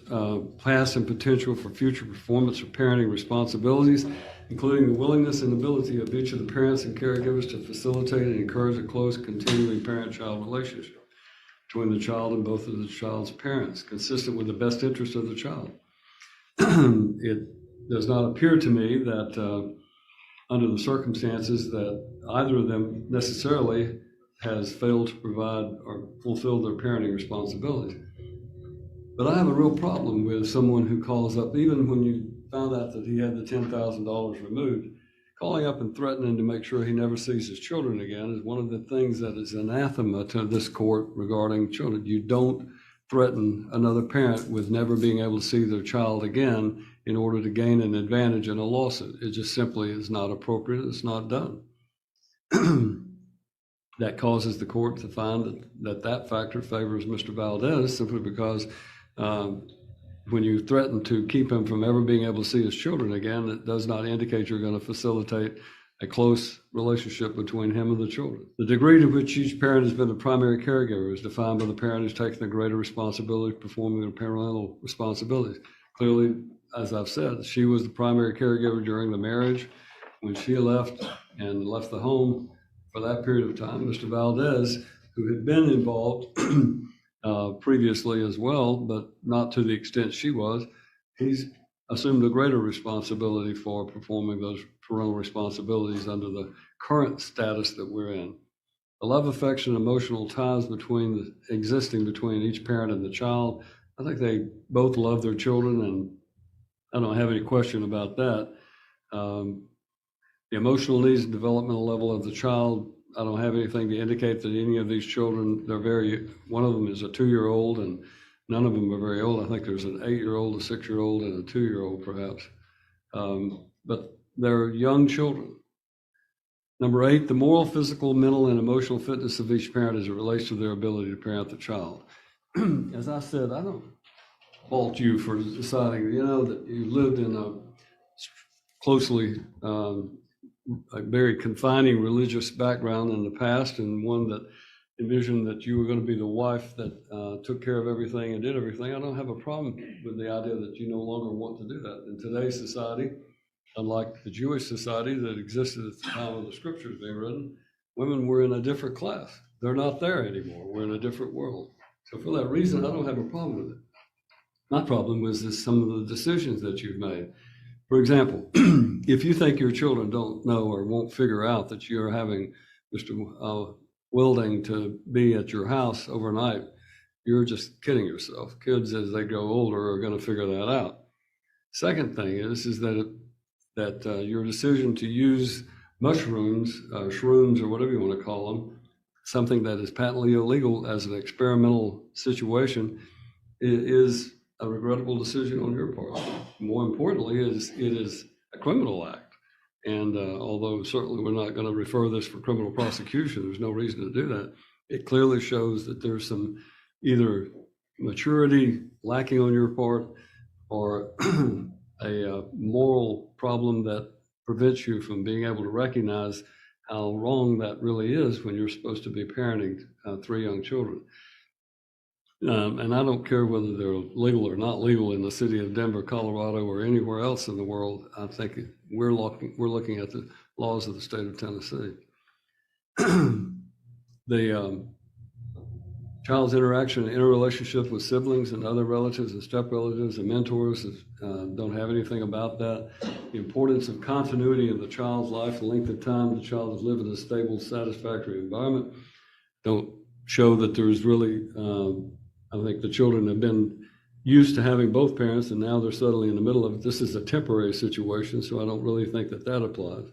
past and potential for future performance of parenting responsibilities, including the willingness and ability of each of the parents and caregivers to facilitate and encourage a close, continuing parent-child relationship between the child and both of the child's parents, consistent with the best interest of the child. It does not appear to me that under the circumstances that either of them necessarily has failed to provide or fulfill their parenting responsibilities. But I have a real problem with someone who calls up, even when you found out that he had the $10,000 removed, calling up and threatening to make sure he never sees his children again is one of the things that is anathema to this court regarding children. You don't threaten another parent with never being able to see their child again in order to gain an advantage in a lawsuit. It just simply is not appropriate. It's not done. That causes the court to find that factor favors Mr. Valdez simply because when you threaten to keep him from ever being able to see his children again, it does not indicate you're going to facilitate a close relationship between him and the children. The degree to which each parent has been the primary caregiver is defined by the parent who's taken the greater responsibility of performing their parental responsibilities. Clearly, as I've said, she was the primary caregiver during the marriage. When she left the home for that period of time, Mr. Valdez, who had been involved previously as well, but not to the extent she was, he's assumed a greater responsibility for performing those parental responsibilities under the current status that we're in. The love, affection, emotional ties existing between each parent and the child, I think they both love their children, and I don't have any question about that. The emotional needs and developmental level of the child, I don't have anything to indicate that any of these children, one of them is a 2-year-old, and none of them are very old. I think there's an 8-year-old, a 6-year-old, and a 2-year-old perhaps. But they're young children. Number 8, the moral, physical, mental, and emotional fitness of each parent as it relates to their ability to parent the child. As I said, I don't fault you for deciding, that you lived in a closely a very confining religious background in the past, and one that envisioned that you were going to be the wife that took care of everything and did everything. I don't have a problem with the idea that you no longer want to do that. In today's society, unlike the Jewish society that existed at the time of the scriptures being written, women were in a different class. They're not there anymore. We're in a different world. So for that reason, I don't have a problem with it. My problem was some of the decisions that you've made. For example, if you think your children don't know or won't figure out that you're having Mr. Wilding to be at your house overnight, you're just kidding yourself. Kids, as they grow older, are going to figure that out. Second thing is that your decision to use mushrooms, shrooms, or whatever you want to call them, something that is patently illegal as an experimental situation, is a regrettable decision on your part. More importantly, it is a criminal act. And although certainly we're not going to refer this for criminal prosecution, there's no reason to do that. It clearly shows that there's some either maturity lacking on your part, or a moral problem that prevents you from being able to recognize how wrong that really is when you're supposed to be parenting 3 young children. And I don't care whether they're legal or not legal in the city of Denver, Colorado, or anywhere else in the world. I think we're looking at the laws of the state of Tennessee. The child's interaction and interrelationship with siblings and other relatives and step-relatives and mentors don't have anything about that. The importance of continuity in the child's life, the length of time the child has lived in a stable, satisfactory environment, don't show that there's really, I think the children have been used to having both parents, and now they're suddenly in the middle of it. This is a temporary situation, so I don't really think that applies.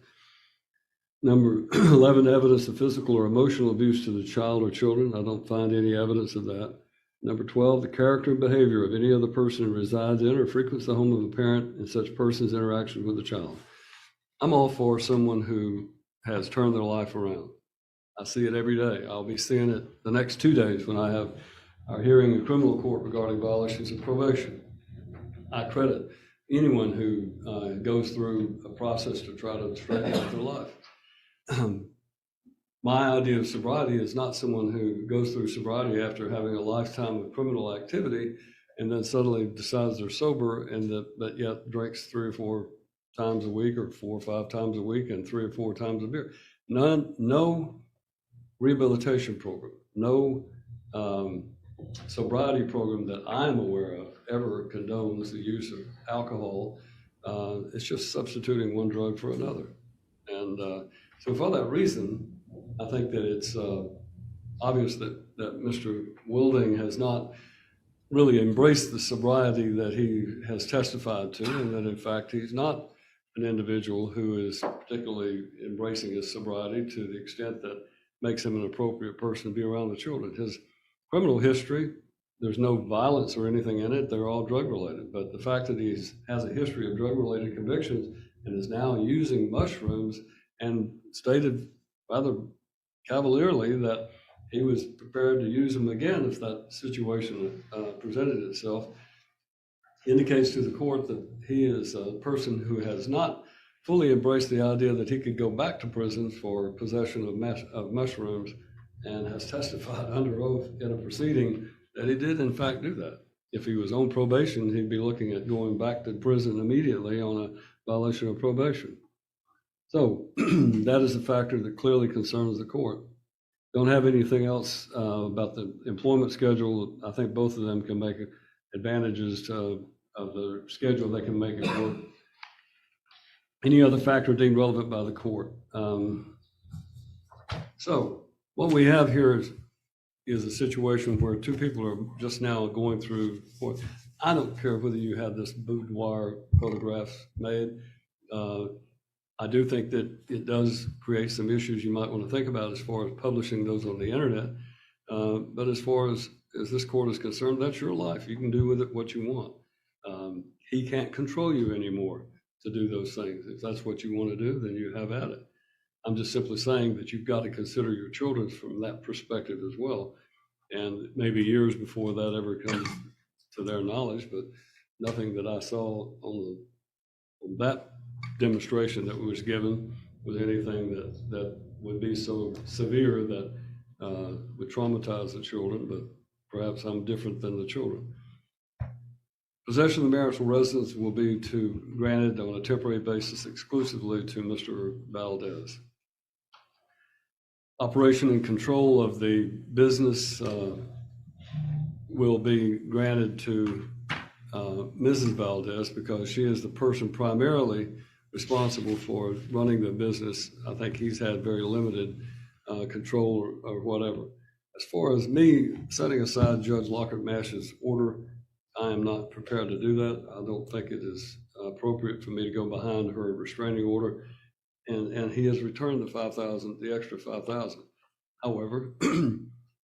Number 11, evidence of physical or emotional abuse to the child or children. I don't find any evidence of that. Number 12, the character and behavior of any other person who resides in or frequents the home of a parent and such person's interaction with the child. I'm all for someone who has turned their life around. I see it every day. I'll be seeing it the next 2 days when I have our hearing in criminal court regarding violations of probation. I credit anyone who goes through a process to try to straighten out their life. My idea of sobriety is not someone who goes through sobriety after having a lifetime of criminal activity and then suddenly decides they're sober and that yet drinks 3 or 4 times a week, or 4 or 5 times a week, and 3 or 4 times a beer. No rehabilitation program, no sobriety program that I'm aware of ever condones the use of alcohol. It's just substituting one drug for another. And so for that reason, I think that it's obvious that Mr. Wilding has not really embraced the sobriety that he has testified to, and that in fact he's not an individual who is particularly embracing his sobriety to the extent that makes him an appropriate person to be around the children. His criminal history, there's no violence or anything in it. They're all drug related. But the fact that he has a history of drug related convictions and is now using mushrooms, and stated rather cavalierly that he was prepared to use them again if that situation presented itself, indicates to the court that he is a person who has not fully embraced the idea that he could go back to prison for possession of mushrooms, and has testified under oath in a proceeding that he did in fact do that. If he was on probation, he'd be looking at going back to prison immediately on a violation of probation. So that is a factor that clearly concerns the court. Don't have anything else about the employment schedule. I think both of them can make advantages of the schedule. They can make it work. Any other factor deemed relevant by the court. So what we have here is a situation where 2 people are just now going through. I don't care whether you had this boudoir photographs made. I do think that it does create some issues you might want to think about as far as publishing those on the internet. But as far as this court is concerned, that's your life. You can do with it what you want. He can't control you anymore to do those things. If that's what you want to do, then you have at it. I'm just simply saying that you've got to consider your children from that perspective as well. And maybe years before that ever comes to their knowledge, but nothing that I saw on that demonstration that was given was anything that would be so severe that would traumatize the children, but perhaps I'm different than the children. Possession of the marital residence will be granted on a temporary basis exclusively to Mr. Valdez. Operation and control of the business will be granted to Mrs. Valdez because she is the person primarily responsible for running the business. I think he's had very limited control or whatever. As far as me setting aside Judge Lockhart Mash's order, I am not prepared to do that. I don't think it is appropriate for me to go behind her restraining order. And he has returned the extra $5,000. However,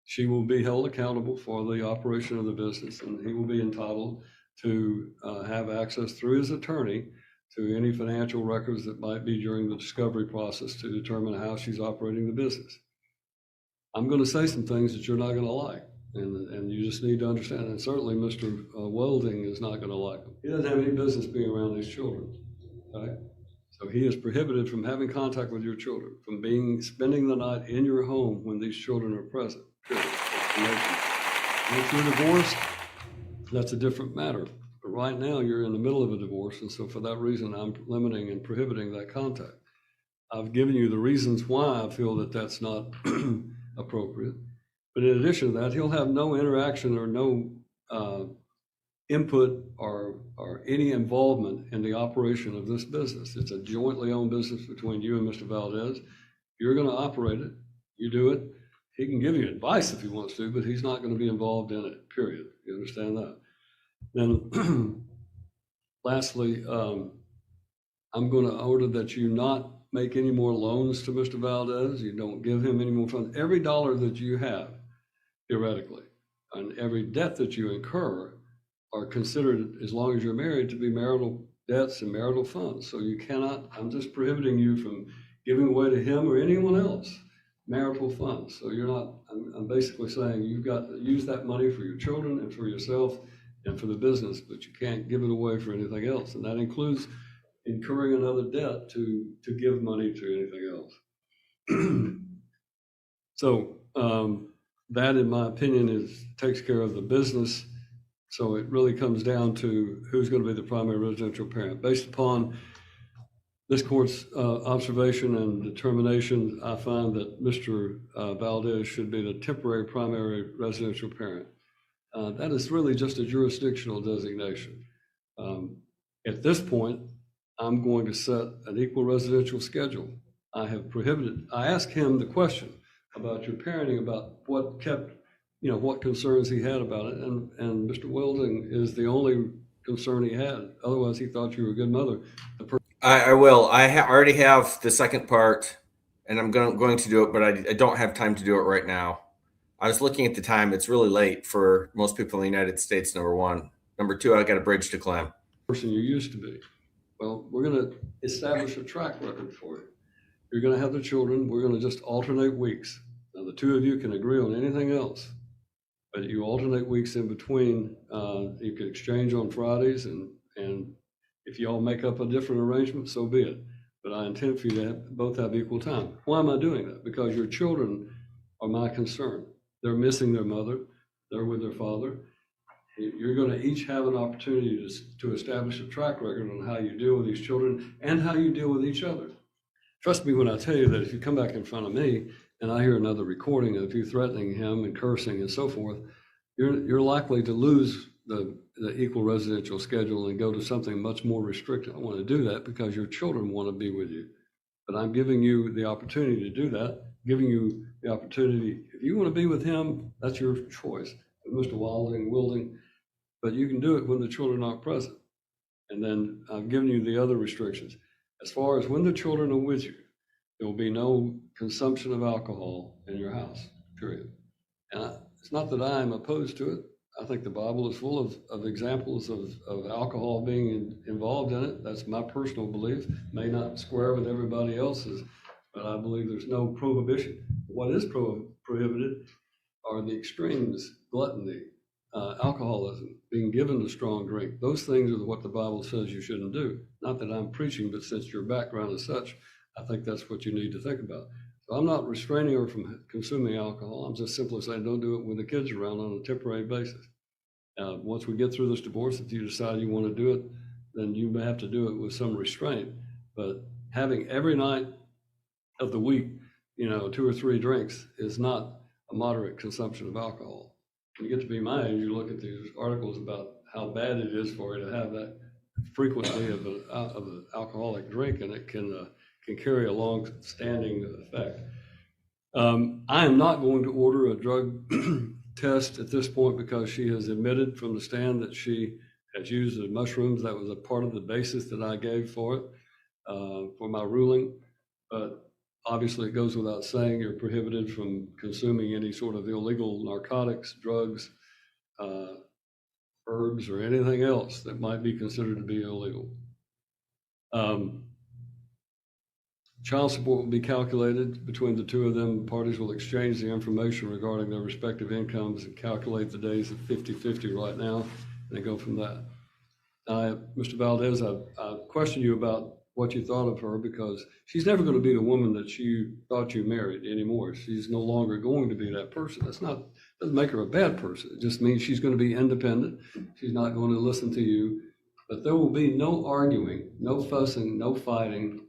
she will be held accountable for the operation of the business, and he will be entitled to have access through his attorney to any financial records that might be during the discovery process to determine how she's operating the business. I'm going to say some things that you're not going to like, and you just need to understand. And certainly Mr. Welding is not going to like them. He doesn't have any business being around these children, right? So he is prohibited from having contact with your children, from spending the night in your home when these children are present, period. If you're divorced, that's a different matter. But right now, you're in the middle of a divorce, and so for that reason, I'm limiting and prohibiting that contact. I've given you the reasons why I feel that that's not appropriate. But in addition to that, he'll have no interaction or no input or any involvement in the operation of this business. It's a jointly owned business between you and Mr. Valdez. You're going to operate it. You do it. He can give you advice if he wants to, but he's not going to be involved in it, period. You understand that? Then lastly, I'm going to order that you not make any more loans to Mr. Valdez. You don't give him any more funds. Every dollar that you have, theoretically, and every debt that you incur are considered, as long as you're married, to be marital debts and marital funds. So you cannot, I'm just prohibiting you from giving away to him or anyone else marital funds. So you're not, I'm basically saying you've got to use that money for your children and for yourself and for the business, but you can't give it away for anything else. And that includes incurring another debt to give money to anything else. So that, in my opinion, takes care of the business. So it really comes down to who's going to be the primary residential parent. Based upon this court's observation and determination, I find that Mr. Valdez should be the temporary primary residential parent. That is really just a jurisdictional designation. At this point, I'm going to set an equal residential schedule. I asked him the question about your parenting, about what kept, what concerns he had about it. And Mr. Welding is the only concern he had. Otherwise, he thought you were a good mother. I will. I already have the second part, and I'm going to do it, but I don't have time to do it right now. I was looking at the time. It's really late for most people in the United States, number one. Number two, I got a bridge to climb. Person you used to be. Well, we're going to establish a track record for you. You're going to have the children. We're going to just alternate weeks. Now, the two of you can agree on anything else, but you alternate weeks in between. You can exchange on Fridays, and if you all make up a different arrangement, so be it. But I intend for you to both have equal time. Why am I doing that? Because your children are my concern. They're missing their mother. They're with their father. You're going to each have an opportunity to establish a track record on how you deal with these children and how you deal with each other. Trust me when I tell you that if you come back in front of me and I hear another recording of you threatening him and cursing and so forth, you're likely to lose the equal residential schedule and go to something much more restrictive. I want to do that because your children want to be with you. But I'm giving you the opportunity to do that, giving you the opportunity. If you want to be with him, that's your choice. Mr. Wilding, but you can do it when the children aren't present. And then I've given you the other restrictions. As far as when the children are with you, there will be no consumption of alcohol in your house, period. And it's not that I am opposed to it. I think the Bible is full of examples of alcohol being involved in it. That's my personal belief. May not square with everybody else's, but I believe there's no prohibition. What is prohibited are the extremes: gluttony, alcoholism, being given a strong drink. Those things are what the Bible says you shouldn't do. Not that I'm preaching, but since your background is such, I think that's what you need to think about. So I'm not restraining her from consuming alcohol. I'm just simply saying don't do it when the kids are around on a temporary basis. Once we get through this divorce, if you decide you want to do it, then you may have to do it with some restraint. But having every night of the week, 2 or 3 drinks is not a moderate consumption of alcohol. When you get to be my age, you look at these articles about how bad it is for you to have that frequency of an alcoholic drink, and it can carry a long-standing effect. I am not going to order a drug test at this point because she has admitted from the stand that she has used the mushrooms. That was a part of the basis that I gave for it, for my ruling. But obviously, it goes without saying you're prohibited from consuming any sort of illegal narcotics, drugs, herbs, or anything else that might be considered to be illegal. Child support will be calculated between the two of them. Parties will exchange the information regarding their respective incomes and calculate the days at 50-50 right now, and then go from that. Mr. Valdez, I questioned you about what you thought of her, because she's never going to be the woman that you thought you married anymore. She's no longer going to be that person. Doesn't make her a bad person. It just means she's going to be independent. She's not going to listen to you. But there will be no arguing, no fussing, no fighting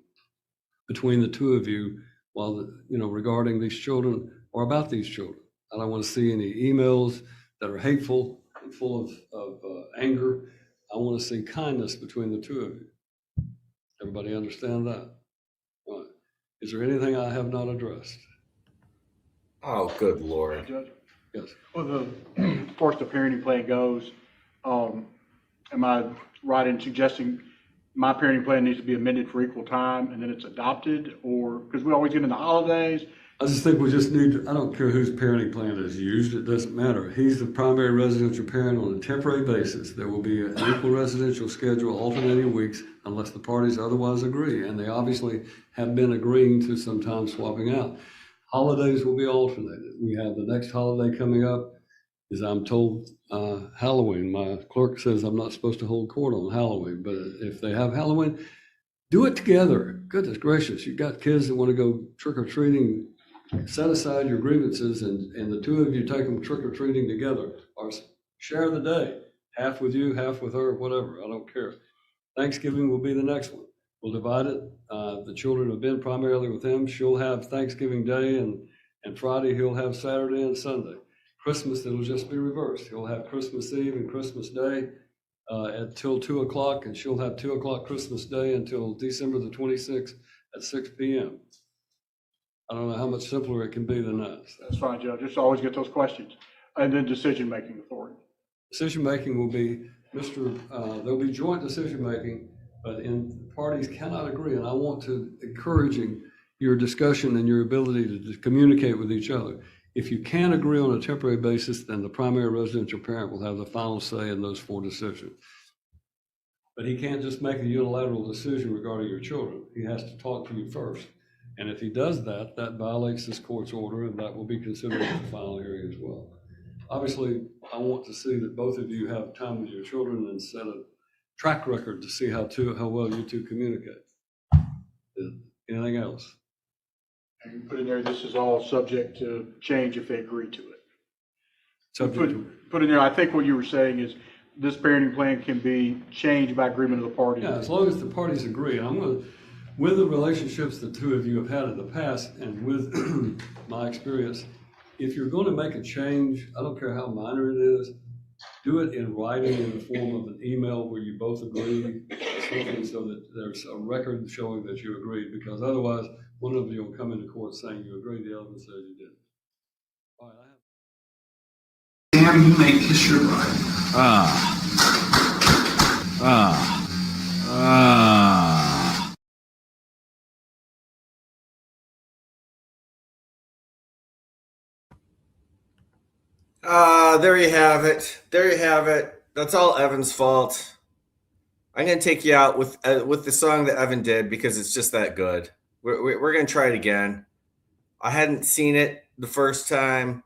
between the two of you regarding these children or about these children. I don't want to see any emails that are hateful and full of anger. I want to see kindness between the two of you. Everybody understand that? All right. Is there anything I have not addressed? Oh, good Lord. Judge? Yes. Well, as far as the parenting plan goes, am I right in suggesting my parenting plan needs to be amended for equal time and then it's adopted? Or, because we always get in the holidays. I just think we just need to, I don't care whose parenting plan is used, it doesn't matter. He's the primary residential parent on a temporary basis. There will be an equal residential schedule alternating weeks unless the parties otherwise agree. And they obviously have been agreeing to sometimes swapping out. Holidays will be alternated. We have the next holiday coming up, as I'm told, Halloween. My clerk says I'm not supposed to hold court on Halloween, but if they have Halloween, do it together. Goodness gracious, you've got kids that want to go trick-or-treating. Set aside your grievances and the two of you take them trick-or-treating together, or share the day, half with you, half with her, whatever, I don't care. Thanksgiving will be the next one. We'll divide it. The children have been primarily with him. She'll have Thanksgiving Day and Friday, he'll have Saturday and Sunday. Christmas, it'll just be reversed. He'll have Christmas Eve and Christmas Day until 2 o'clock, and she'll have 2 o'clock Christmas Day until December the 26th at 6 p.m. I don't know how much simpler it can be than that. That's fine, Judge. Just always get those questions. And then decision-making authority. Decision-making will be, there'll be joint decision-making, but parties cannot agree. And I want to encouraging your discussion and your ability to communicate with each other. If you can't agree on a temporary basis, then the primary residential parent will have the final say in those 4 decisions. But he can't just make a unilateral decision regarding your children. He has to talk to you first. And if he does that, that violates this court's order, and that will be considered at the final hearing as well. Obviously, I want to see that both of you have time with your children and set a track record to see how well you two communicate. Anything else? And you put in there, this is all subject to change if they agree to it. Subject Put in there, I think what you were saying is this parenting plan can be changed by agreement of the parties. Yeah, as long as the parties agree. And I'm going to, with the relationships the two of you have had in the past and with my experience, if you're going to make a change, I don't care how minor it is, do it in writing in the form of an email where you both agree, something so that there's a record showing that you agreed, because otherwise one of you will come into court saying you agreed, the other one says you didn't. All right, Damn, you make this your right. There you have it. There you have it. That's all Evan's fault. I'm gonna take you out with the song that Evan did because it's just that good. We're gonna try it again. I hadn't seen it the first time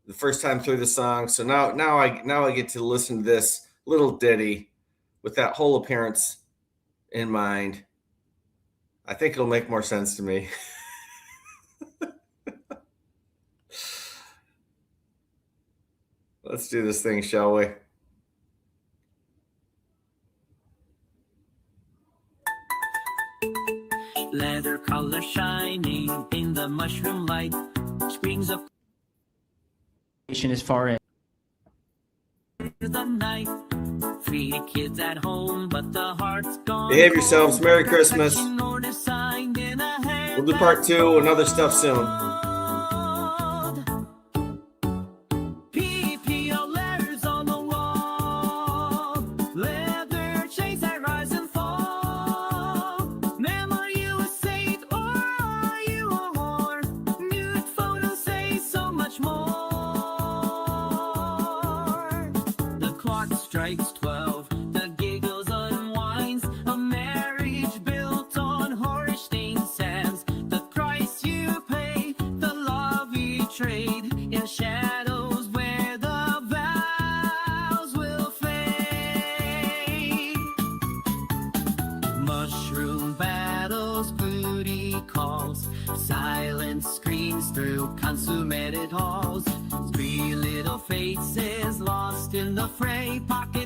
through the song, so now I get to listen to this little ditty with that whole appearance in mind. I think it'll make more sense to me. Let's do this thing, shall we? Leather color shining in the mushroom light. Springs of As far as the night. Free kids at home, but the heart's gone. Behave yourselves. Merry Christmas. We'll We'll do part 2 and other stuff soon. PPO letters on the wall. Leather chains that rise and fall. Ma'am, are you a saint or are you a whore? Nude photos say so much more. The clock strikes 12. The giggles unwinds. A marriage built on horror-stained sands. The price you pay, the love you trade in shadows where the vows will fade. Mushroom battles, booty calls, silent screams through consummated halls. 3 little faces lost in the fray, pocket